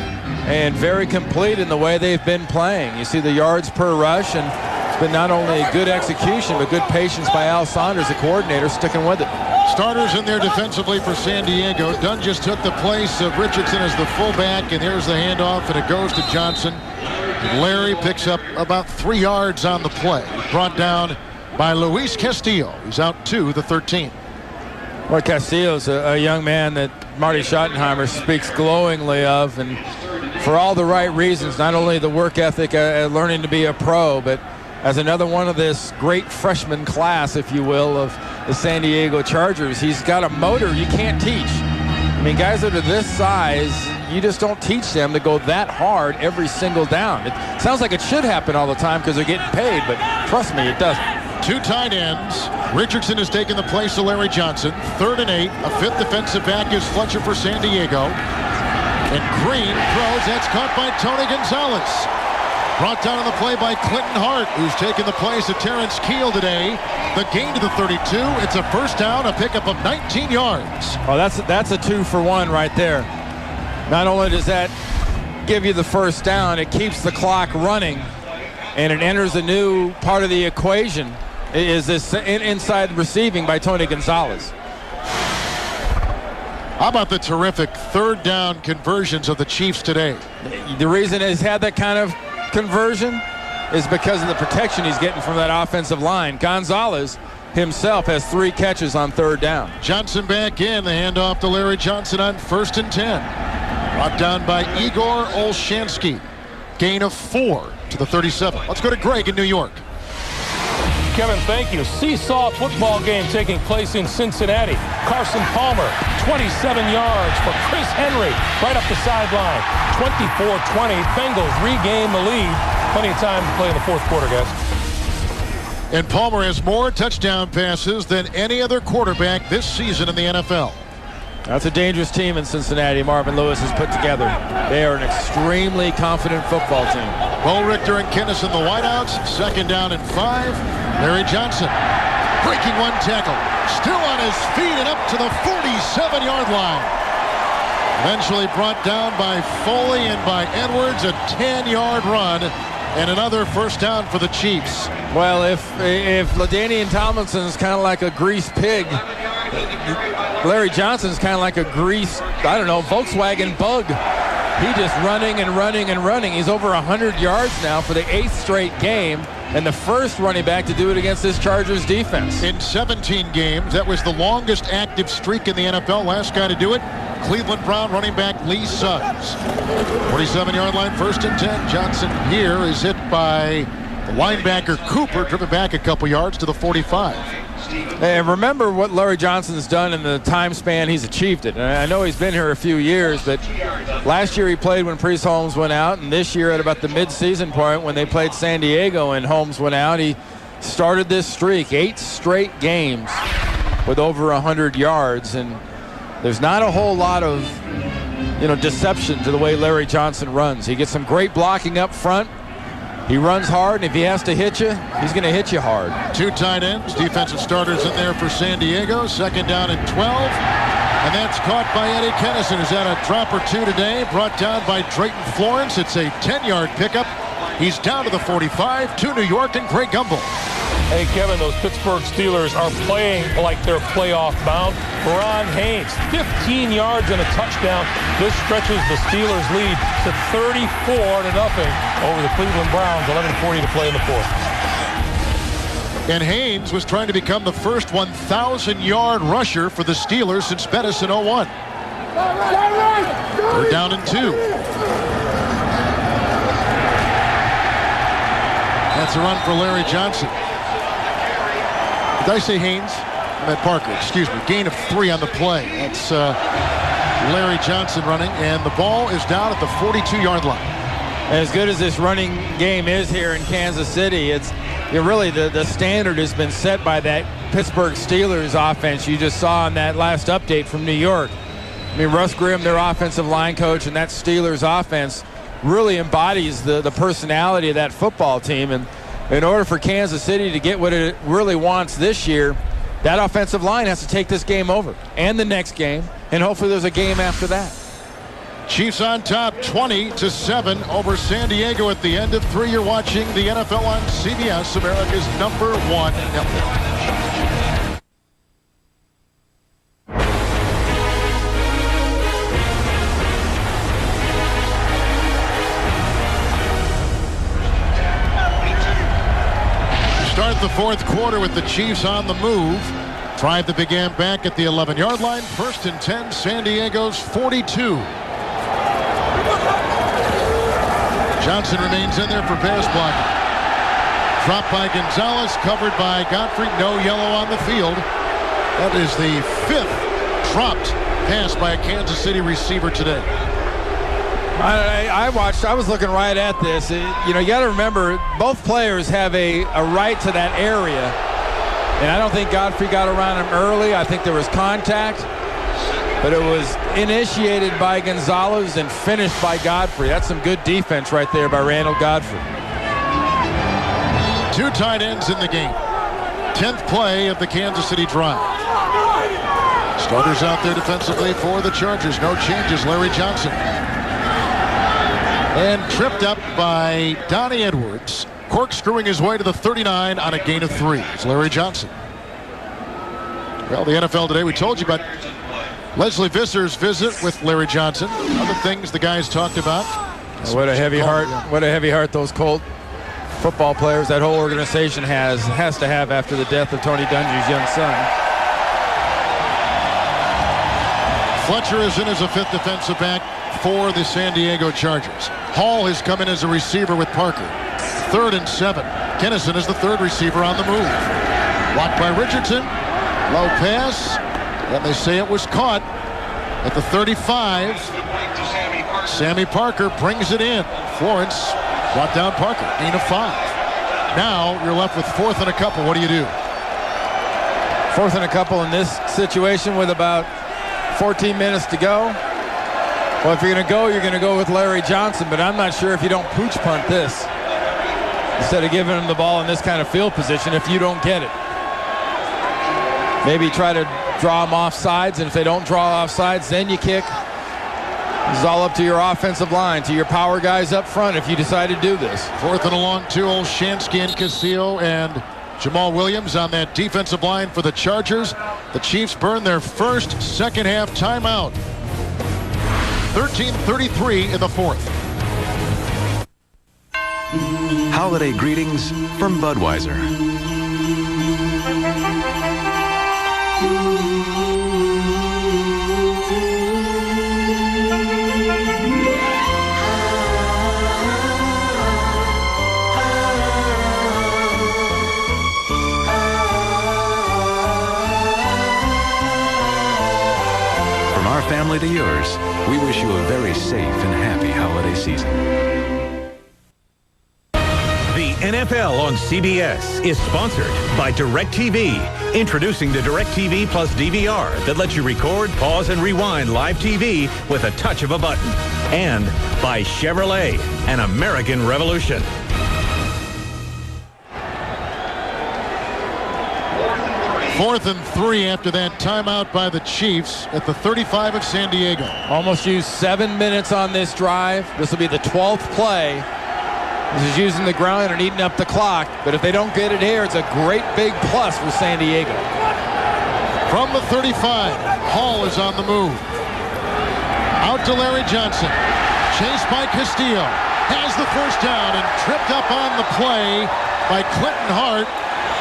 and very complete in the way they've been playing. You see the yards per rush, and it's been not only a good execution, but good patience by Al Saunders, the coordinator, sticking with it. Starters in there defensively for San Diego. Dunn just took the place of Richardson as the fullback, and here's the handoff, and it goes to Johnson. And Larry picks up about 3 yards on the play. Brought down by Luis Castillo. He's out to the 13. Well, Castillo's a young man that Marty Schottenheimer speaks glowingly of, and for all the right reasons, not only the work ethic, learning to be a pro, but as another one of this great freshman class, if you will, of the San Diego Chargers. He's got a motor you can't teach. I mean, guys that are this size, you just don't teach them to go that hard every single down. It sounds like it should happen all the time because they're getting paid, but trust me, it doesn't. 2 tight ends. Richardson has taken the place of Larry Johnson. 3rd and 8. A 5th defensive back is Fletcher for San Diego. And Green throws. That's caught by Tony Gonzalez. Brought down on the play by Clinton Hart, who's taken the place of Terrence Keel today. The gain to the 32. It's a 1st down, a pickup of 19 yards. Oh, that's a 2-for-1 right there. Not only does that give you the 1st down, it keeps the clock running, and it enters a new part of the equation. Is this inside receiving by Tony Gonzalez. How about the terrific third down conversions of the Chiefs today? The reason he's had that kind of conversion is because of the protection he's getting from that offensive line. Gonzalez himself has 3 catches on third down. Johnson back in. The handoff to Larry Johnson on 1st and 10. Brought down by Igor Olshansky. Gain of 4 to the 37. Let's go to Greg in New York. Kevin, thank you. Seesaw football game taking place in Cincinnati. Carson Palmer, 27 yards for Chris Henry, right up the sideline. 24-20. Bengals regain the lead. Plenty of time to play in the fourth quarter, guys. And Palmer has more touchdown passes than any other quarterback this season in the NFL. That's a dangerous team in Cincinnati Marvin Lewis has put together. They are an extremely confident football team. Bo Richter and Kinnis in the wideouts. 2nd down and 5. Larry Johnson breaking 1 tackle. Still on his feet and up to the 47-yard line. Eventually brought down by Foley and by Edwards. A 10-yard run and another first down for the Chiefs. Well, if LaDainian Tomlinson's kind of like a greased pig, Larry Johnson's kind of like a Volkswagen bug. He just running and running and running. He's over 100 yards now for the 8th straight game, and the first running back to do it against this Chargers defense. In 17 games, that was the longest active streak in the NFL. Last guy to do it, Cleveland Brown running back Lee Suggs. 47-yard line, 1st and 10. Johnson here is hit by the linebacker Cooper, driven back a couple yards to the 45. And remember what Larry Johnson's done in the time span he's achieved it. And I know he's been here a few years, but last year he played when Priest Holmes went out, and this year at about the mid-season point when they played San Diego and Holmes went out, he started this streak, 8 straight games with over 100 yards. And there's not a whole lot of, deception to the way Larry Johnson runs. He gets some great blocking up front. He runs hard, and if he has to hit you, he's going to hit you hard. 2 tight ends, defensive starters in there for San Diego. 2nd down and 12. And that's caught by Eddie Kennison, who's had a drop or 2 today. Brought down by Drayton Florence. It's a 10-yard pickup. He's down to the 45 to New York and Greg Gumbel. Hey, Kevin, those Pittsburgh Steelers are playing like they're playoff bound. Ron Haynes, 15 yards and a touchdown. This stretches the Steelers' lead to 34-0 over the Cleveland Browns. 11:40 to play in the fourth. And Haynes was trying to become the first 1,000-yard rusher for the Steelers since Bettis in 01. They're down and 2. That's a run for Larry Johnson. Did I say Haynes? I meant Parker, excuse me. Gain of 3 on the play. That's Larry Johnson running, and the ball is down at the 42-yard line. And as good as this running game is here in Kansas City, really the standard has been set by that Pittsburgh Steelers offense you just saw in that last update from New York. I mean, Russ Grimm, their offensive line coach, and that Steelers offense really embodies the personality of that football team. And in order for Kansas City to get what it really wants this year, that offensive line has to take this game over and the next game, and hopefully there's a game after that. Chiefs on top 20-7 over San Diego at the end of 3. You're watching the NFL on CBS, America's #1 network. Start the fourth quarter with the Chiefs on the move. Drive that began back at the 11-yard line. 1st and 10, San Diego's 42. Johnson remains in there for pass blocking. Dropped by Gonzalez, covered by Godfrey. No yellow on the field. That is the 5th dropped pass by a Kansas City receiver today. I was looking right at this. You got to remember, both players have a right to that area. And I don't think Godfrey got around him early. I think there was contact. But it was initiated by Gonzalez and finished by Godfrey. That's some good defense right there by Randall Godfrey. 2 tight ends in the game. 10th play of the Kansas City drive. Starters out there defensively for the Chargers. No changes. Larry Johnson. And tripped up by Donnie Edwards. Corkscrewing his way to the 39 on a gain of 3. It's Larry Johnson. Well, the NFL today, we told you about Leslie Visser's visit with Larry Johnson. Other things the guys talked about. What a heavy heart. What a heavy heart those Colt football players, that whole organization has to have after the death of Tony Dungy's young son. Fletcher is in as a 5th defensive back for the San Diego Chargers. Hall has come in as a receiver with Parker. 3rd and 7. Kennison is the 3rd receiver on the move. Blocked by Richardson. Low pass. And they say it was caught at the 35. Sammy Parker brings it in. Florence brought down Parker. Gain of 5. Now you're left with 4th and a couple. What do you do? 4th and a couple in this situation with about 14 minutes to go. Well, if you're going to go with Larry Johnson, but I'm not sure if you don't pooch punt this instead of giving him the ball in this kind of field position if you don't get it. Maybe try to draw them off sides, and if they don't draw off sides, then you kick. It's all up to your offensive line, to your power guys up front if you decide to do this. 4th and a long 2. Olshansky and Castillo and Jamal Williams on that defensive line for the Chargers. The Chiefs burn their first second-half timeout. 13:33 in the 4th. Holiday greetings from Budweiser. From our family to yours, we wish you a very safe and happy holiday season. The NFL on CBS is sponsored by DirecTV. Introducing the DirecTV Plus DVR that lets you record, pause, and rewind live TV with a touch of a button. And by Chevrolet, an American revolution. Fourth and 3 after that timeout by the Chiefs at the 35 of San Diego. Almost used 7 minutes on this drive. This will be the 12th play. This is using the ground and eating up the clock. But if they don't get it here, it's a great big plus for San Diego. From the 35, Hall is on the move. Out to Larry Johnson. Chased by Castillo. Has the first down and tripped up on the play by Clinton Hart.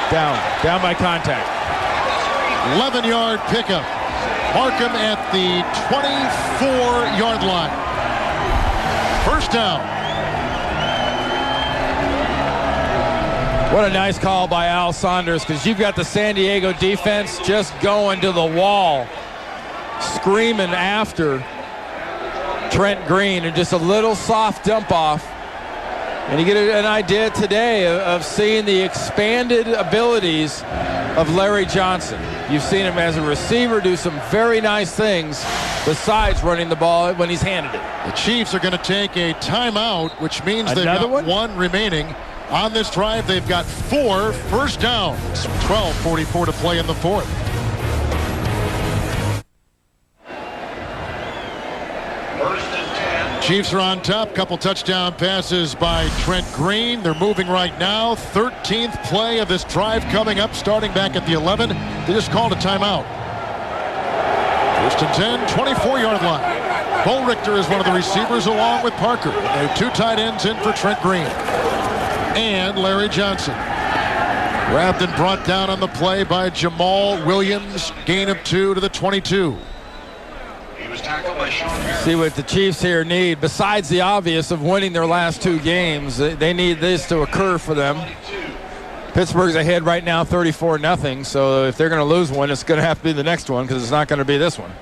Down by contact. 11-yard pickup. Markham at the 24-yard line. First down. What a nice call by Al Saunders, because you've got the San Diego defense just going to the wall, screaming after Trent Green, and just a little soft dump off. And you get an idea today of seeing the expanded abilities of Larry Johnson. You've seen him as a receiver do some very nice things besides running the ball when he's handed it. The Chiefs are going to take a timeout, which means they've got one remaining. On this drive, they've got 4 first downs. 12:44 to play in the 4th. Chiefs are on top. Couple touchdown passes by Trent Green. They're moving right now. 13th play of this drive coming up, starting back at the 11. They just called a timeout. First and 10, 24-yard line. Bo Richter is one of the receivers along with Parker. They have 2 tight ends in for Trent Green. And Larry Johnson. Grabbed and brought down on the play by Jamal Williams. Gain of 2 to the 22. See what the Chiefs here need, besides the obvious of winning their last 2 games. They need this to occur for them. Pittsburgh's ahead right now 34-0, so if they're going to lose one, it's going to have to be the next one, because it's not going to be this one.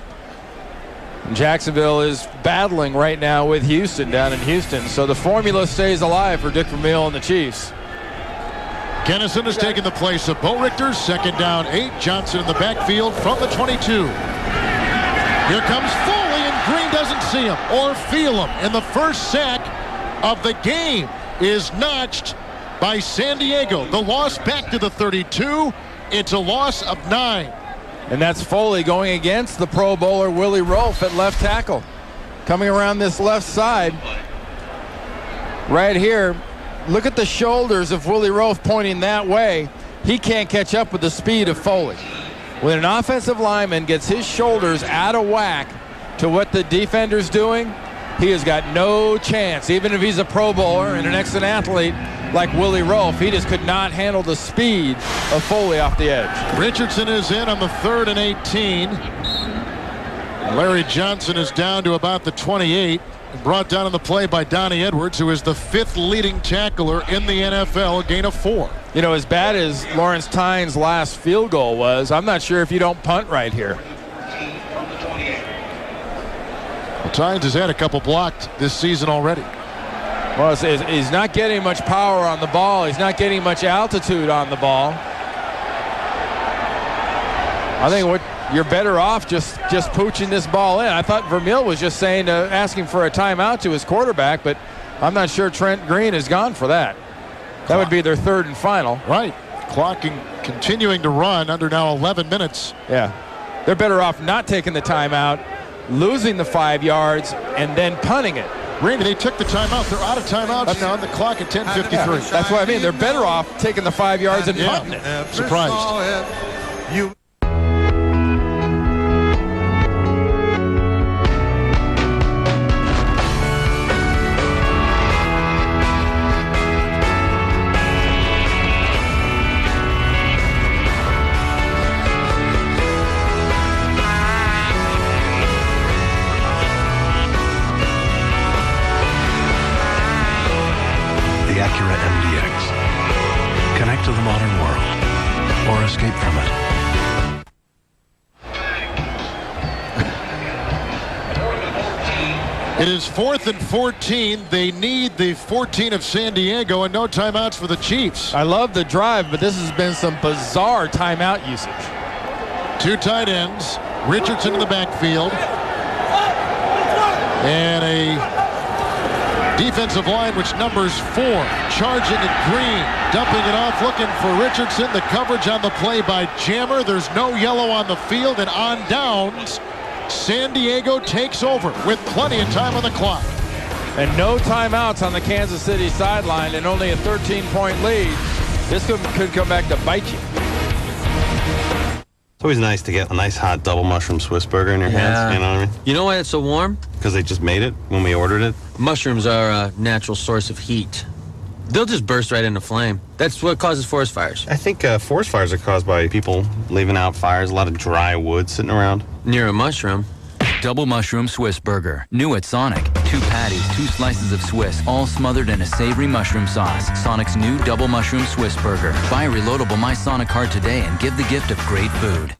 And Jacksonville is battling right now with Houston down in Houston, so the formula stays alive for Dick Vermeil and the Chiefs. Kennison has taken the place of Bo Richter. Second down 8. Johnson in the backfield from the 22. Here comes Foley, and Green doesn't see him or feel him. And the first sack of the game is notched by San Diego. The loss back to the 32. It's a loss of 9. And that's Foley going against the Pro Bowler Willie Rolfe at left tackle. Coming around this left side. Right here. Look at the shoulders of Willie Rolfe pointing that way. He can't catch up with the speed of Foley. When an offensive lineman gets his shoulders out of whack to what the defender's doing, he has got no chance. Even if he's a Pro Bowler and an excellent athlete like Willie Roaf, he just could not handle the speed of Foley off the edge. Richardson is in on the 3rd and 18. Larry Johnson is down to about the 28. Brought down on the play by Donnie Edwards, who is the 5th leading tackler in the NFL, a gain of 4. You know, as bad as Lawrence Tynes' last field goal was, I'm not sure if you don't punt right here. Well, Tynes has had a couple blocked this season already. Well, he's not getting much power on the ball. He's not getting much altitude on the ball. I think you're better off just pooching this ball in. I thought Vermeil was just saying asking for a timeout to his quarterback, but I'm not sure Trent Green has gone for that. That would be their 3rd and final. Right. Clock continuing to run under now 11 minutes. Yeah. They're better off not taking the timeout, losing the 5 yards, and then punting it. Randy, they took the timeout. They're out of timeouts now on the clock at 10:53. Yeah, that's what I mean. They're better off taking the 5 yards and punting it. Surprised. Acura MDX. Connect to the modern world or escape from it. It is 4th and 14. They need the 14 of San Diego and no timeouts for the Chiefs. I love the drive, but this has been some bizarre timeout usage. 2 tight ends. Richardson in the backfield. And a defensive line which numbers 4, charging at Green, dumping it off, looking for Richardson. The coverage on the play by Jammer. There's no yellow on the field, and on downs, San Diego takes over with plenty of time on the clock. And no timeouts on the Kansas City sideline, and only a 13-point lead. This could come back to bite you. It's always nice to get a nice hot double mushroom Swiss burger in your hands, you know what I mean? You know why it's so warm? Because they just made it when we ordered it. Mushrooms are a natural source of heat. They'll just burst right into flame. That's what causes forest fires. I think forest fires are caused by people leaving out fires, a lot of dry wood sitting around. Near a mushroom. Double mushroom Swiss burger. New at Sonic. 2 patties, 2 slices of Swiss, all smothered in a savory mushroom sauce. Sonic's new double mushroom Swiss burger. Buy a reloadable My Sonic card today and give the gift of great food.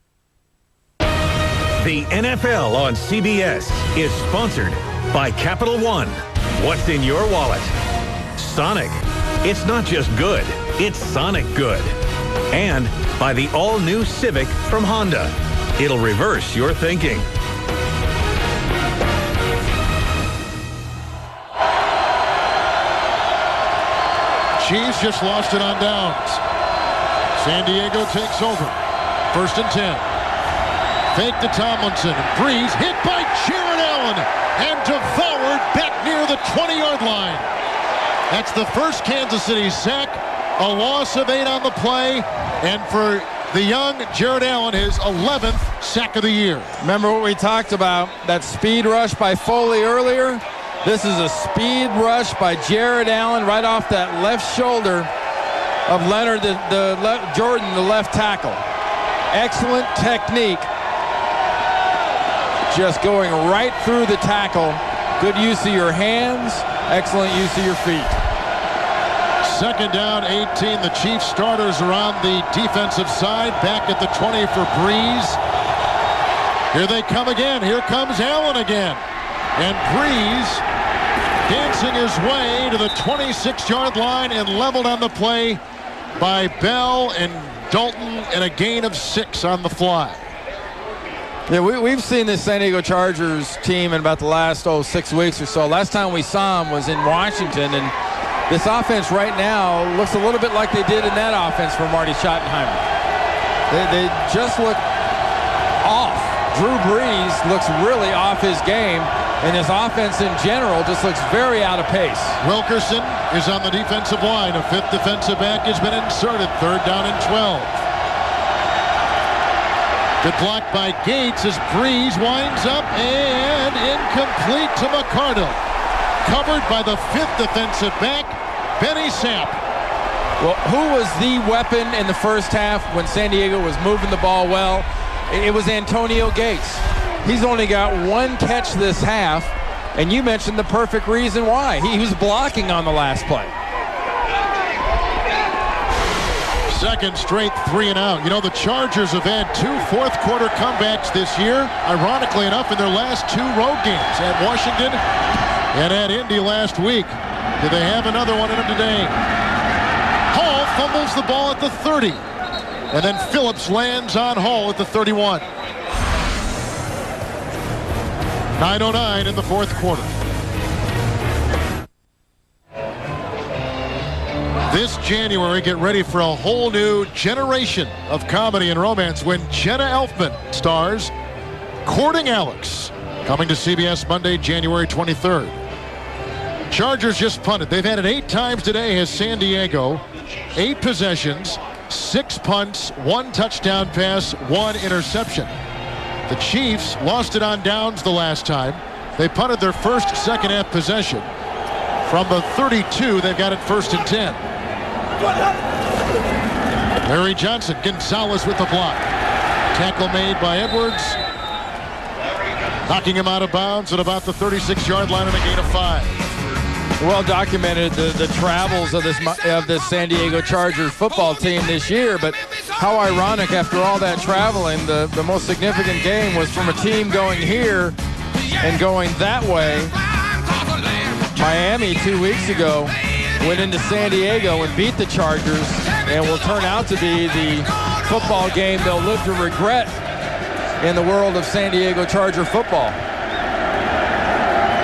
The NFL on CBS is sponsored by Capital One. What's in your wallet? Sonic. It's not just good, it's Sonic good. And by the all-new Civic from Honda. It'll reverse your thinking. Chiefs just lost it on downs. San Diego takes over. 1st and 10. Fake to Tomlinson. Breeze hit by Jared Allen and devoured back near the 20-yard line. That's the first Kansas City sack. A loss of 8 on the play. And for the young Jared Allen, his 11th sack of the year. Remember what we talked about, that speed rush by Foley earlier? This is a speed rush by Jared Allen right off that left shoulder of Leonard Jordan, the left tackle. Excellent technique. Just going right through the tackle. Good use of your hands. Excellent use of your feet. 2nd down, 18. The Chiefs starters are on the defensive side. Back at the 20 for Breeze. Here they come again. Here comes Allen again. And Breeze dancing his way to the 26-yard line and leveled on the play by Bell and Dalton, and a gain of 6 on the fly. Yeah, we've seen this San Diego Chargers team in about the last 6 weeks or so. Last time we saw them was in Washington, and this offense right now looks a little bit like they did in that offense for Marty Schottenheimer. They just look off. Drew Brees looks really off his game, and his offense in general just looks very out of pace. Wilkerson is on the defensive line. A 5th defensive back has been inserted. 3rd down and 12. Good block by Gates as Breeze winds up and incomplete to McCardle. Covered by the 5th defensive back, Benny Sapp. Well, who was the weapon in the first half when San Diego was moving the ball well? It was Antonio Gates. He's only got 1 catch this half, and you mentioned the perfect reason why. He was blocking on the last play. Second straight 3-and-out. You know, the Chargers have had 2 fourth-quarter comebacks this year, ironically enough, in their last 2 road games, at Washington and at Indy last week. Do they have another one in them today? Hall fumbles the ball at the 30, and then Phillips lands on Hall at the 31. 9:09 in the fourth quarter. This January, get ready for a whole new generation of comedy and romance when Jenna Elfman stars Courting Alex, coming to CBS Monday, January 23rd. Chargers just punted. They've had it 8 times today as San Diego. 8 possessions, 6 punts, 1 touchdown pass, 1 interception. The Chiefs lost it on downs the last time. They punted their first second-half possession. From the 32, they've got it 1st and 10. Larry Johnson, Gonzalez with the block. Tackle made by Edwards. Knocking him out of bounds at about the 36-yard line and a gain of 5. Well documented the travels of this San Diego Chargers football team this year, but how ironic after all that traveling, the most significant game was from a team going here and going that way. Miami 2 weeks ago went into San Diego and beat the Chargers, and will turn out to be the football game they'll live to regret in the world of San Diego Charger football.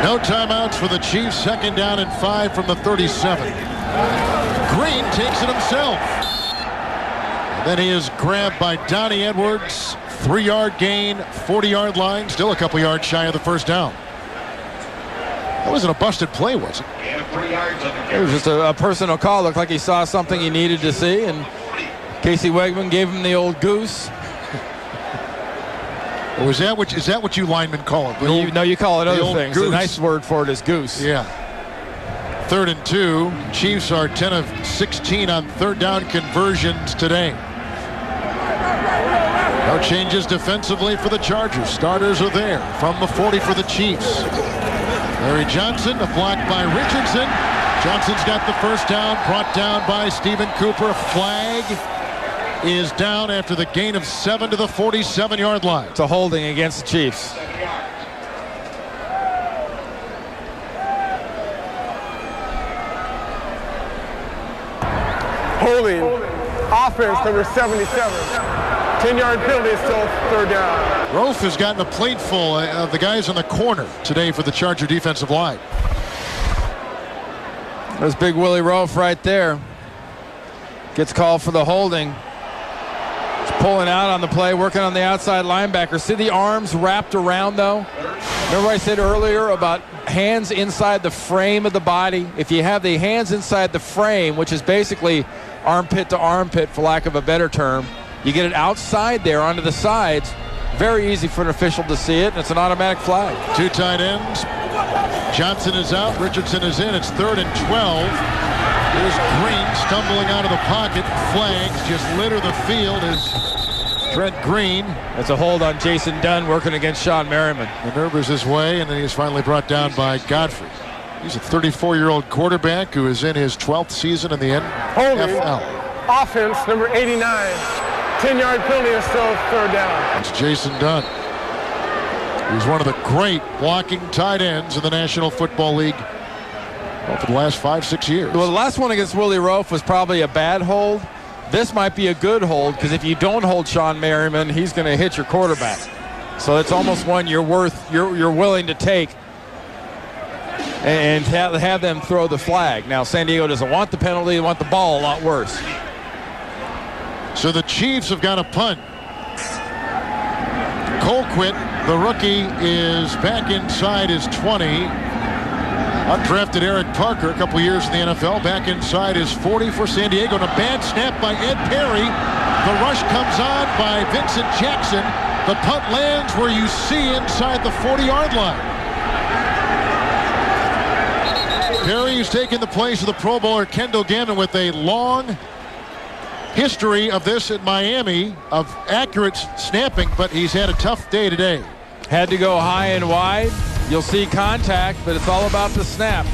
No timeouts for the Chiefs. 2nd down and 5 from the 37. Green takes it himself. And then he is grabbed by Donnie Edwards. 3-yard gain, 40-yard line. Still a couple yards shy of the first down. That wasn't a busted play, was it? It was just a personal call. Looked like he saw something he needed to see, and Casey Wegman gave him the old goose. Or is that what you linemen call it? No, you call it other things. Goose. The nice word for it is goose. Yeah. 3rd and 2. Chiefs are 10 of 16 on 3rd down conversions today. No changes defensively for the Chargers. Starters are there from the 40 for the Chiefs. Larry Johnson, a block by Richardson. Johnson's got the first down, brought down by Stephen Cooper. Flag is down after the gain of 7 to the 47-yard line. It's a holding against the Chiefs. Holding. Offense number 77. 10-yard penalty is still 3rd down. Rofe has gotten a plate full of the guys on the corner today for the Charger defensive line. There's big Willie Rofe right there. Gets called for the holding. He's pulling out on the play, working on the outside linebacker. See the arms wrapped around, though? Remember I said earlier about hands inside the frame of the body? If you have the hands inside the frame, which is basically armpit to armpit, for lack of a better term, you get it outside there onto the sides. Very easy for an official to see it, and it's an automatic flag. 2 tight ends. Johnson is out. Richardson is in. It's 3rd and 12. Here's Green stumbling out of the pocket. Flags just litter the field as Trent Green. It's a hold on Jason Dunn working against Sean Merriman. Maneuvers his way, and then he's finally brought down by Godfrey. He's a 34-year-old quarterback who is in his 12th season in the NFL. Offense number 89. 10-yard penalty is still 3rd down. It's Jason Dunn. He's one of the great blocking tight ends in the National Football League for the last 5-6 years. Well, the last one against Willie Rofe was probably a bad hold. This might be a good hold, because if you don't hold Sean Merriman, he's going to hit your quarterback. So it's almost one you're willing to take and have them throw the flag. Now, San Diego doesn't want the penalty. They want the ball a lot worse. So the Chiefs have got a punt. Colquitt, the rookie, is back inside his 20. Undrafted Eric Parker, a couple years in the NFL, back inside his 40 for San Diego. And a bad snap by Ed Perry. The rush comes on by Vincent Jackson. The punt lands where you see inside the 40-yard line. Perry is taking the place of the Pro Bowler Kendall Gannon with a long history of this at Miami of accurate snapping, but he's had a tough day today. Had to go high and wide. You'll see contact, but it's all about the snap.